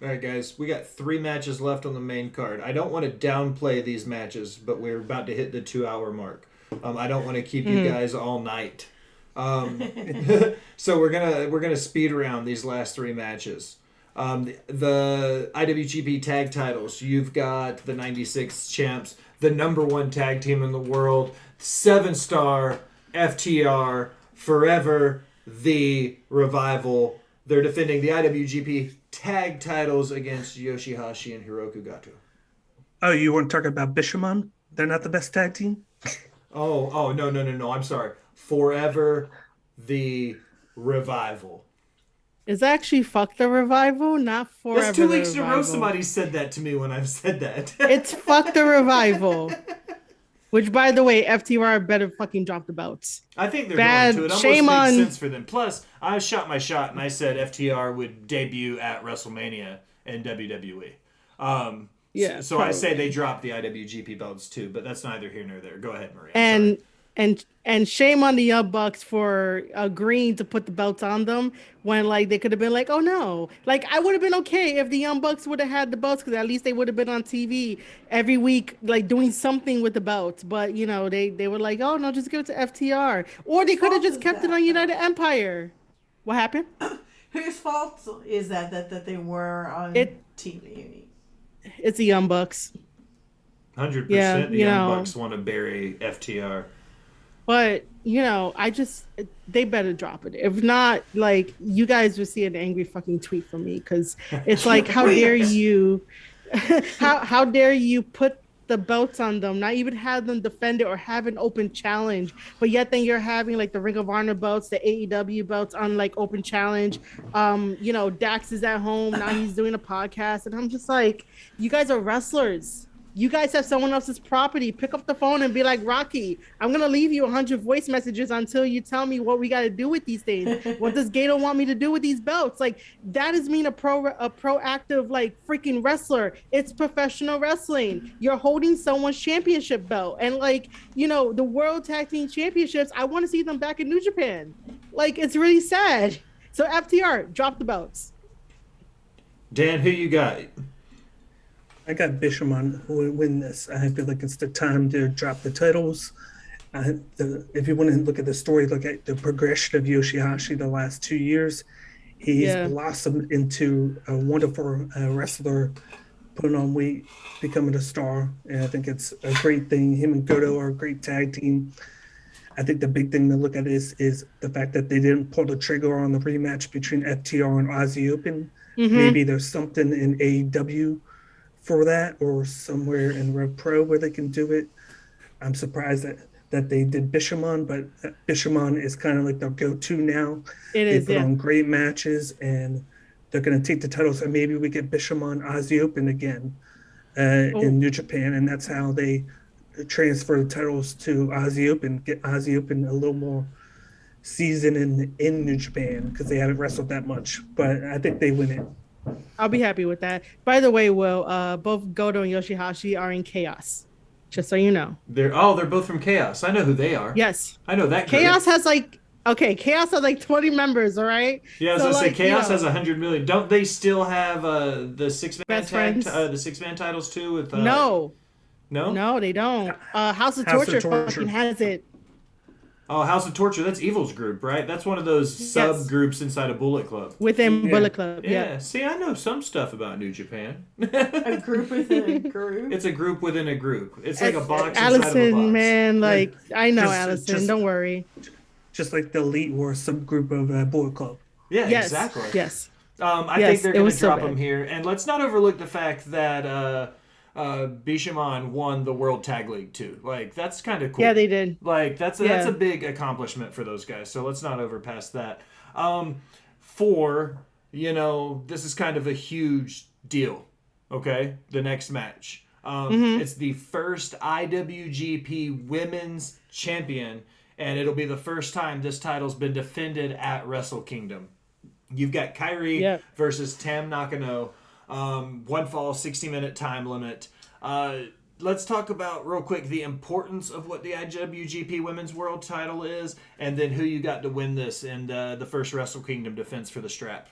All right, guys, we got 3 matches left on the main card. I don't want to downplay these matches, but we're about to hit the 2-hour mark. I don't want to keep you guys all night. So we're gonna speed around these last 3 matches. The IWGP tag titles. You've got the 96 champs, the #1 tag team in the world, 7-star FTR, Forever, the Revival. They're defending the IWGP tag titles against Yoshihashi and Hiroku Goto. Oh, you want to talk about Bishamon? They're not the best tag team? Oh, no. I'm sorry. Forever, the Revival. It's actually Fuck the Revival, not Forever. That's 2 weeks in a row Revival. somebody said that to me when I've said that. It's Fuck the Revival. Which, by the way, FTR better fucking drop the belts. I think they're Bad. going to. It Shame almost makes on- sense for them. Plus, I shot my shot and I said FTR would debut at WrestleMania. in WWE. Yeah, So I say probably. they dropped the IWGP belts too, but that's neither here nor there. Go ahead, Maria. And and shame on the Young Bucks for agreeing to put the belts on them when like they could have been like, oh no, like I would have been okay if the Young Bucks would have had the belts because at least they would have been on TV every week, like doing something with the belts. But you know, they were like, oh no, just give it to FTR, or they Whose could have fault just is kept it that, on United though? Empire. What happened? Whose fault is that they were on It TV? it's the Young Bucks. Yeah, 100% the you Young know. Bucks want to bury FTR. But you know, I just they better drop it. If not, like you guys will see an angry fucking tweet from me because it's like, how dare Tweet. you, how dare you put the belts on them, not even have them defend it or have an open challenge, but yet then you're having like the Ring of Honor belts, the AEW belts on like open challenge. You know, Dax is at home now; he's doing a podcast, and I'm just like, you guys are wrestlers. You guys have someone else's property. Pick up the phone and be like, Rocky, I'm going to leave you 100 voice messages until you tell me what we got to do with these things. What does Gato want me to do with these belts? Like, that is being a proactive, like, freaking wrestler. It's professional wrestling. You're holding someone's championship belt. And, like, you know, the World Tag Team Championships, I want to see them back in New Japan. Like, it's really sad. So, FTR, drop the belts. Dan, who you got? I got Bishamon who will win this. I feel like it's the time to drop the titles. If you want to look at the story, look at the progression of Yoshihashi the last 2 years. He's blossomed into a wonderful wrestler, putting on weight, becoming a star. And I think it's a great thing. Him and Goto are a great tag team. I think the big thing to look at is the fact that they didn't pull the trigger on the rematch between FTR and Aussie Open. Mm-hmm. Maybe there's something in AEW for that, or somewhere in Rev Pro where they can do it. I'm surprised that they did Bishamon, but Bishamon is kind of like their go-to now. They put on great matches, and they're going to take the titles, and maybe we get Bishamon Aussie Open again in New Japan, and that's how they transfer the titles to Aussie Open, get Aussie Open a little more season in New Japan because they haven't wrestled that much. But I think they win it. I'll be happy with that. By the way, Will, both Goto and Yoshihashi are in Chaos. Just so you know. They're both from Chaos. I know who they are. Yes. I know that. Chaos has like 20 members, all right? Yeah, I was gonna say Chaos has 100 million. Don't they still have the six-man titles too with No, they don't. House of Torture fucking has it. Oh, House of Torture, that's Evil's group, right? That's one of those subgroups inside a Bullet Club. Within Bullet Club, yeah. See, I know some stuff about New Japan. A group within a group? It's a group within a group. It's like a box Alison, inside of a box. man, like, I know Alison, don't worry. Just like the Elite or subgroup of Bullet Club. Yeah, exactly. Yes. I think they're going to drop them here. And let's not overlook the fact that Bishamon won the World Tag League too. Like, that's kind of cool. Yeah, they did. Like, that's a big accomplishment for those guys. So let's not overpass that. This is kind of a huge deal. Okay, the next match. It's the first IWGP Women's Champion, and it'll be the first time this title's been defended at Wrestle Kingdom. You've got Kairi versus Tam Nakano. One fall, 60-minute time limit. Let's talk about real quick the importance of what the IWGP Women's World Title is, and then who you got to win this in the first Wrestle Kingdom defense for the strap.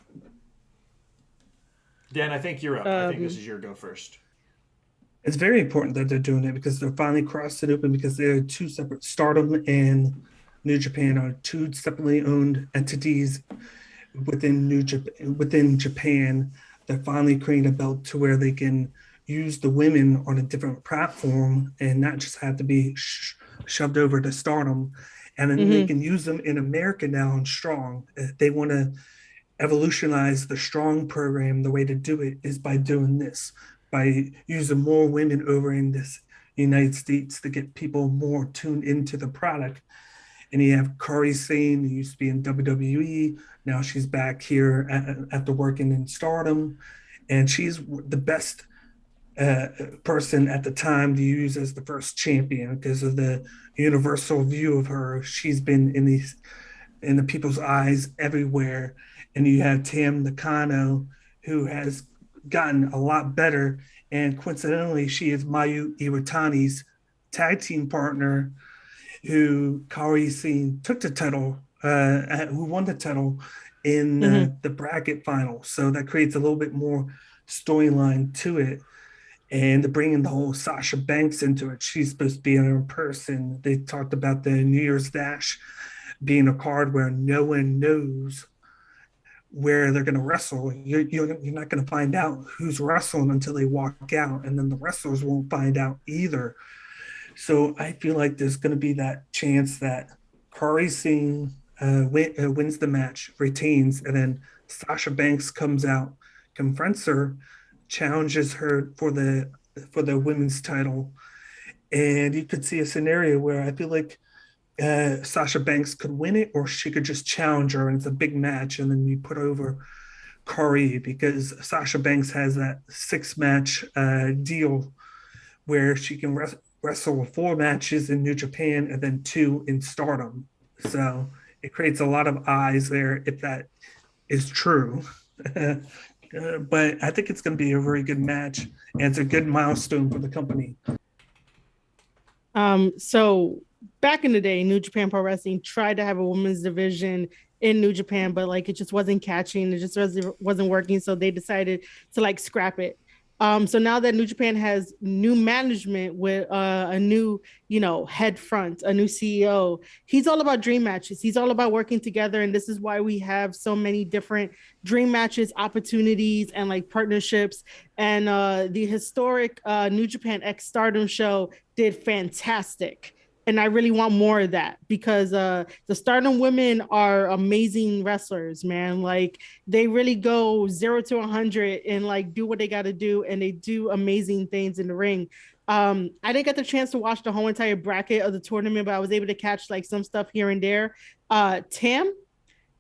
Dan, I think you're up. I think this is your go first. It's very important that they're doing it because they're finally crossed it open because they're two separate. Stardom and New Japan are two separately owned entities within Japan. They're finally creating a belt to where they can use the women on a different platform and not just have to be shoved over to Stardom. And then they can use them in America now on Strong. They want to evolutionize the Strong program. The way to do it is by doing this, by using more women over in this United States to get people more tuned into the product. And you have Kairi Sane, who used to be in WWE. Now she's back here after working in Stardom. And she's the best person at the time to use as the first champion because of the universal view of her. She's been in the people's eyes everywhere. And you have Tam Nakano, who has gotten a lot better. And coincidentally, she is Mayu Iwatani's tag team partner, who Kaori Singh took the title, who won the title in the bracket final. So that creates a little bit more storyline to it. And bringing the whole Sasha Banks into it. She's supposed to be in person. They talked about the New Year's Dash being a card where no one knows where they're going to wrestle. You're not going to find out who's wrestling until they walk out, and then the wrestlers won't find out either. So I feel like there's going to be that chance that Kaori Singh wins the match, retains, and then Sasha Banks comes out, confronts her, challenges her for the women's title, and you could see a scenario where I feel like Sasha Banks could win it, or she could just challenge her, and it's a big match, and then you put over Kaori, because Sasha Banks has that 6-match deal where she can wrestle 4 matches in New Japan and then 2 in Stardom. So it creates a lot of eyes there if that is true. But I think it's going to be a very good match, and it's a good milestone for the company. So back in the day, New Japan Pro Wrestling tried to have a women's division in New Japan, but like it just wasn't catching. It just wasn't working. So they decided to like scrap it. So now that New Japan has new management with a new, head front, a new CEO, he's all about dream matches. He's all about working together. And this is why we have so many different dream matches, opportunities, and like partnerships. And the historic New Japan X Stardom show did fantastic. And I really want more of that, because the Stardom women are amazing wrestlers, man. Like they really go 0 to 100 and like do what they got to do, and they do amazing things in the ring. I didn't get the chance to watch the whole entire bracket of the tournament, but I was able to catch like some stuff here and there. Tam,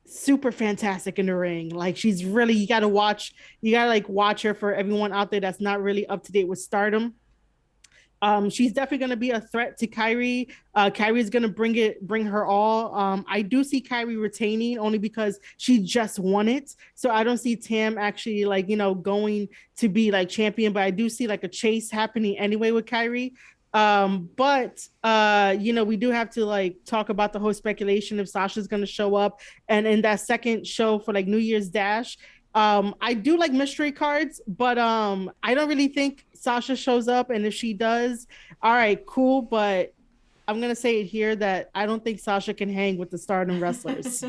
super fantastic in the ring. Like she's really, you gotta watch her. For everyone out there that's not really up to date with Stardom, she's definitely going to be a threat to Kairi. Kairi's going to bring her all. I do see Kairi retaining only because she just won it. So I don't see Tam actually going to be like champion, but I do see like a chase happening anyway with Kairi. But we do have to like talk about the whole speculation if Sasha's going to show up. And in that second show for like New Year's Dash, I do like mystery cards, but I don't really think Sasha shows up. And if she does, all right, cool. But I'm gonna say it here that I don't think Sasha can hang with the Stardom wrestlers.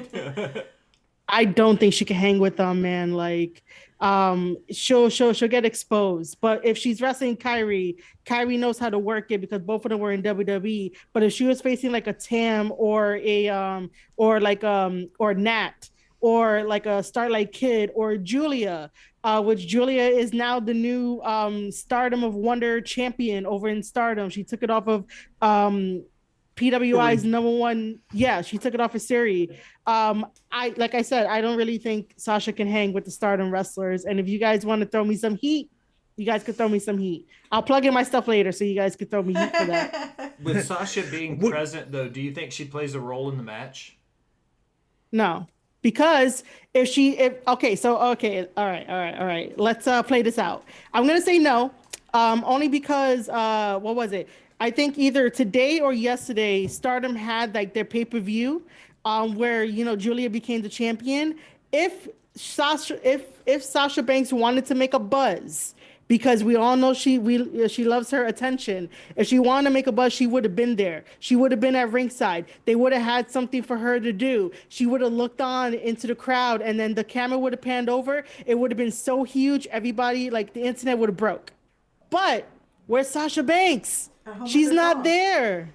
I don't think she can hang with them, man. Like, she'll get exposed. But if she's wrestling Kairi knows how to work it, because both of them were in WWE. But if she was facing like a Tam or a or Nat, or like a Starlight Kid, or Julia, which Julia is now the new Stardom of Wonder champion over in Stardom. She took it off of PWI's number one. Yeah, she took it off of Siri. Like I said, I don't really think Sasha can hang with the Stardom wrestlers. And if you guys want to throw me some heat, you guys could throw me some heat. I'll plug in my stuff later so you guys could throw me heat for that. With Sasha being present, though, do you think she plays a role in the match? No. Because all right. Let's play this out. I'm gonna say no, only because what was it? I think either today or yesterday, Stardom had like their pay-per-view, where Julia became the champion. If Sasha Banks wanted to make a buzz, because we all know she loves her attention. If she wanted to make a buzz, she would have been there. She would have been at ringside. They would have had something for her to do. She would have looked on into the crowd, and then the camera would have panned over. It would have been so huge, everybody, like the internet would have broke. But where's Sasha Banks? She's not there.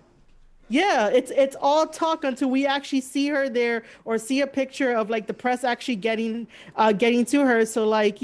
Yeah, it's all talk until we actually see her there, or see a picture of like the press actually getting to her. So like,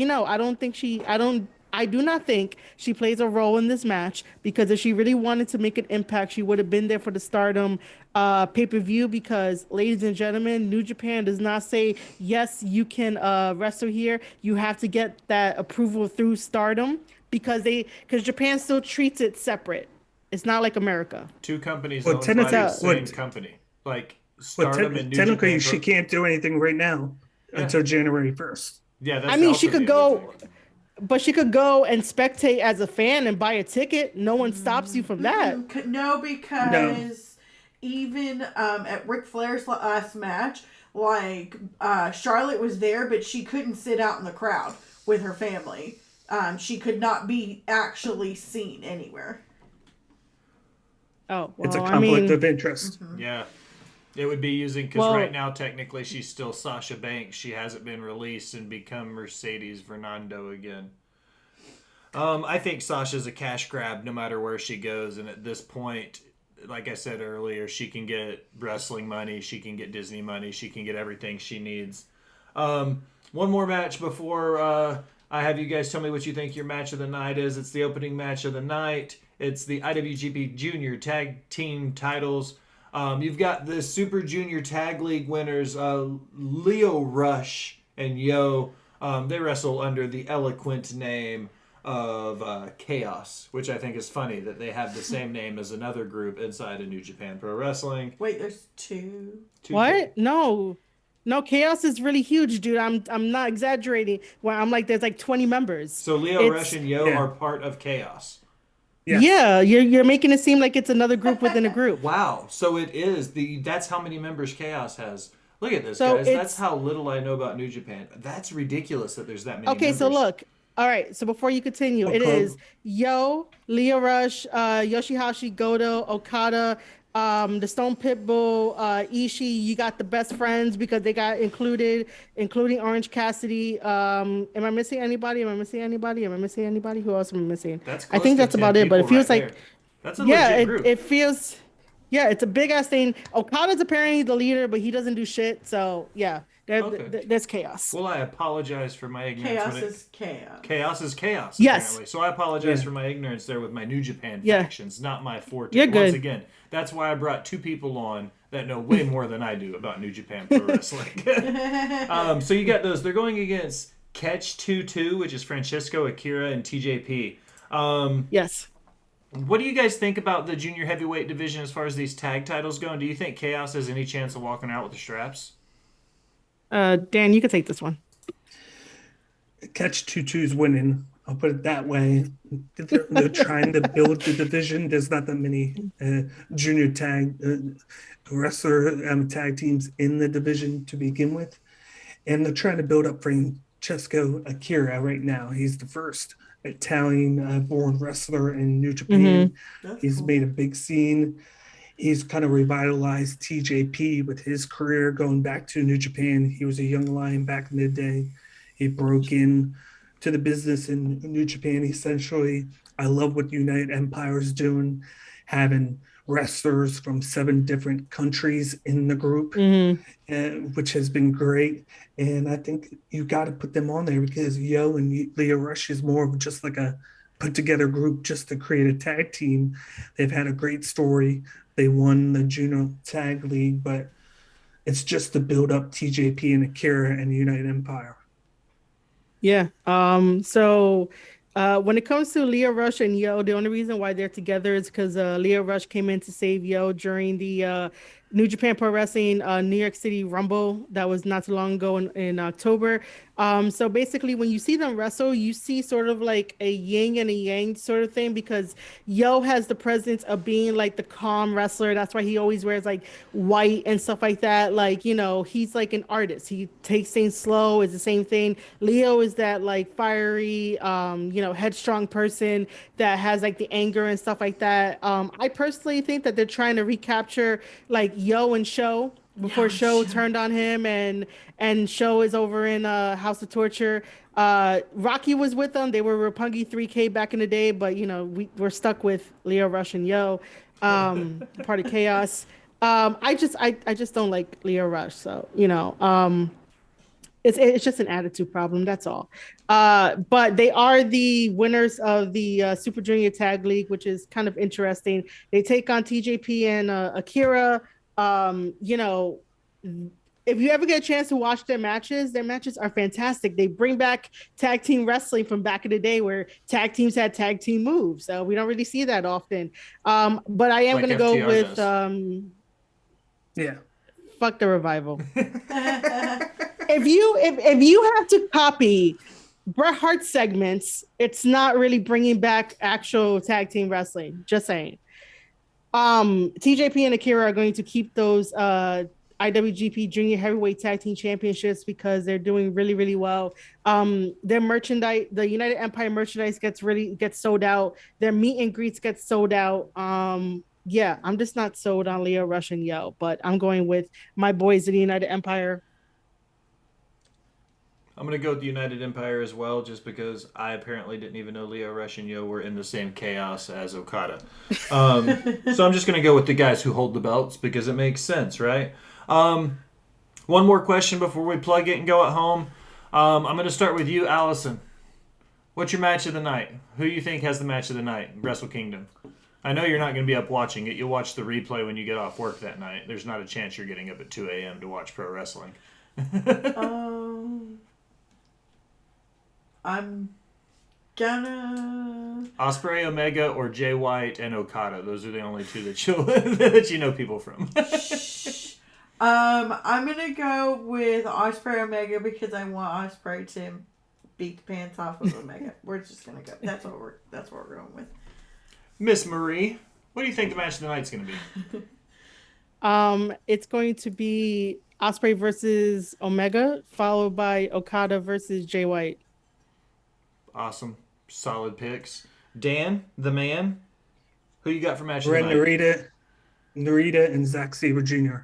I do not think she plays a role in this match, because if she really wanted to make an impact, she would have been there for the Stardom pay-per-view. Because, ladies and gentlemen, New Japan does not say, yes, you can wrestle here. You have to get that approval through Stardom, because Japan still treats it separate. It's not like America. Two companies owned by the same company. Like Stardom and New technically, Japan. She can't do anything right now until January 1st. Yeah, that's she could go... but she could go and spectate as a fan and buy a ticket. No one stops you from that. No, because even at Ric Flair's last match, like Charlotte was there, but she couldn't sit out in the crowd with her family. She could not be actually seen anywhere. Oh, well, it's a conflict of interest. Yeah. It would be using, because right now, technically, she's still Sasha Banks. She hasn't been released and become Mercedes Fernando again. I think Sasha's a cash grab no matter where she goes. And at this point, like I said earlier, she can get wrestling money. She can get Disney money. She can get everything she needs. One more match before I have you guys tell me what you think your match of the night is. It's the opening match of the night. It's the IWGP Junior Tag Team titles. You've got the Super Junior Tag League winners, Leo Rush and Yo. They wrestle under the eloquent name of Chaos, which I think is funny that they have the same name as another group inside of New Japan Pro Wrestling. Wait, there's two. What? No, Chaos is really huge, dude. I'm not exaggerating. Well, I'm like, there's like 20 members. So Leo Rush and Yo are part of Chaos. Yes. Yeah, you're making it seem like it's another group within a group. Wow. So it is that's how many members Chaos has. Look at this, So guys. it's- That's how little I know about New Japan. That's ridiculous that there's that many Okay, members. so look. All right, so before you continue, it is Yo, Leo Rush, Yoshihashi, Goto, Okada, the Stone Pitbull, Ishii. You got the best friends because they got included, including Orange Cassidy. Am I missing anybody? Who else am I missing? That's I close think to that's 10 about it, but it people feels right like there. That's a legit group. it feels it's a big ass thing. Okada's apparently the leader, but he doesn't do shit. So yeah, there's chaos. Well, I apologize for my ignorance. Chaos is chaos. Chaos is chaos, Yes. apparently. So I apologize for my ignorance there with my New Japan factions, not my forte. You're good. Once again, that's why I brought two people on that know way more than I do about New Japan Pro Wrestling. So you got those. They're going against Catch 2-2, which is Francisco, Akira, and TJP. Yes. What do you guys think about the junior heavyweight division as far as these tag titles go? And do you think Chaos has any chance of walking out with the straps? Dan, you can take this one. Catch 2-2's winning. I'll put it that way. They're trying to build the division. There's not that many junior tag wrestler tag teams in the division to begin with. And they're trying to build up Francesco Akira right now. He's the first Italian-born wrestler in New Japan. He's cool. made a big scene. He's kind of revitalized TJP with his career going back to New Japan. He was a young lion back in the day. He broke in to the business in New Japan, essentially. I love what United Empire is doing, having wrestlers from 7 different countries in the group, which has been great. And I think you got to put them on there because Yo and Leo Rush is more of just like a put together group just to create a tag team. They've had a great story. They won the Junior Tag League, but it's just to build up TJP and Akira and United Empire. Yeah. So when it comes to Leo Rush and Yo, the only reason why they're together is because Leo Rush came in to save Yo during the New Japan Pro Wrestling New York City Rumble that was not too long ago in October. So basically, when you see them wrestle, you see sort of like a yin and a yang sort of thing because Yo has the presence of being like the calm wrestler. That's why he always wears like white and stuff like that. Like, you know, he's like an artist. He takes things slow. It's the same thing. Leo is that like fiery, headstrong person that has like the anger and stuff like that. I personally think that they're trying to recapture like Yo and Show before Show turned on him and Show is over in House of Torture. Rocky was with them. They were Roppongi 3K back in the day, but you know, we're stuck with Leo Rush and Yo, part of Chaos. I just don't like Leo Rush, so you know, it's just an attitude problem. That's all. But they are the winners of the Super Junior Tag League, which is kind of interesting. They take on TJP and Akira. If you ever get a chance to watch their matches are fantastic. They bring back tag team wrestling from back in the day where tag teams had tag team moves. So we don't really see that often. But I am going to go with fuck the Revival. If you have to copy Bret Hart segments. It's not really bringing back actual tag team wrestling. Just saying. TJP and Akira are going to keep those IWGP Junior Heavyweight Tag Team Championships because they're doing really, really well. Their merchandise, the United Empire merchandise gets sold out. Their meet and greets get sold out. Yeah, I'm just not sold on Leo Rush and Yo, but I'm going with my boys of the United Empire. I'm going to go with the United Empire as well, just because I apparently didn't even know Leo Rush and Yo were in the same chaos as Okada. So I'm just going to go with the guys who hold the belts because it makes sense, right? One more question before we plug it and go at home. I'm going to start with you, Alison. What's your match of the night? Who do you think has the match of the night, Wrestle Kingdom? I know you're not going to be up watching it. You'll watch the replay when you get off work that night. There's not a chance you're getting up at 2 a.m. to watch pro wrestling. I'm gonna Ospreay, Omega, or Jay White and Okada. Those are the only two that you know people from. I'm gonna go with Ospreay Omega because I want Ospreay to beat the pants off of Omega. We're just gonna go. That's what we're going with. Miss Marie, what do you think the match of the night's gonna be? It's going to be Ospreay versus Omega, followed by Okada versus Jay White. Awesome. Solid picks. Dan, the man, who you got for match of the night? Narita and Zack Sabre Jr.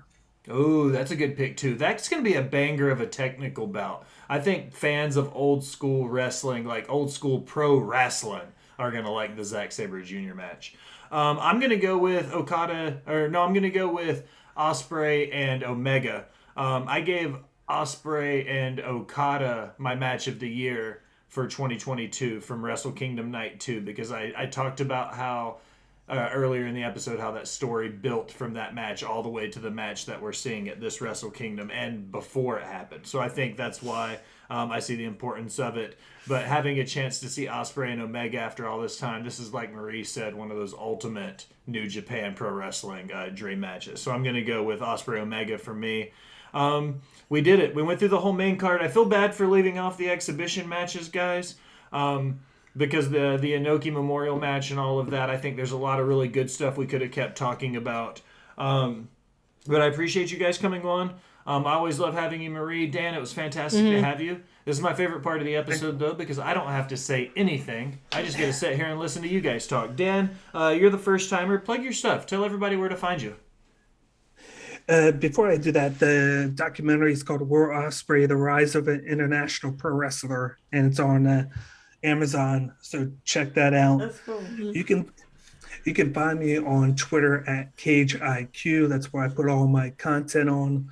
Oh, that's a good pick, too. That's going to be a banger of a technical bout. I think fans of old school wrestling, like old school pro wrestling, are going to like the Zack Sabre Jr. match. I'm going to go with I'm going to go with Ospreay and Omega. I gave Ospreay and Okada my match of the year for 2022 from Wrestle Kingdom Night 2 because I talked about how earlier in the episode how that story built from that match all the way to the match that we're seeing at this Wrestle Kingdom and before it happened. So I think that's why I see the importance of it. But having a chance to see Ospreay and Omega after all this time, this is, like Marie said, one of those ultimate New Japan Pro Wrestling dream matches. So I'm going to go with Ospreay Omega for me. We did it. We went through the whole main card. I feel bad for leaving off the exhibition matches, guys, because the Inoki Memorial match and all of that, I think there's a lot of really good stuff we could have kept talking about. But I appreciate you guys coming on. I always love having you, Marie. Dan, it was fantastic to have you. This is my favorite part of the episode, though, because I don't have to say anything. I just get to sit here and listen to you guys talk. Dan, you're the first timer. Plug your stuff. Tell everybody where to find you. Before I do that, the documentary is called War Ospreay, The Rise of an International Pro Wrestler, and it's on Amazon, so check that out. That's cool. You can find me on Twitter at CageIQ. That's where I put all my content on.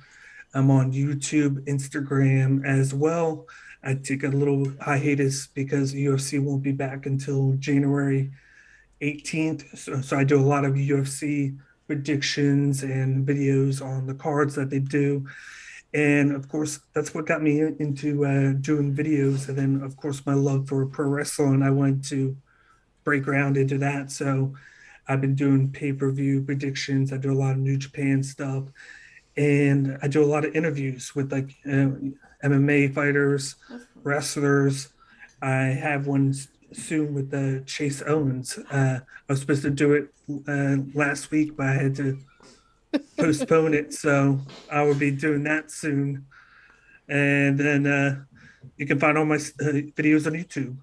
I'm on YouTube, Instagram as well. I take a little hiatus because UFC won't be back until January 18th, so I do a lot of UFC predictions and videos on the cards that they do. And of course, that's what got me into doing videos. And then, of course, my love for pro wrestling, I wanted to break ground into that. So I've been doing pay-per-view predictions. I do a lot of New Japan stuff. And I do a lot of interviews with like MMA fighters, wrestlers. I have one soon with Chase Owens. I was supposed to do it last week, but I had to postpone it. So I will be doing that soon. And then you can find all my videos on YouTube.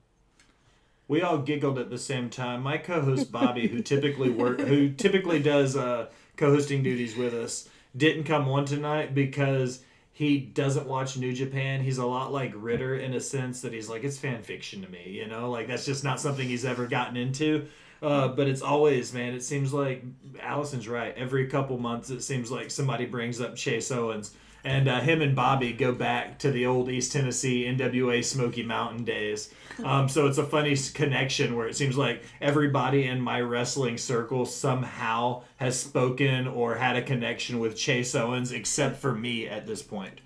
We all giggled at the same time. My co-host Bobby, who typically does co-hosting duties with us, didn't come on tonight because he doesn't watch New Japan. He's a lot like Ritter in a sense that he's like, it's fan fiction to me, you know? Like, that's just not something he's ever gotten into. But it's always, man, it seems like Alison's right. Every couple months, it seems like somebody brings up Chase Owens. And him and Bobby go back to the old East Tennessee NWA Smoky Mountain days. So it's a funny connection where it seems like everybody in my wrestling circle somehow has spoken or had a connection with Chase Owens, except for me at this point.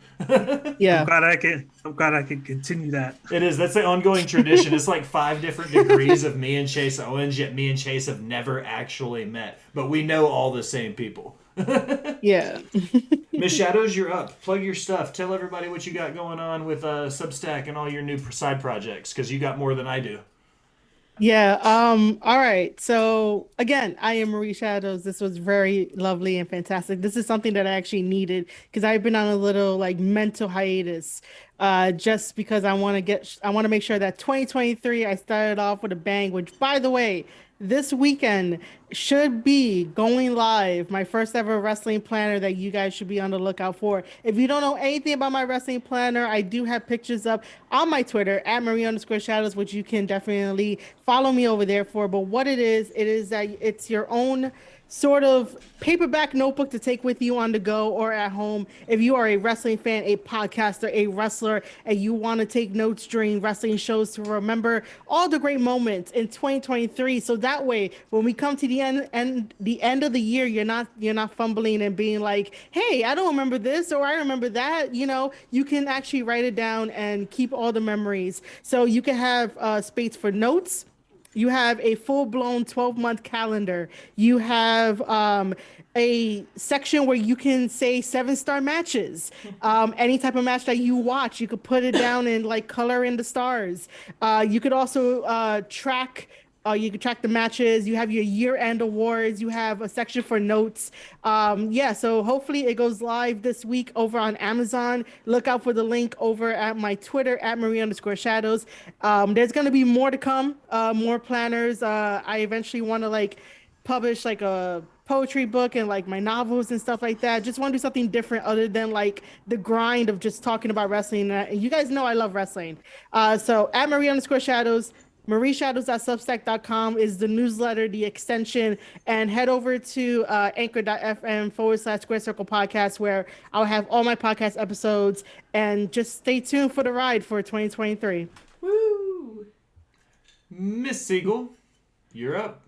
Yeah, I'm glad I can continue that. It is. That's an ongoing tradition. It's like 5 different degrees of me and Chase Owens, yet me and Chase have never actually met. But we know all the same people. yeah. Miss Shadows, you're up. Plug your stuff. Tell everybody what you got going on with Substack and all your new side projects, because you got more than I do. Yeah. All right. So again, I am Marie Shadows. This was very lovely and fantastic. This is something that I actually needed because I've been on a little like mental hiatus. Just because I want to make sure that 2023 I started off with a bang, which by the way, this weekend should be going live. My first ever wrestling planner that you guys should be on the lookout for. If you don't know anything about my wrestling planner, I do have pictures up on my Twitter at Marie_Shadows, which you can definitely follow me over there for. But what it is that it's your own sort of paperback notebook to take with you on the go or at home. If you are a wrestling fan, a podcaster, a wrestler, and you want to take notes during wrestling shows to remember all the great moments in 2023, so that way when we come to the end of the year, you're not fumbling and being like, hey, I don't remember this or I remember that. You can actually write it down and keep all the memories. So you can have space for notes. You have a full-blown 12-month calendar. You have a section where you can say 7-star matches. Any type of match that you watch, you could put it down and like color in the stars. You could also track. You can track the matches. You have your year-end awards. You have a section for notes. So hopefully it goes live this week over on Amazon. Look out for the link over at my Twitter at Marie_Shadows. There's going to be more to come, more planners. I eventually want to like publish like a poetry book and like my novels and stuff like that. Just want to do something different other than like the grind of just talking about wrestling. You guys know I love wrestling. So at Marie_Shadows. MarieShadows.substack.com is the newsletter, the extension, and head over to anchor.fm/Square Circle Podcast, where I'll have all my podcast episodes, and just stay tuned for the ride for 2023. Woo! Miss Siegel, you're up.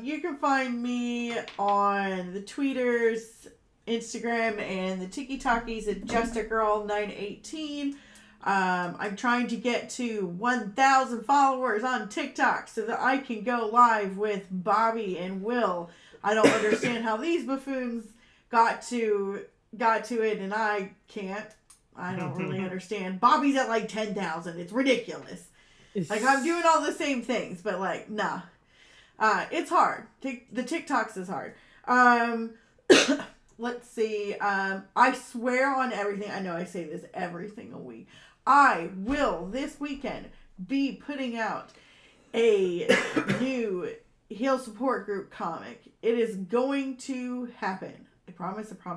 You can find me on the Tweeters, Instagram, and the TikTokies at JustAGirl918. I'm trying to get to 1,000 followers on TikTok so that I can go live with Bobby and Will. I don't understand how these buffoons got to it and I can't. I don't really understand. Bobby's at like 10,000. It's ridiculous. Like I'm doing all the same things, but like nah. It's hard. The TikToks is hard. Let's see. I swear on everything. I know I say this every single week. I will this weekend be putting out a new heel support group comic. It is going to happen. I promise.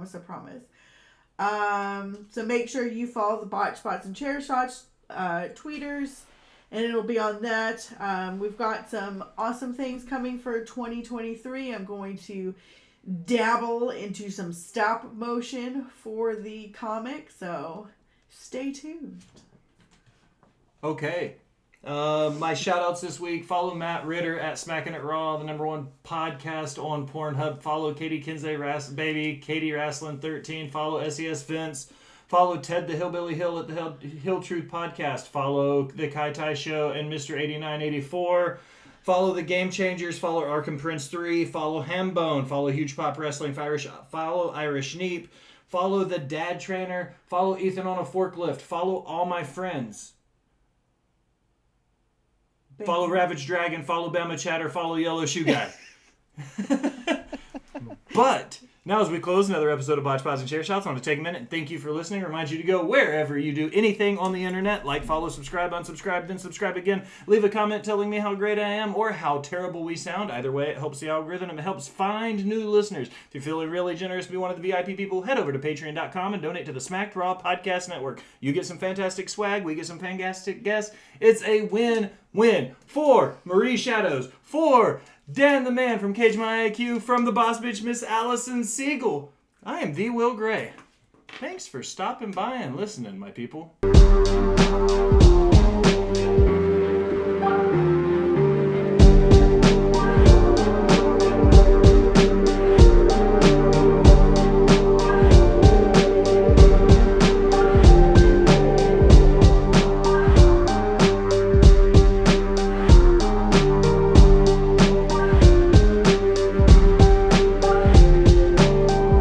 So make sure you follow the Botched Spots and Chair Shots tweeters, and it'll be on that. We've got some awesome things coming for 2023. I'm going to dabble into some stop motion for the comic, so stay tuned. Okay. My shout-outs this week. Follow Matt Ritter at Smacking It Raw, the #1 podcast on Pornhub. Follow Katie Kinsey, Katie Wrestling 13. Follow SES Vince. Follow Ted the Hillbilly Hill at the Hill Truth Podcast. Follow The Kai Tai Show and Mr. 8984. Follow The Game Changers. Follow Arkham Prince 3. Follow Hambone. Follow Huge Pop Wrestling. Follow Irish Neep. Follow The Dad Trainer. Follow Ethan on a Forklift. Follow all my friends. Follow Ravage Dragon. Follow Bama Chatter. Follow Yellow Shoe Guy. But now as we close another episode of Botched Spots and Chair Shots, I want to take a minute and thank you for listening. Remind you to go wherever you do anything on the internet. Like, follow, subscribe, unsubscribe, then subscribe again. Leave a comment telling me how great I am or how terrible we sound. Either way, it helps the algorithm and it helps find new listeners. If you're feeling really generous to be one of the VIP people, head over to patreon.com and donate to the Smacked Raw Podcast Network. You get some fantastic swag. We get some fantastic guests. It's a win-win for Marie Shadows, for Dan the Man from Cage My IQ, from the boss bitch Miss Alison Siegel. I am the Will Gray. Thanks for stopping by and listening, my people.